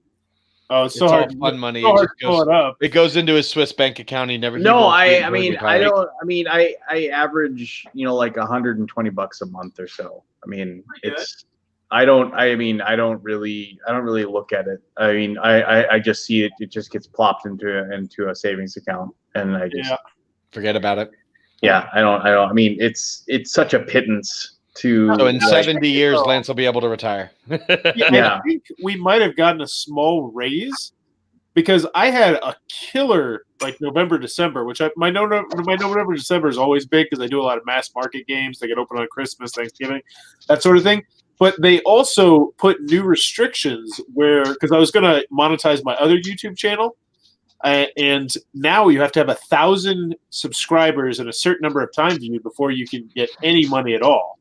oh, it's so It's hard. all fun money. So It hard just to pull goes, it up. it goes into his Swiss bank account. He never. No, he I won't mean, see it I before. don't. I mean, I average, like $120 a month or so. I mean, it's. I don't really look at it. I mean, I just see it. It just gets plopped into a savings account, and I just Forget about it. Yeah, I don't. I mean, it's such a pittance to. So in like, 70 years, Lance will be able to retire. Yeah. I think we might have gotten a small raise because I had a killer like November, December, which my November, December is always big because I do a lot of mass market games. They get open on Christmas, Thanksgiving, that sort of thing. But they also put new restrictions because I was going to monetize my other YouTube channel. And now you have to have 1,000 subscribers and a certain number of times viewed before you can get any money at all.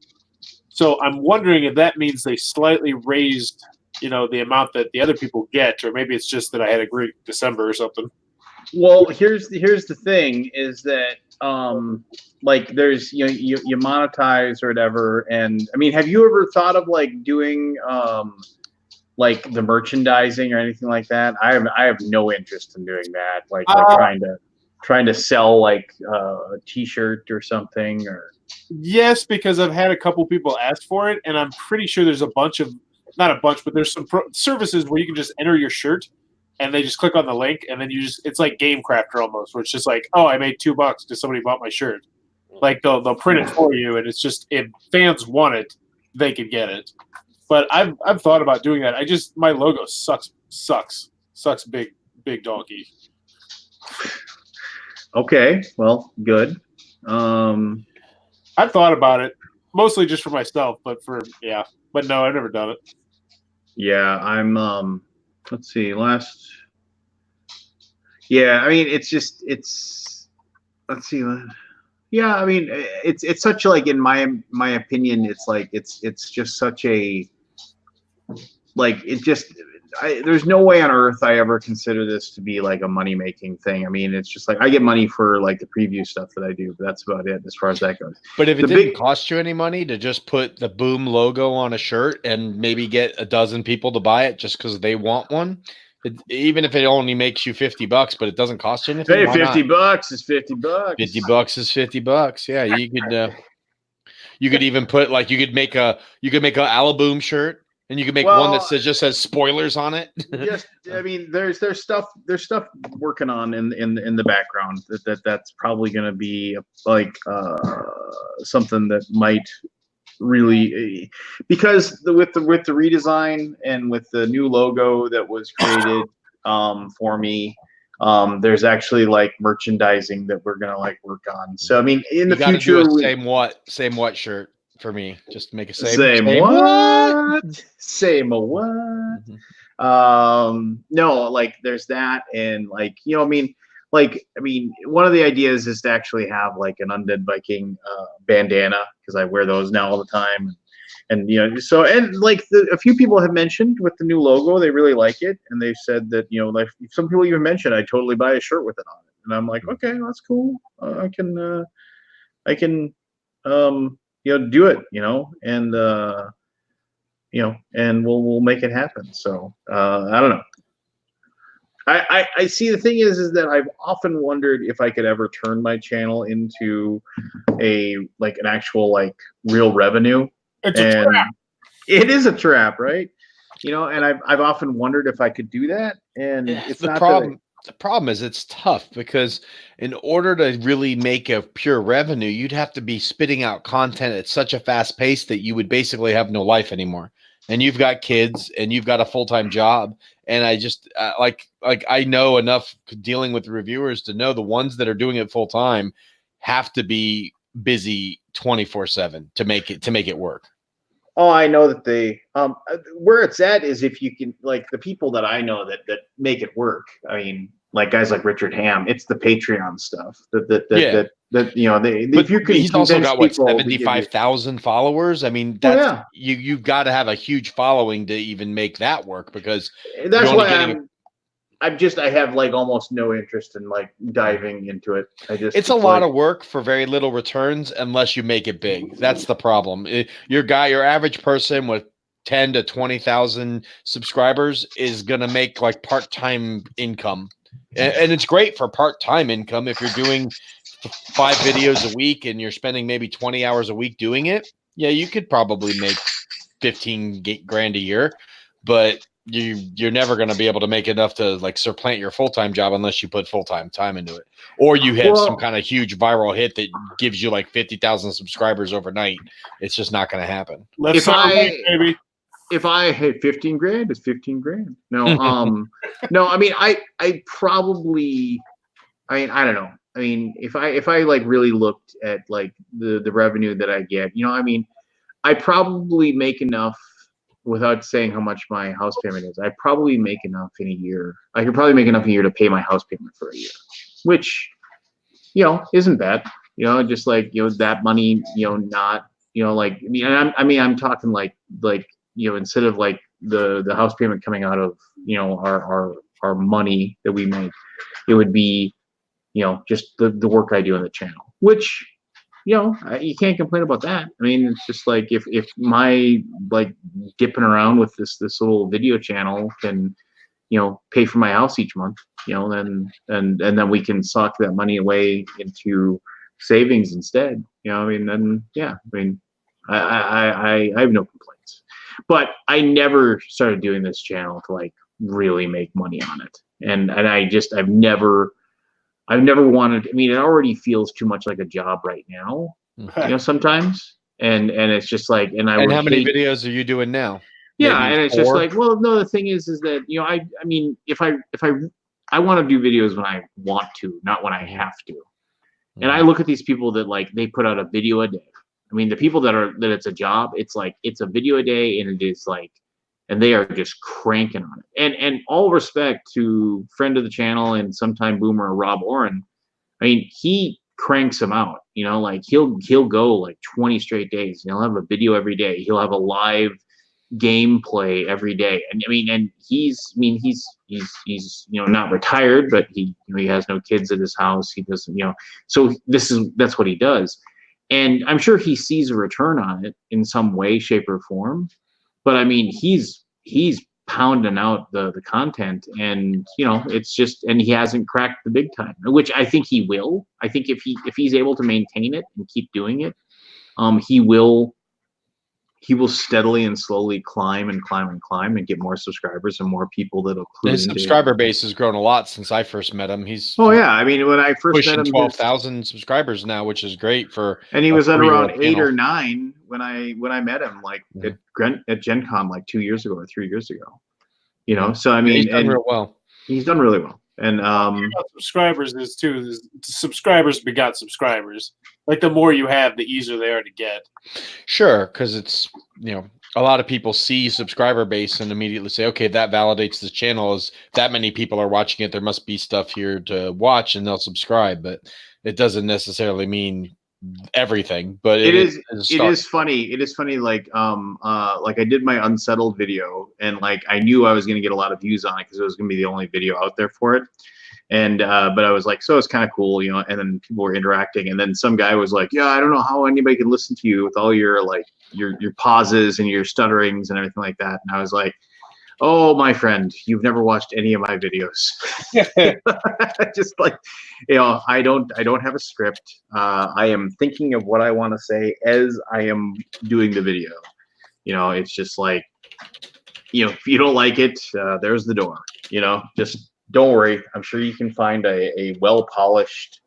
So I'm wondering if that means they slightly raised, the amount that the other people get, or maybe it's just that I had a great December or something. Well, here's the thing is that like there's you monetize or whatever, and I mean, have you ever thought of like doing like the merchandising or anything like that? I have no interest in doing that. Like trying to sell like a T-shirt or something or. Yes, because I've had a couple people ask for it, and I'm pretty sure there's not a bunch, but there's some services where you can just enter your shirt, and they just click on the link, and then it's like Game Crafter almost, where it's just like, oh, I made $2 because somebody bought my shirt. Like they'll print it for you, and it's just if fans want it, they can get it. But I've thought about doing that. My logo sucks big donkey. Okay, well, good. I've thought about it, mostly just for myself, but no, I've never done it. Yeah, I'm let's see, yeah, I mean let's see. Yeah, I mean it's such like in my opinion, it's like it's just such a like it just there's no way on earth I ever consider this to be like a money-making thing. I mean, it's just like I get money for like the preview stuff that I do, but that's about it as far as that goes. But if it didn't cost you any money to just put the Boom logo on a shirt and maybe get a dozen people to buy it just because they want one, even if it only makes you $50, but it doesn't cost you anything. Hey, $50 is $50. $50 is $50. Yeah, you could even put like you could make a Alaboom shirt. And you can make one that just says spoilers on it. Yes, I mean there's stuff working on in the background that's probably going to be like something that might really because with the redesign and with the new logo that was created for me, there's actually like merchandising that we're gonna like work on. So I mean in the future, same what shirt. For me, just to make a same what? No, like there's that, and like I mean, one of the ideas is to actually have like an Undead Viking bandana because I wear those now all the time, and like a few people have mentioned with the new logo they really like it, and they've said that like some people even mentioned I'd totally buy a shirt with it on it, and I'm like, okay, that's cool. I can do it, and and we'll make it happen. So I don't know. I see. The thing is that I've often wondered if I could ever turn my channel into an actual real revenue. It's a trap. It is a trap, right? And I've often wondered if I could do that. And it's the not problem. The problem is it's tough because in order to really make a pure revenue, you'd have to be spitting out content at such a fast pace that you would basically have no life anymore. And you've got kids and you've got a full-time job. And I just I know enough dealing with reviewers to know the ones that are doing it full-time have to be busy 24/7 to make it work. Oh, I know that they where it's at is if you can the people that I know that make it work. I mean, guys like Richard Ham, it's the Patreon stuff that if you can. He's also got what, people 75,000 followers. I mean, that's you've got to have a huge following to even make that work because that's why I have almost no interest in diving into it. It's a lot of work for very little returns unless you make it big. That's the problem. Your average person with 10 to 20,000 subscribers is going to make part-time income. And it's great for part-time income if you're doing 5 videos a week and you're spending maybe 20 hours a week doing it. Yeah, you could probably make 15 grand a year, but you're never going to be able to make enough to supplant your full-time job unless you put full-time time into it, or you have some kind of huge viral hit that gives you 50,000 subscribers overnight. It's just not going to happen. If I hit 15 grand, it's 15 grand. No, no. I mean, I probably. I mean, I don't know. I mean, if I really looked at the revenue that I get, I mean, I probably make enough. Without saying how much my house payment is, I probably make enough in a year. I could probably make enough a year to pay my house payment for a year, which, isn't bad. Just that money, not, I'm talking instead of the house payment coming out of, our money that we make, it would be, just the work I do on the channel, which, you can't complain about that. I mean, it's just if my dipping around with this little video channel can, pay for my house each month, then we can sock that money away into savings instead. I mean, then I mean, I have no complaints. But I never started doing this channel to really make money on it, and I've never wanted. I mean, it already feels too much like a job right now. Sometimes, and it's just and how many videos are you doing now? Yeah, Maybe and it's 4? just well, no. The thing is that I mean, if I want to do videos when I want to, not when I have to. And I look at these people that they put out a video a day. I mean, the people that it's a job, it's a video a day, and it is and they are just cranking on it. And all respect to friend of the channel and sometime boomer Rob Oren. I mean, he cranks them out. He'll go 20 straight days. He'll have a video every day. He'll have a live gameplay every day. And I mean, and he's not retired, but he has no kids at his house. He doesn't, so that's what he does. And I'm sure he sees a return on it in some way, shape, or form. But I mean, he's pounding out the content, and it's just, and he hasn't cracked the big time, which I think he will. I think if he's able to maintain it and keep doing it, he will steadily and slowly climb and get more subscribers and more people that'll clue his subscriber base has grown a lot since I first met him. I mean, when I first pushing met him, 12,000 subscribers now, which is great for. And he was at around 8 or 9 when I met him, at Gen Con 2 years ago or 3 years ago. So I mean, he's done real well. He's done really well. And subscribers is subscribers begot subscribers. The more you have, the easier they are to get. Sure, because it's a lot of people see subscriber base and immediately say, okay, that validates the channel. Is that many people are watching it, there must be stuff here to watch, and they'll subscribe. But it doesn't necessarily mean everything. But it is funny. It is funny. I did my Unsettled video, and I knew I was going to get a lot of views on it because it was going to be the only video out there for it. And but I was so it's kind of cool, and then people were interacting, and then some guy was yeah, I don't know how anybody can listen to you with all your your pauses and your stutterings and everything like that. And I was Oh, my friend, you've never watched any of my videos. Just like, I don't have a script. I am thinking of what I want to say as I am doing the video. It's just like, if you don't like it, there's the door. Just don't worry. I'm sure you can find a well-polished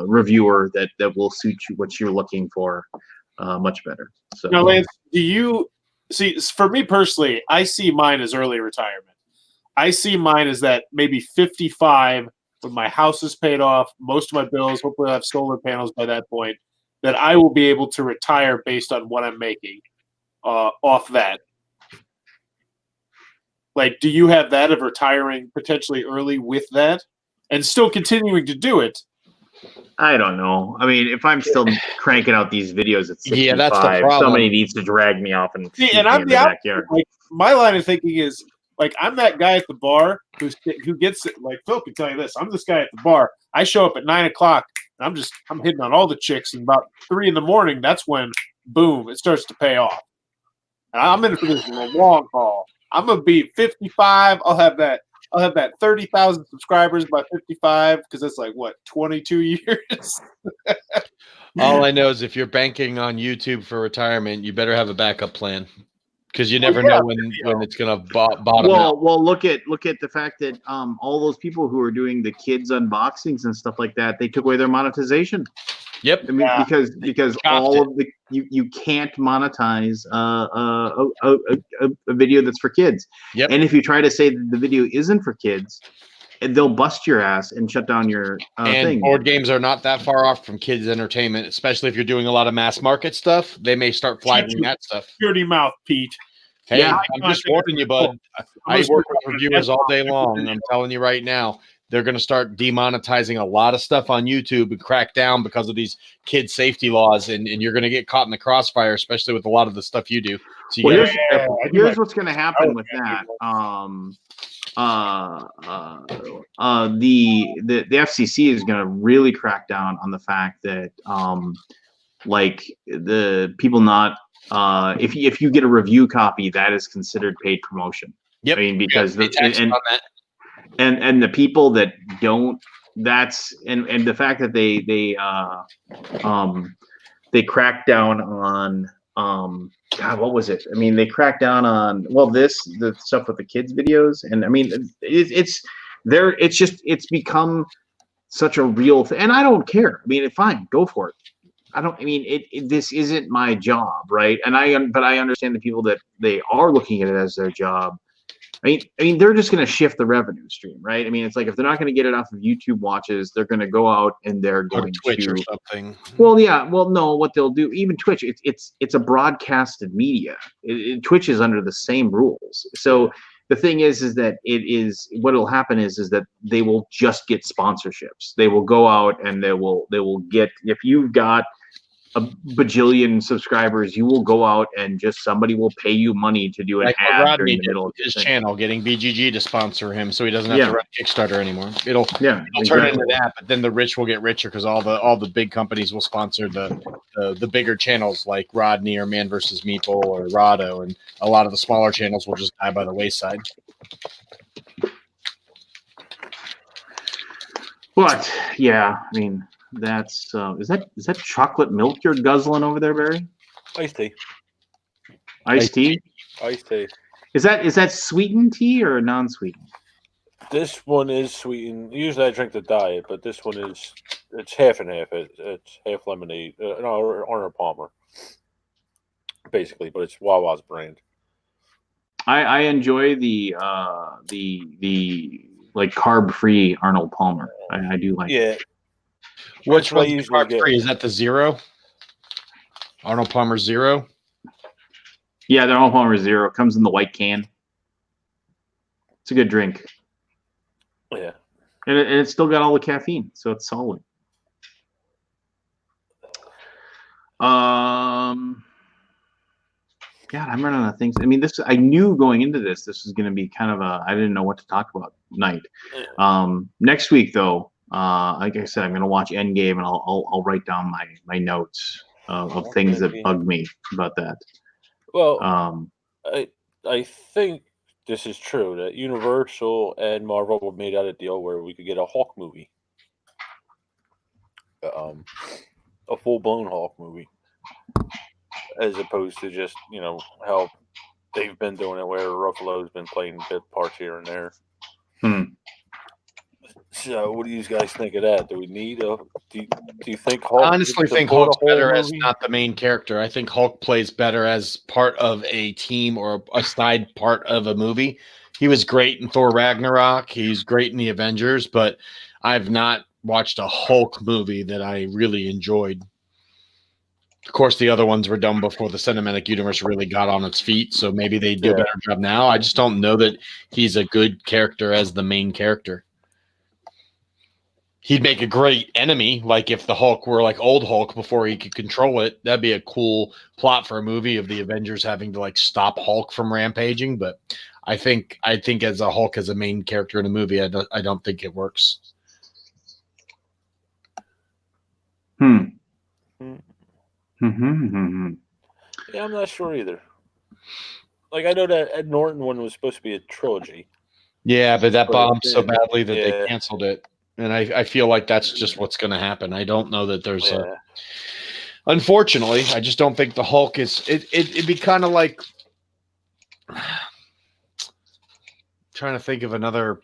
reviewer that will suit you what you're looking for much better. So now, Lance, do you see? For me personally, I see mine as early retirement. I see mine as that maybe 55 when my house is paid off, most of my bills. Hopefully, I have solar panels by that point. That I will be able to retire based on what I'm making off that. Like, do you have that of retiring potentially early with that and still continuing to do it? I don't know. I mean, if I'm still cranking out these videos at 65, that's the problem. somebody needs to drag me off and shoot me I'm in the backyard. Like, my line of thinking is, like, I'm that guy at the bar who gets it. Like, Phil can tell you this. I'm this guy at the bar. I show up at 9 o'clock. And I'm hitting on all the chicks. And about 3 a.m, that's when, boom, it starts to pay off. And I'm in it for this long haul. I'm gonna be 55. I'll have that 30,000 subscribers by 55 because that's like what 22 years. All I know is if you're banking on YouTube for retirement, you better have a backup plan because you never know when it's gonna bottom out. Well, look at the fact that all those people who are doing the kids unboxings and stuff like that, they took away their monetization. Yep. I mean, because all of the you can't monetize a video that's for kids. Yep. And if you try to say that the video isn't for kids, they'll bust your ass and shut down your thing. Board games are not that far off from kids' entertainment, especially if you're doing a lot of mass market stuff. They may start flagging that stuff. Dirty mouth, Pete. Hey, I'm just warning you, bud. I work with reviewers all day long, and I'm telling you right now, they're going to start demonetizing a lot of stuff on YouTube and crack down because of these kid safety laws, and you're going to get caught in the crossfire, especially with a lot of the stuff you do. So here's what's going to happen with that. The FCC is going to really crack down on the fact that like the people not if you get a review copy, that is considered paid promotion. Yep. I mean, because and the people that don't, that's and the fact that they crack down on God, what was it? I mean, they cracked down on the stuff with the kids videos, and I mean, it's become such a real thing, and I don't care. I mean, fine, go for it. This isn't my job, right? But I understand the people that they are looking at it as their job. I mean, they're just going to shift the revenue stream, right? I mean, it's like if they're not going to get it off of YouTube watches, they're going to go out and they're going to Twitch or something. Well, yeah. Well, no, what they'll do, even Twitch, it's a broadcasted media. Twitch is under the same rules. So the thing is that what'll happen is that they will just get sponsorships. They will go out and they will get, if you've got a bajillion subscribers, you will go out and just somebody will pay you money to do an ad during the middle of his channel, getting BGG to sponsor him, so he doesn't have to run Kickstarter anymore. It'll turn into that, but then the rich will get richer because all the big companies will sponsor the bigger channels like Rodney or Man vs. Meeple or Rado, and a lot of the smaller channels will just die by the wayside. But yeah, I mean. That's is that chocolate milk you're guzzling over there, Barry? Iced tea. Iced tea? Iced tea. Is that sweetened tea or non-sweetened? This one is sweetened. Usually I drink the diet, but this one it's half and half. It's half lemonade, Arnold Palmer, basically, but it's Wawa's brand. I enjoy the like carb-free Arnold Palmer. I do like. Yeah. Which one is carb-free? Is that the Zero? Arnold Palmer Zero? Yeah, the Arnold Palmer Zero comes in the white can. It's a good drink. Yeah. And it's still got all the caffeine, so it's solid. God, I'm running out of things. I mean, I knew going into this was going to be kind of I didn't know what to talk about tonight. Next week, though, like I said, I'm going to watch Endgame, and I'll write down my notes of things that bug me about that. Well, I think this is true that Universal and Marvel made out a deal where we could get a Hulk movie, a full-blown Hulk movie, as opposed to just how they've been doing it, where Ruffalo's been playing bit parts here and there. So, what do you guys think of that? Do we need a? Do you think Hulk? I honestly think support Hulk's a whole better as movie? not the main character. I think Hulk plays better as part of a team or a side part of a movie. He was great in Thor Ragnarok. He's great in the Avengers, but I've not watched a Hulk movie that I really enjoyed. Of course, the other ones were done before the cinematic universe really got on its feet, so maybe they do a better job now. I just don't know that he's a good character as the main character. He'd make a great enemy, like if the Hulk were like old Hulk before he could control it. That'd be a cool plot for a movie of the Avengers having to like stop Hulk from rampaging. But I think as a Hulk as a main character in a movie, I don't think it works. Yeah, I'm not sure either. Like, I know that Ed Norton one was supposed to be a trilogy. Yeah, but that But bombed so then- badly that they yeah. canceled it. And I feel like that's just what's going to happen. I don't know that there's a. Unfortunately, I just don't think the Hulk is. It'd be kind of like. Trying to think of another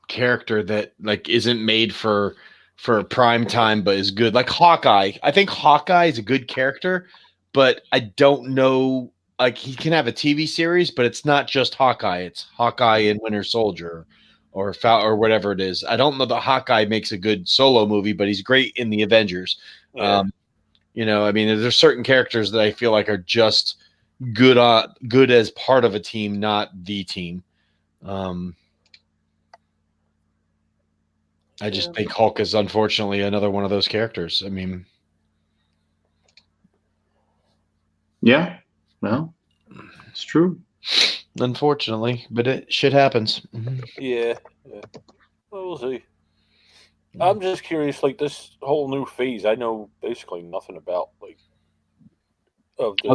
character that like isn't made for prime time but is good, like Hawkeye. I think Hawkeye is a good character, but I don't know, like he can have a TV series, but it's not just Hawkeye. It's Hawkeye and Winter Soldier or whatever it is. I don't know that Hawkeye makes a good solo movie, but he's great in the Avengers. Yeah. I mean, there's certain characters that I feel like are just good as part of a team, not the team. I just think Hulk is unfortunately another one of those characters. I mean, yeah, well, it's true. Unfortunately, but shit happens. Yeah. Well, we'll see. I'm just curious, like this whole new phase. I know basically nothing about, like.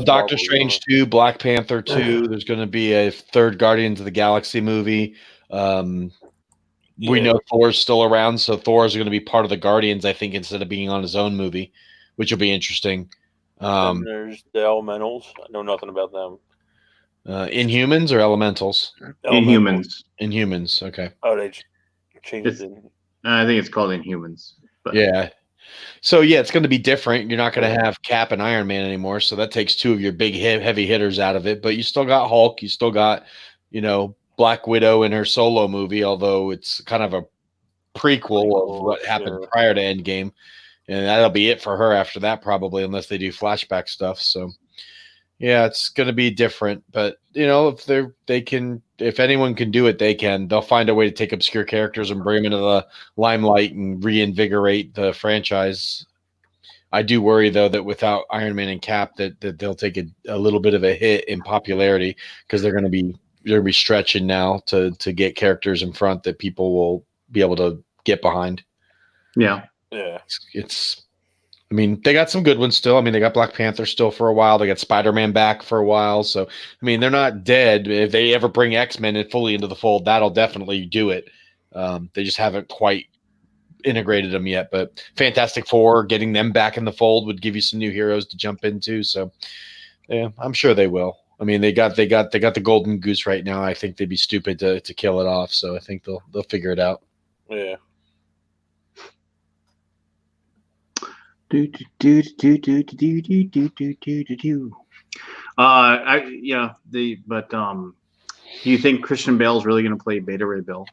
Doctor Strange 2, Black Panther 2. There's going to be a third Guardians of the Galaxy movie. We know Thor's still around, so Thor is going to be part of the Guardians, I think, instead of being on his own movie, which will be interesting. And there's the Elementals. I know nothing about them. Inhumans or Elementals? Inhumans. Inhumans, okay. Oh, they changed it. I think it's called Inhumans. But. Yeah. So, yeah, it's going to be different. You're not going to have Cap and Iron Man anymore, so that takes two of your big, heavy hitters out of it. But you still got Hulk. You still got, Black Widow in her solo movie, although it's kind of a prequel of what happened prior to Endgame. And that'll be it for her after that, probably, unless they do flashback stuff. So, yeah, it's going to be different. But, if anyone can do it, they can. They'll find a way to take obscure characters and bring them into the limelight and reinvigorate the franchise. I do worry, though, that without Iron Man and Cap, that they'll take a little bit of a hit in popularity because they're going to be stretching now to get characters in front that people will be able to get behind. Yeah. I mean, they got some good ones still. I mean, they got Black Panther still for a while. They got Spider-Man back for a while. So, I mean, they're not dead. If they ever bring X-Men fully into the fold, that'll definitely do it. They just haven't quite integrated them yet. But Fantastic Four, getting them back in the fold would give you some new heroes to jump into. So, yeah, I'm sure they will. I mean, they got the golden goose right now. I think they'd be stupid to kill it off. So I think they'll figure it out. Yeah. Do. Do you think Christian Bale's really going to play Beta Ray Bill?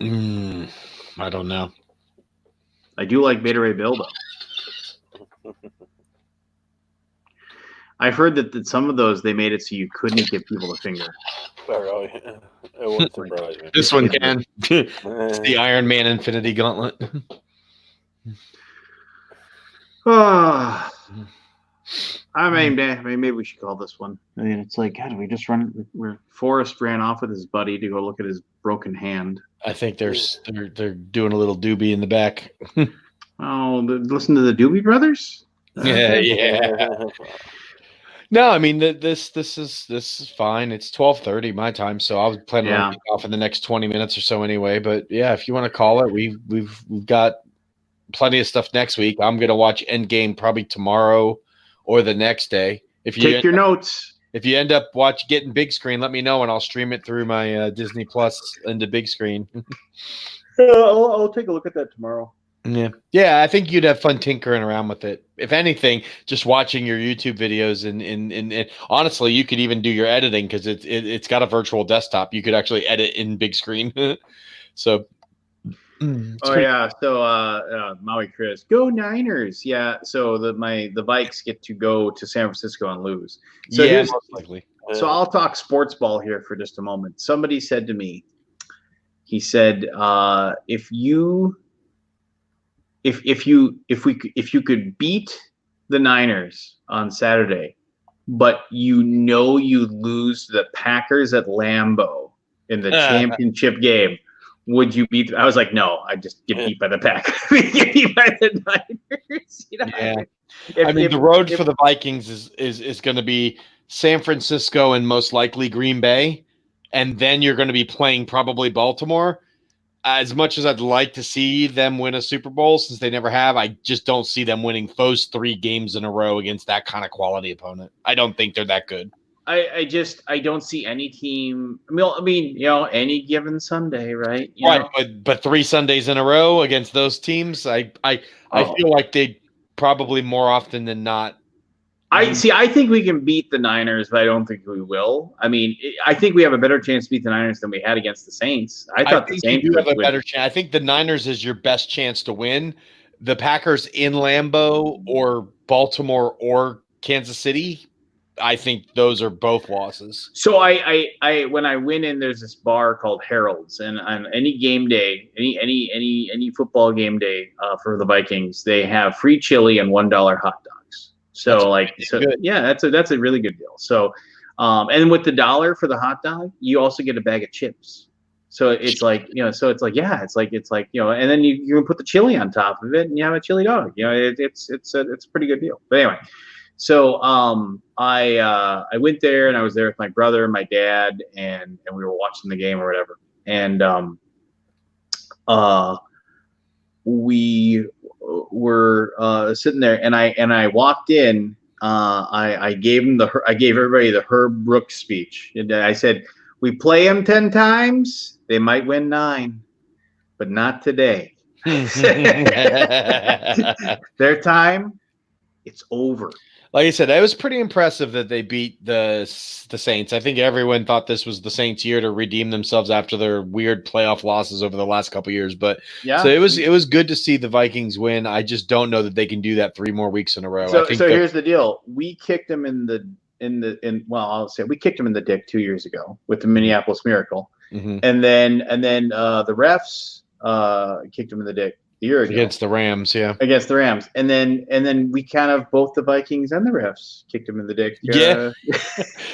I don't know. I do like Beta Ray Bill though. I've heard that some of those they made it so you couldn't give people the finger. Really? It wouldn't surprise me. This one can. It's the Iron Man Infinity Gauntlet. I mean, maybe we should call this one. I mean, it's like, God, we just where Forrest ran off with his buddy to go look at his broken hand. I think they're doing a little doobie in the back. Oh, listen to the Doobie Brothers? Yeah. No, I mean this is fine. It's 12:30 my time, so I was planning on being off in the next 20 minutes or so anyway. But yeah, if you want to call it, we've got plenty of stuff next week. I'm gonna watch Endgame probably tomorrow or the next day. If you Take your notes. If you end up getting big screen, let me know and I'll stream it through my Disney Plus into big screen. I'll take a look at that tomorrow. Yeah, I think you'd have fun tinkering around with it. If anything, just watching your YouTube videos and honestly, you could even do your editing because it's got a virtual desktop. You could actually edit in big screen. So. So Maui Chris, go Niners. Yeah. So the Vikes get to go to San Francisco and lose. So yeah, most likely. So I'll talk sports ball here for just a moment. Somebody said to me, he said, if you could beat the Niners on Saturday, but you lose the Packers at Lambeau in the championship game, would you beat? I was like, no, I just get beat by the Packers. Get beat by the Niners. You know? Yeah. The road for the Vikings is going to be San Francisco and most likely Green Bay, and then you're going to be playing probably Baltimore. As much as I'd like to see them win a Super Bowl, since they never have, I just don't see them winning those 3 games in a row against that kind of quality opponent. I don't think they're that good. I don't see any team. I mean, any given Sunday, right? But 3 Sundays in a row against those teams, I feel like they probably more often than not. I think we can beat the Niners, but I don't think we will. I mean, I think we have a better chance to beat the Niners than we had against the Saints. I thought the Saints would have a better chance. I think the Niners is your best chance to win. The Packers in Lambeau or Baltimore or Kansas City, I think those are both losses. So I when I went in, there's this bar called Harold's, and on any game day, any football game day for the Vikings, they have free chili and $1 hot dogs. So that's a really good deal. So, and with the $1 for the hot dog, you also get a bag of chips. So it's like, and then you can put the chili on top of it and you have a chili dog. It's a pretty good deal. But anyway, so I went there and I was there with my brother and my dad and we were watching the game or whatever. And we were sitting there and I walked in. I gave everybody the Herb Brooks speech. And I said, we play them 10 times, they might win 9, but not today. Their time, it's over. Like I said, it was pretty impressive that they beat the Saints. I think everyone thought this was the Saints' year to redeem themselves after their weird playoff losses over the last couple of years. But so it was good to see the Vikings win. I just don't know that they can do that 3 more weeks in a row. So here's the deal: we kicked them I'll say we kicked them in the dick 2 years ago with the Minneapolis Miracle, and then the refs kicked them in the dick a year ago against the Rams, against the Rams, and then we kind of both the Vikings and the refs kicked them in the dick.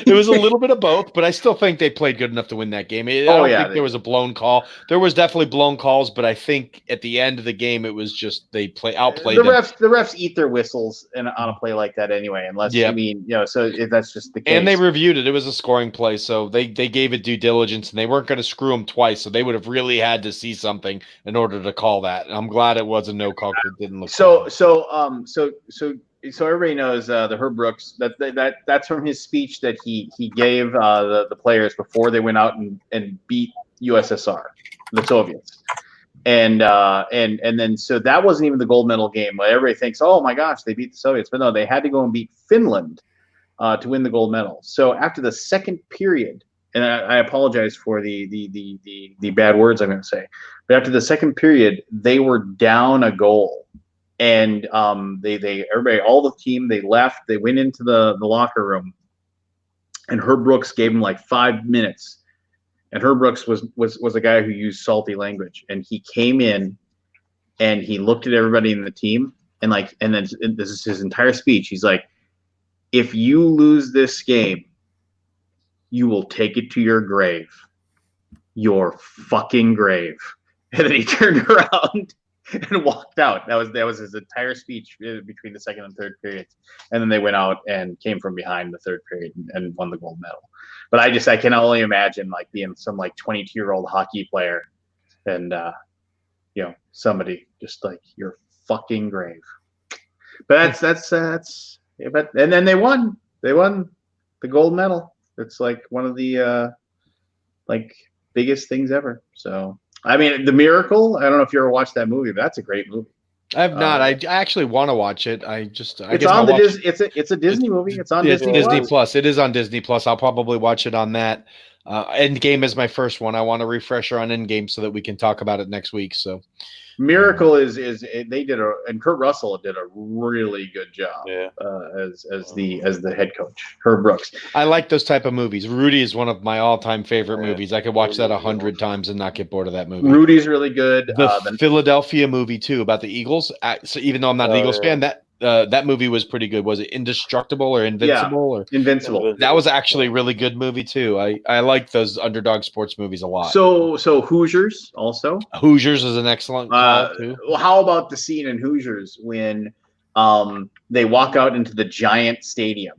It was a little bit of both, but I still think they played good enough to win that game. I don't think there was a blown call. There was definitely blown calls, but I think at the end of the game it was just they outplayed the them. refs. The refs eat their whistles on a play like that anyway, unless so if that's just the case. And they reviewed it. It was a scoring play, so they gave it due diligence, and they weren't going to screw them twice. So they would have really had to see something in order to call that. And I'm glad it was a no call. It didn't look So everybody knows the Herb Brooks. That's from his speech that he gave the players before they went out and beat USSR, the Soviets, and then so that wasn't even the gold medal game. Everybody thinks, oh my gosh, they beat the Soviets, but no, they had to go and beat Finland to win the gold medal. So after the second period, and I apologize for the bad words I'm going to say, but after the second period, they were down a goal. And everybody, all the team, they left. They went into the locker room, and Herb Brooks gave them like 5 minutes. And Herb Brooks was a guy who used salty language, and he came in, and he looked at everybody in the team, and then this is his entire speech. He's like, "If you lose this game, you will take it to your grave, your fucking grave." And then he turned around. and walked out. That was his entire speech between the second and third periods, and then they went out and came from behind the third period and won the gold medal. But I can only imagine like being some like 22-year-old hockey player, and somebody just like your fucking grave. But that's but and then they won the gold medal. It's like one of the like biggest things ever. So I mean, The Miracle. I don't know if you ever watched that movie, but that's a great movie. I have not. I actually want to watch it. It's a Disney movie. It's on Disney Plus. It is on Disney Plus. I'll probably watch it on that. Endgame is my first one. I want a refresher on Endgame so that we can talk about it next week. So Miracle and Kurt Russell did a really good job as the head coach, Herb Brooks. I like those type of movies. Rudy is one of my all-time favorite movies. I could watch that 100 times and not get bored of that movie. Rudy's really good. The Philadelphia movie too about the Eagles. So even though I'm not an Eagles fan, that movie was pretty good. Was it Indestructible or Invincible? Yeah, Invincible. That was actually a really good movie too. I like those underdog sports movies a lot. So Hoosiers also. Hoosiers is an excellent call too. Well, how about the scene in Hoosiers when they walk out into the giant stadium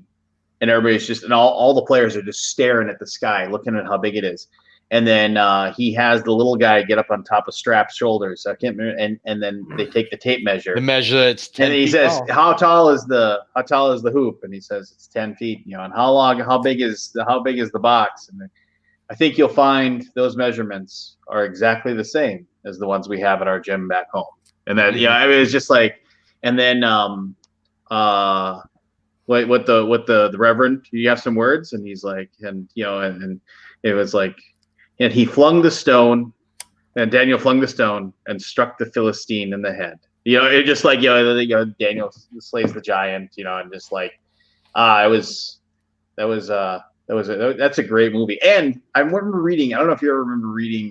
and everybody's just and all the players are just staring at the sky, looking at how big it is. And then he has the little guy get up on top of Strap's shoulders. I can't remember. And then they take the tape measure. The measure it's 10 and he feet says, tall. how tall is the hoop? And he says it's 10 feet. And how big is the box? And I think you'll find those measurements are exactly the same as the ones we have at our gym back home. And then I mean, it's just like, and then what the Reverend? You have some words? And he's like, and it was like. And he flung the stone, and Daniel flung the stone and struck the Philistine in the head. It just like Daniel slays the giant. And just like that's a great movie. And I remember reading. I don't know if you ever remember reading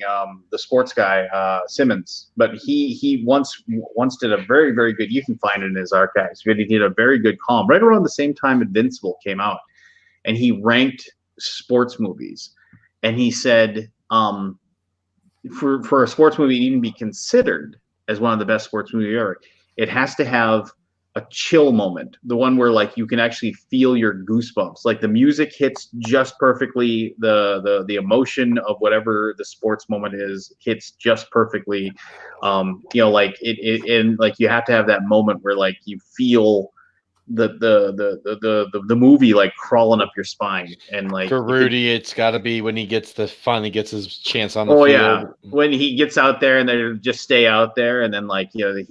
the sports guy Simmons, but he once did a very, very good. You can find it in his archives. But he did a very good column right around the same time Invincible came out, and he ranked sports movies, and he said. For a sports movie to even be considered as one of the best sports movies ever, it has to have a chill moment. The one where like you can actually feel your goosebumps. Like the music hits just perfectly. The emotion of whatever the sports moment is hits just perfectly. Like and like you have to have that moment where like you feel the movie like crawling up your spine. And like for Rudy, it's got to be when he finally gets his chance on the field. Yeah, when he gets out there and they just stay out there, and then like that's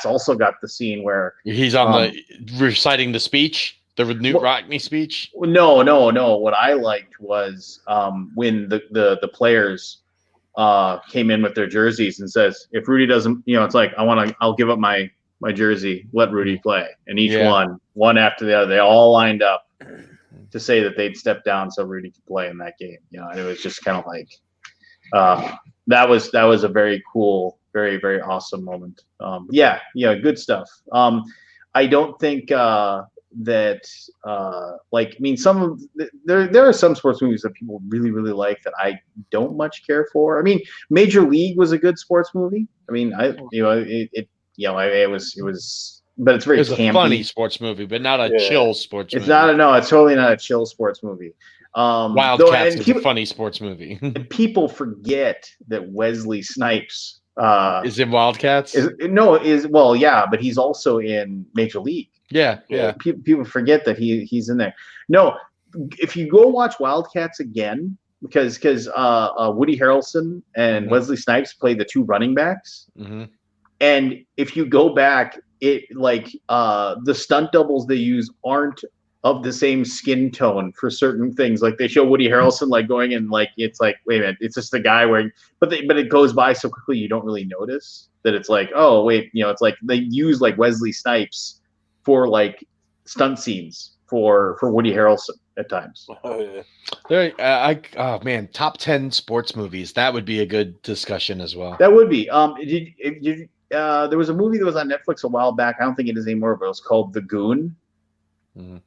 also got the scene where he's on the reciting the speech, the Newt Rockney speech. No. What I liked was when the players came in with their jerseys and says, if Rudy doesn't, it's like I'll give up my jersey, let Rudy play. And each one after the other, they all lined up to say that they'd step down so Rudy could play in that game. And it was just kind of like that was a very cool, very, very awesome moment. Good stuff. I don't think that some of there are some sports movies that people really, really like that I don't much care for. I mean, Major League was a good sports movie. I mean, it was, but it's very campy. A funny sports movie, but not a chill sports movie. It's totally not a chill sports movie. Wildcats is a funny sports movie. People forget that Wesley Snipes is in Wildcats. But he's also in Major League. Yeah. People forget that he's in there. No, if you go watch Wildcats again, because Woody Harrelson and Wesley Snipes play the two running backs. Mm-hmm. And if you go back, it like the stunt doubles they use aren't of the same skin tone for certain things. Like they show Woody Harrelson like going and like it's like, wait a minute, it's just the guy wearing, but it goes by so quickly you don't really notice that it's like, oh wait, it's like they use like Wesley Snipes for like stunt scenes for Woody Harrelson at times. Oh yeah. Top 10 sports movies. That would be a good discussion as well. That would be. There was a movie that was on Netflix a while back. I don't think it is anymore, but it was called The Goon. Mm-hmm.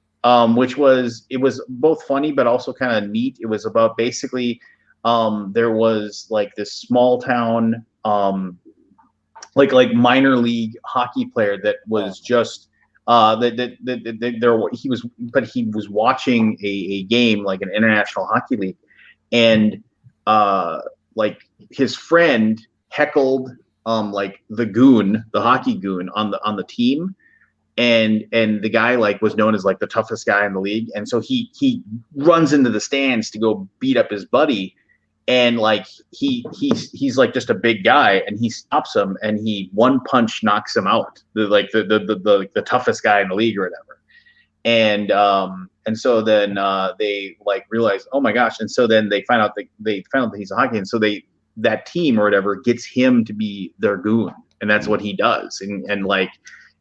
Which was both funny but also kind of neat. It was about basically there was like this small town like minor league hockey player that was just he was watching a game like an international hockey league, and like his friend heckled like the hockey goon on the team, and the guy like was known as like the toughest guy in the league, and so he runs into the stands to go beat up his buddy, and like he's like just a big guy, and he stops him, and he one punch knocks him out, the toughest guy in the league or whatever. And so then they like realize, oh my gosh, and so then they find out that he's a hockey, and so that team or whatever gets him to be their goon, and that's what he does, and like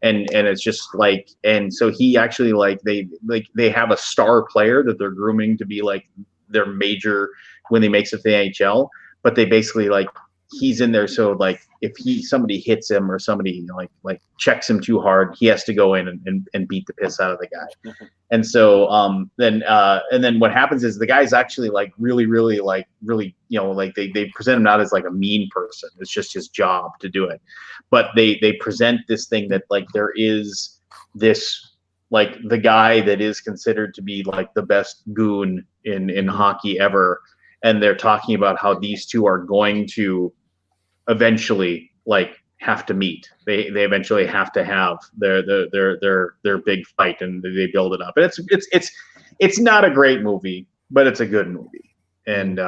and it's just like, and so he actually like they have a star player that they're grooming to be like their major when he makes it to the NHL, but they basically like he's in there, so like if somebody hits him or somebody like checks him too hard, he has to go in and beat the piss out of the guy. And so then what happens is the guy's actually like really like they present him not as like a mean person, it's just his job to do it, but they present this thing that like there is this like the guy that is considered to be like the best goon in hockey ever, and they're talking about how these two are going to eventually like have to meet. They eventually have to have their big fight, and they build it up. And it's not a great movie, but it's a good movie, and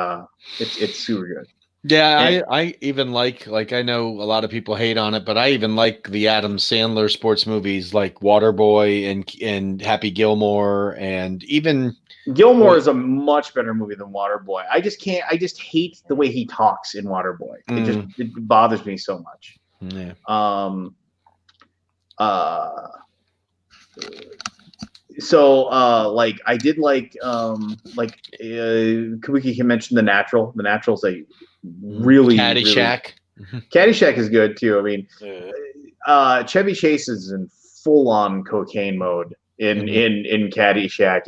it's super good. Yeah, I even like I know a lot of people hate on it, but I even like the Adam Sandler sports movies like Waterboy and Happy Gilmore, and even Gilmore is a much better movie than Waterboy. I just hate the way he talks in Waterboy. It bothers me so much. Yeah. Like I did like Kabuki can mention The Natural. The Natural's a really Caddyshack. Caddyshack is good too. I mean, Chevy Chase is in full on cocaine mode in Caddyshack.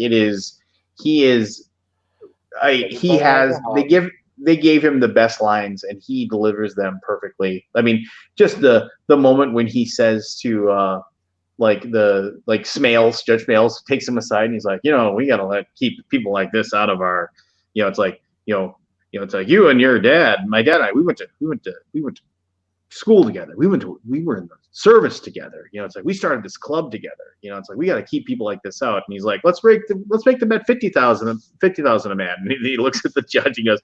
They gave him the best lines, and he delivers them perfectly. I mean, just the moment when he says to Judge Smales takes him aside, and he's like, we gotta keep people like this out of our, it's like, it's like you and your dad, my dad and I, we went to school together. We were in the service together. It's like we started this club together. It's like we got to keep people like this out. And he's like, let's make the bet 50,000 a man. And he looks at the judge and goes,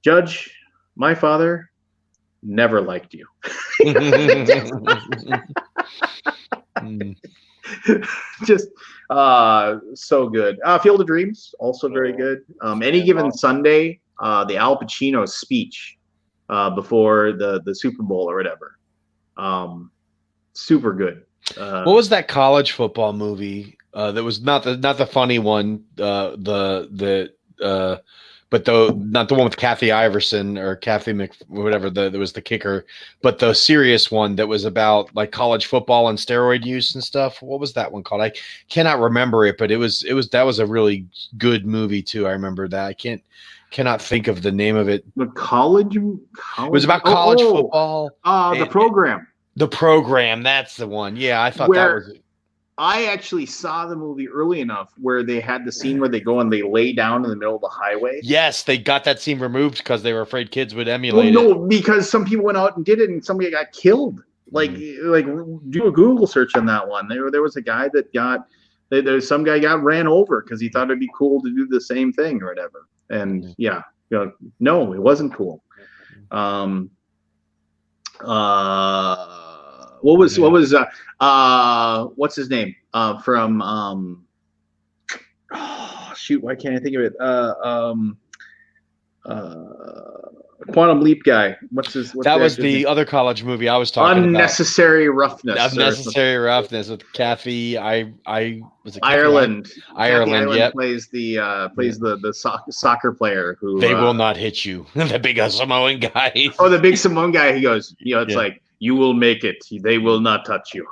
Judge, my father never liked you. Just so good. Field of Dreams, also very good. Any Given Sunday, the Al Pacino speech before the Super Bowl or whatever. Super good. What was that college football movie that was not the funny one, but not the one with Kathy Iverson or Kathy whatever that was the kicker, but the serious one that was about like college football and steroid use and stuff. What was that one called? I cannot remember it, but that was a really good movie too. I remember that. I cannot think of the name of it. The college? It was about college football. The Program. The Program, that's the one. Yeah, I thought that was it. I actually saw the movie early enough where they had the scene where they go and they lay down in the middle of the highway. Yes, they got that scene removed because they were afraid kids would emulate it. No, because some people went out and did it, and somebody got killed. Like do a Google search on that one. There was a guy that there's some guy got ran over because he thought it'd be cool to do the same thing or whatever. And no, it wasn't cool. What's his name from shoot, why can't I think of it? Quantum Leap guy. That was the other college movie I was talking about. Unnecessary Roughness. Unnecessary Roughness with Kathy. Was it Ireland? Ireland. Yep. Plays the soccer player who. They will not hit you. The big Samoan guy. Oh, the big Samoan guy. He goes. It's like, you will make it. They will not touch you.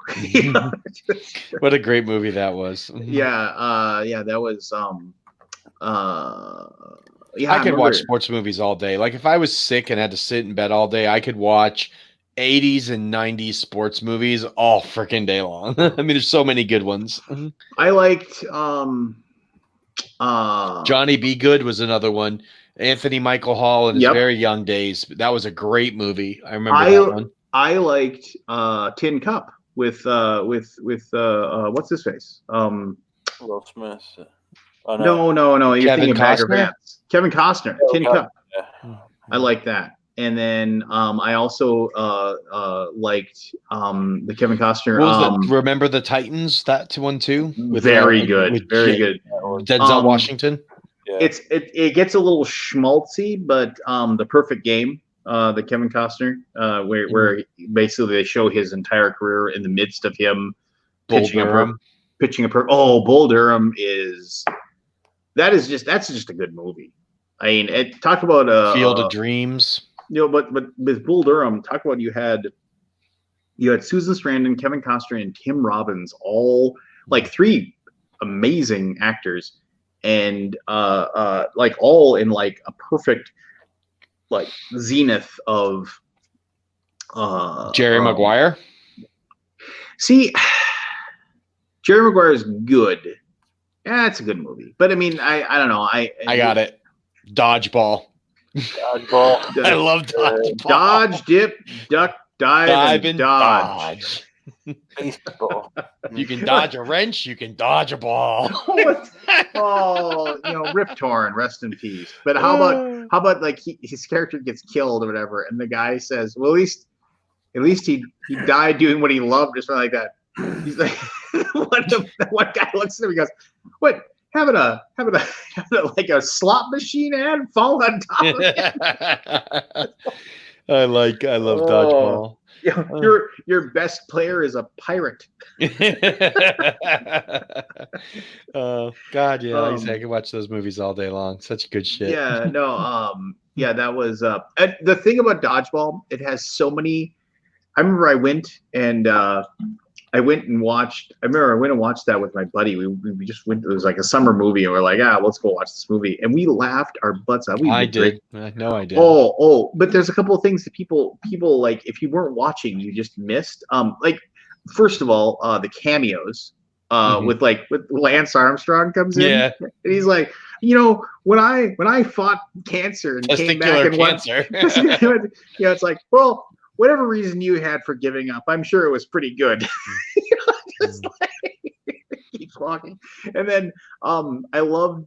What a great movie that was. That was. I could watch sports movies all day. Like if I was sick and had to sit in bed all day, I could watch 80s and 90s sports movies all freaking day long. I mean, there's so many good ones. I liked Johnny Be Good was another one. Anthony Michael Hall in his Yep. very young days. That was a great movie. I remember that one. I liked Tin Cup with what's his face? Will Smith. Oh, No. You're Kevin thinking Bagger Costner? Vance. Kevin Costner. Tin Cup. Yeah. I like that. And then I also liked the Kevin Costner. What was Remember the Titans? That one too. Very good. Very good. Denzel Washington. Yeah. It gets a little schmaltzy, but the Perfect Game, the Kevin Costner, where basically they show his entire career in the midst of him pitching a Bull Durham that's just a good movie. I mean, talk about Field of Dreams. But with Bull Durham, talk about you had Susan Sarandon, Kevin Costner, and Tim Robbins, all like three amazing actors, and like all in like a perfect like zenith of Jerry Maguire. See, Jerry Maguire is good. Yeah, it's a good movie, but I mean, I don't know. I got it. Dodgeball. I love Dodgeball. Dodge, dip, duck, dive and dodge. Baseball. You can dodge a wrench. You can dodge a ball. Rip Torn, rest in peace. But how about like his character gets killed or whatever, and the guy says, "Well, at least he died doing what he loved," or something like that. He's like, one guy looks at him, he goes, "What? Having a like a slot machine ad fall on top of it." I love Dodgeball. Your best player is a pirate. God, yeah, I could watch those movies all day long. Such good shit. Yeah, no, that was the thing about Dodgeball. It has so many. I remember I went and watched that with my buddy. We just went. It was like a summer movie, and we're like, let's go watch this movie, and we laughed our butts out. I did. I did. But there's a couple of things that people like. If you weren't watching, you just missed. Like, first of all, the cameos. With Lance Armstrong comes in, and he's like, when I fought cancer and came back and cancer. It's like, well, whatever reason you had for giving up, I'm sure it was pretty good. Just keeps walking. And then I love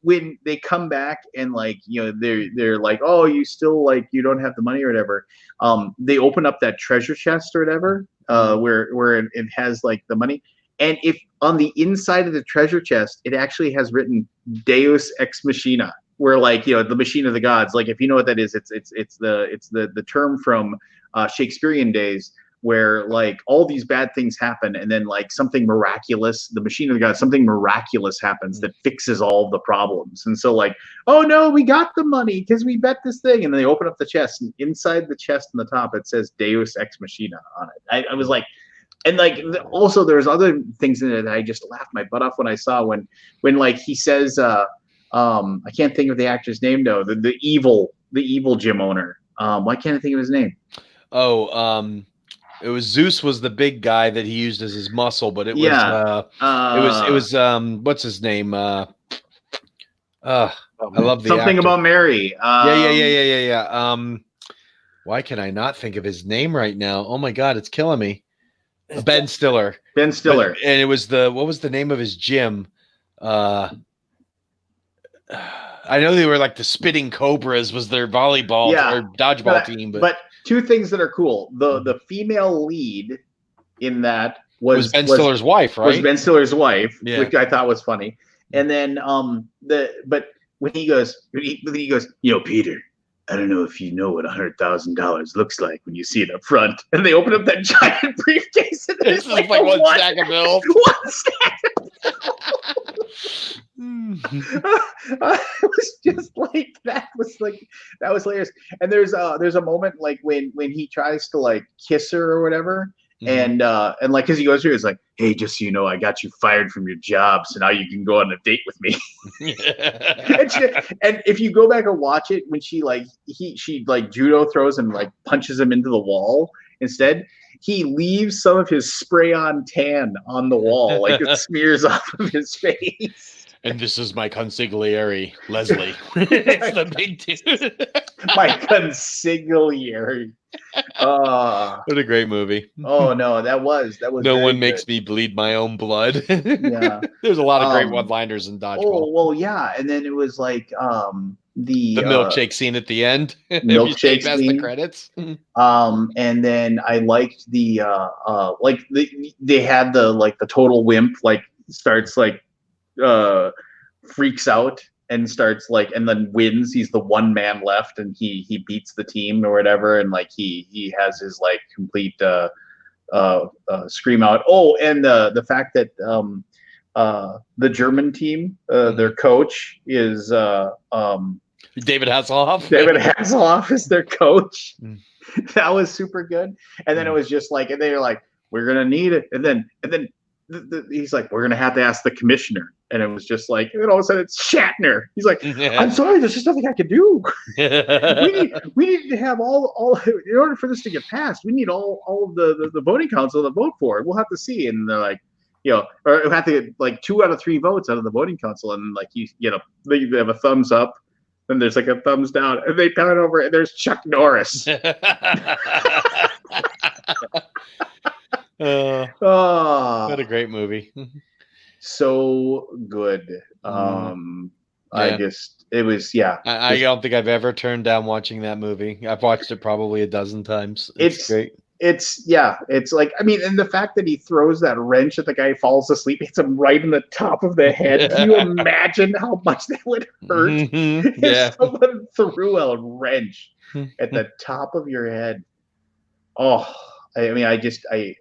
when they come back and they're like, oh, you still you don't have the money or whatever. They open up that treasure chest or whatever, where it has the money. And if on the inside of the treasure chest, it actually has written Deus Ex Machina, where the machine of the gods. If you know what that is, it's the term from Shakespearean days, where all these bad things happen, and then something miraculous, the machine of the gods, something miraculous happens that fixes all the problems. And so oh no, we got the money because we bet this thing, and then they open up the chest, and inside the chest on the top it says Deus Ex Machina on it. I was like. And also there's other things in it that I just laughed my butt off when I saw when he says I can't think of the actor's name though, the evil gym owner. Why can't I think of his name? It was Zeus was the big guy that he used as his muscle, but it was what's his name? I love the something actor. About Mary. Yeah. Why can I not think of his name right now? Oh my God, it's killing me. Ben Stiller. And it was what was the name of his gym? I know they were the Spitting Cobras was their volleyball or dodgeball team. But two things that are cool. The female lead in that was Ben Stiller's wife, right? Was Ben Stiller's wife, yeah. Which I thought was funny. And then but when he goes, Peter, I don't know if you know what $100,000 looks like when you see it up front. And they open up that giant briefcase, and there's one stack of bills. One stack of bills. I was just that was hilarious. And there's a moment when he tries to kiss her or whatever. And as he goes through, it's hey, just so you know, I got you fired from your job, so now you can go on a date with me. and if you go back and watch it, when she judo throws and punches him into the wall, Instead, he leaves some of his spray-on tan on the wall, like it smears off of his face. And this is my consigliere, Leslie. It's the big dude. My consigliere. What a great movie. Oh no, that was No very one makes good. me bleed my own blood. Yeah. There's a lot of great one-liners in Dodgeball. Oh well, yeah, and then it was like the milkshake scene at the end. If you milkshake stay past the scene. credits. And then I liked the like they had the total wimp like starts like freaks out and starts like and then wins. He's the one man left and he beats the team or whatever, and like he has his like complete scream out. Oh, and the fact that the German team, their coach is David Hasselhoff. David Hasselhoff is their coach. Mm. That was super good. And then it was just like, and they were like, we're gonna need it. And then he's like, we're gonna have to ask the commissioner. And it was just like, and all of a sudden it's Shatner. He's like, I'm sorry, there's just nothing I can do. we need to have all in order for this to get passed. We need all of the voting council to vote for it. We'll have to see. And they're like, or we have to get like 2 out of 3 votes out of the voting council. And like they have a thumbs up. Then there's like a thumbs down, and they pan over, and there's Chuck Norris. What a great movie. So good. I don't think I've ever turned down watching that movie. I've watched it probably a dozen times. It's great. It's like, I mean, and the fact that he throws that wrench at the guy who falls asleep, hits him right in the top of the head. Can you imagine how much that would hurt if someone threw a wrench at the top of your head? Oh, I mean,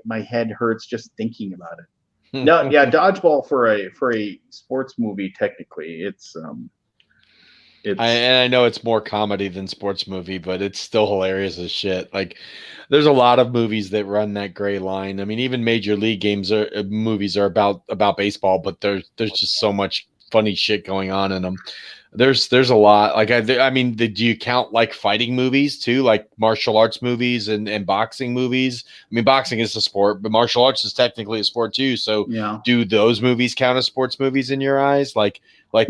my head hurts just thinking about it. No, yeah, Dodgeball for a sports movie, technically, it's I know it's more comedy than sports movie, but it's still hilarious as shit. Like, there's a lot of movies that run that gray line. I mean, even Major League movies are about baseball, but there's just so much funny shit going on in them. There's a lot. Like, I mean, do you count like fighting movies too, like martial arts movies and boxing movies? I mean, boxing is a sport, but martial arts is technically a sport too. So, do those movies count as sports movies in your eyes? Like I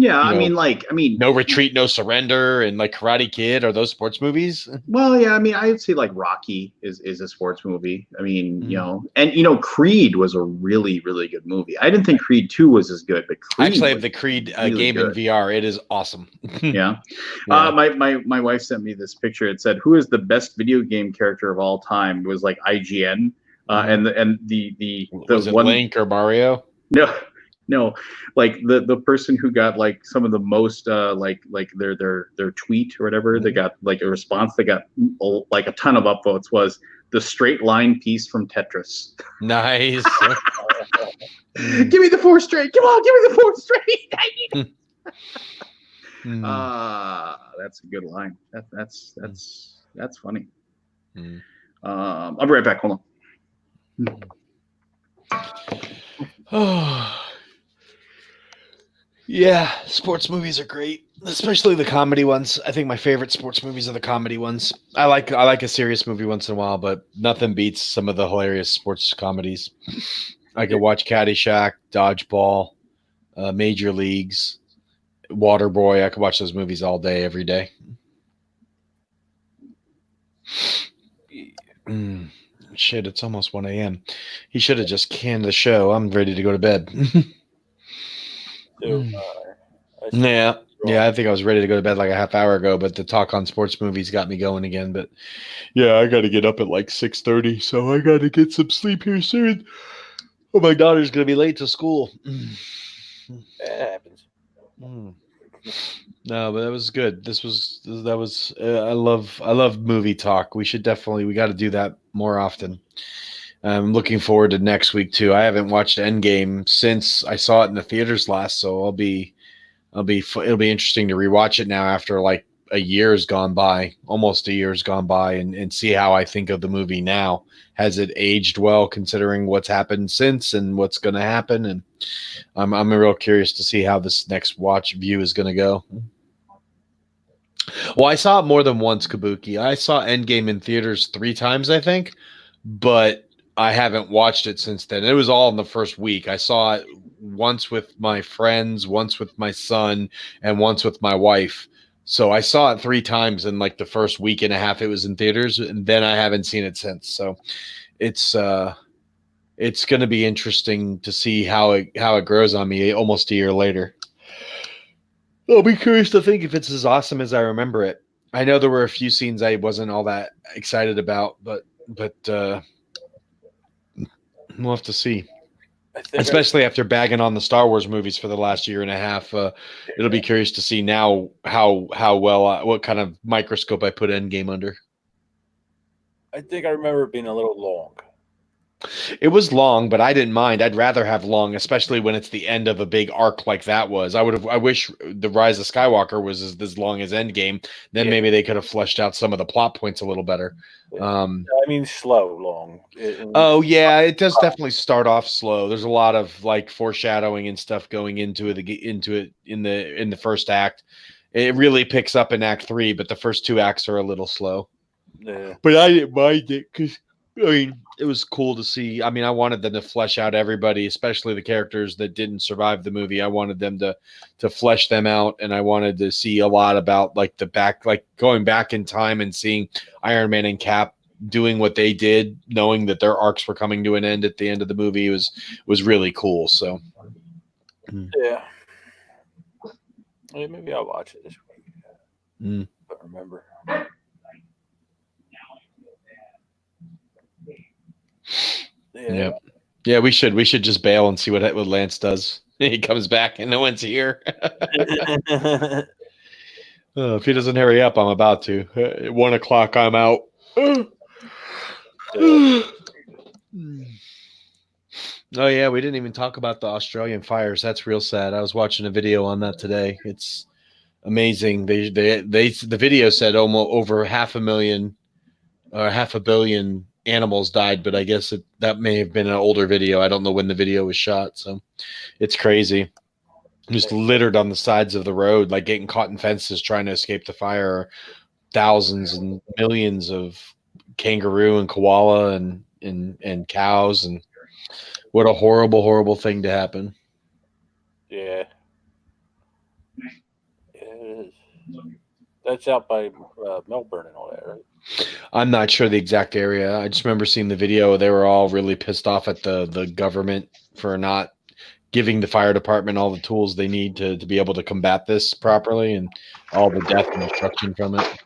mean, No Retreat, No Surrender, and like Karate Kid, are those sports movies? Well, yeah, I mean, I would say like Rocky is a sports movie. I mean, and Creed was a really, really good movie. I didn't think Creed 2 was as good, but Creed, I actually have the Creed really game good. in VR. It is awesome. Yeah. My wife sent me this picture. It said, "Who is the best video game character of all time?" It was like IGN, and the was it one Link or Mario? No, like the person who got like some of the most like their tweet or whatever, they got like a response that got like a ton of upvotes was the straight line piece from Tetris. Nice. Give me the 4 straight. Come on, give me the 4 straight. I need it. That's a good line. That's funny. I'll be right back. Hold on. Yeah, sports movies are great, especially the comedy ones. I think my favorite sports movies are the comedy ones. I like a serious movie once in a while, but nothing beats some of the hilarious sports comedies. I could watch Caddyshack, Dodgeball, Major Leagues, Waterboy. I could watch those movies all day, every day. Shit, it's almost 1 a.m. He should have just canned the show. I'm ready to go to bed. Yeah, I think I was ready to go to bed like a half hour ago, but the talk on sports movies got me going again. But yeah, I got to get up at like 6:30, so I got to get some sleep here soon. Oh, my daughter's gonna be late to school. That happens. No, but that was good. That was. I love movie talk. We got to do that more often. I'm looking forward to next week too. I haven't watched Endgame since I saw it in the theaters last, so it'll be interesting to rewatch it now after like a year's gone by, almost a year's gone by, and see how I think of the movie now. Has it aged well considering what's happened since and what's going to happen? And I'm real curious to see how this next view is going to go. Well, I saw it more than once, Kabuki. I saw Endgame in theaters 3 times, I think. but I haven't watched it since then. It was all in the first week. I saw it once with my friends, once with my son, and once with my wife. So I saw it 3 times in like the first week and a half it was in theaters, and then I haven't seen it since. So it's going to be interesting to see how it grows on me almost a year later. I'll be curious to think if it's as awesome as I remember it. I know there were a few scenes I wasn't all that excited about, but we'll have to see. Especially after bagging on the Star Wars movies for the last year and a half, it'll be curious to see now how well what kind of microscope I put Endgame under. I think I remember it being a little long. It was long, but I didn't mind. I'd rather have long, especially when it's the end of a big arc like that was. I wish the Rise of Skywalker was as long as Endgame. Then maybe they could have fleshed out some of the plot points a little better. I mean, slow, long. Oh yeah, it does definitely start off slow. There's a lot of like foreshadowing and stuff going into it in the first act. It really picks up in Act 3, but the first 2 acts are a little slow. Yeah. But I didn't mind it because it was cool to see. I mean, I wanted them to flesh out everybody, especially the characters that didn't survive the movie. I wanted them to flesh them out, and I wanted to see a lot about like going back in time and seeing Iron Man and Cap doing what they did, knowing that their arcs were coming to an end at the end of the movie was really cool. So, yeah, maybe I'll watch it this week. I don't remember. Yeah, we should just bail and see what Lance does. He comes back and no one's here. If he doesn't hurry up, I'm about to. At 1 o'clock, I'm out. Oh yeah, we didn't even talk about the Australian fires. That's real sad. I was watching a video on that today. It's amazing. The video said almost over 500,000 or 500 million animals died, but I guess that may have been an older video. I don't know when the video was shot, so it's crazy. Just littered on the sides of the road, like getting caught in fences trying to escape the fire. Thousands and millions of kangaroo and koala and cows, and what a horrible thing to happen. Yeah. It is. That's out by Melbourne and all that, right? I'm not sure the exact area. I just remember seeing the video. They were all really pissed off at the government for not giving the fire department all the tools they need to be able to combat this properly, and all the death and destruction from it.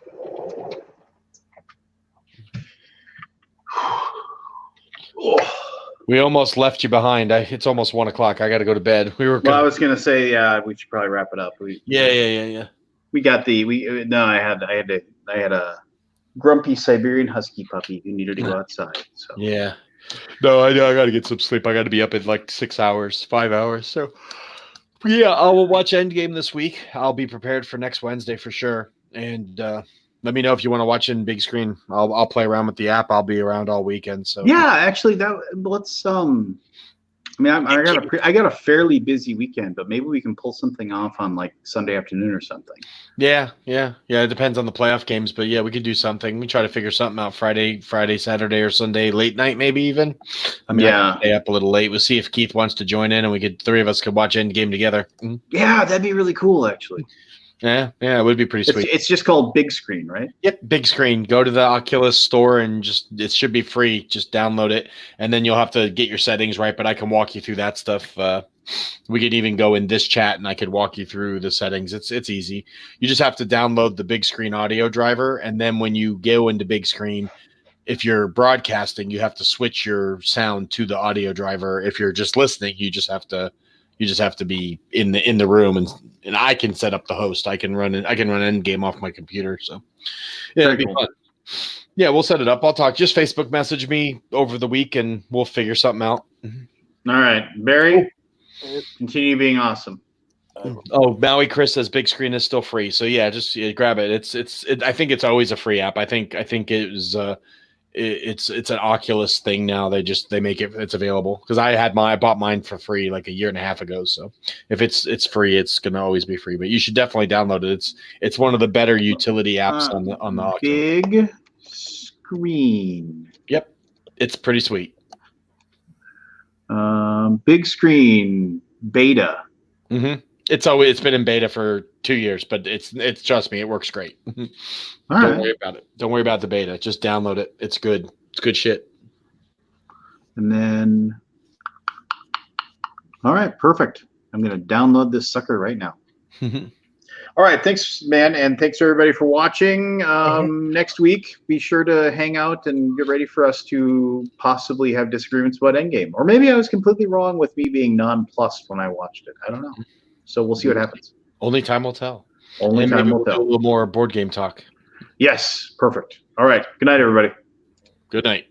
We almost left you behind. It's almost 1 o'clock. I got to go to bed. Well, I was gonna say, we should probably wrap it up. Yeah. We got I had a grumpy Siberian Husky puppy who needed to go outside. So yeah. No, I know. I got to get some sleep. I got to be up in like 6 hours, 5 hours. So yeah, I will watch Endgame this week. I'll be prepared for next Wednesday for sure. And let me know if you want to watch it in big screen. I'll play around with the app. I'll be around all weekend. So yeah, actually, let's I mean, I got a fairly busy weekend, but maybe we can pull something off on like Sunday afternoon or something. Yeah. It depends on the playoff games, but yeah, we could do something. We try to figure something out Friday, Saturday, or Sunday late night, maybe even. I mean, I could stay up a little late. We'll see if Keith wants to join in, and three of us could watch Endgame together. Mm-hmm. Yeah, that'd be really cool, actually. Yeah, it would be pretty sweet. It's just called Big Screen, right? Yep, Big Screen. Go to the Oculus store and it should be free. Just download it, and then you'll have to get your settings right. But I can walk you through that stuff. We could even go in this chat, and I could walk you through the settings. It's easy. You just have to download the Big Screen audio driver, and then when you go into Big Screen, if you're broadcasting, you have to switch your sound to the audio driver. If you're just listening, you just have to be in the room, and I can set up the host. I can run Endgame off my computer. So yeah, it'd be fun. Yeah, we'll set it up. I'll talk. Just Facebook message me over the week, and we'll figure something out. All right, Barry, continue being awesome. Oh, Maui Chris says Big Screen is still free. So yeah, just grab it. I think it's always a free app. I think it was. It's an Oculus thing now. They make it's available because I bought mine for free like a year and a half ago. So if it's free, it's gonna always be free. But you should definitely download it. It's one of the better utility apps on the Oculus. Big Screen. Yep. It's pretty sweet. Big screen beta. Mm-hmm. It's been in beta for 2 years, but it's trust me, it works great. Don't worry about it. Don't worry about the beta. Just download it. It's good. It's good shit. And then, all right, perfect. I'm going to download this sucker right now. All right, thanks, man, and thanks everybody for watching. Next week, be sure to hang out and get ready for us to possibly have disagreements about Endgame. Or maybe I was completely wrong with me being nonplussed when I watched it. I don't know. So we'll see what happens. Only time will tell. Only time will tell. A little more board game talk. Yes, perfect. All right. Good night, everybody. Good night.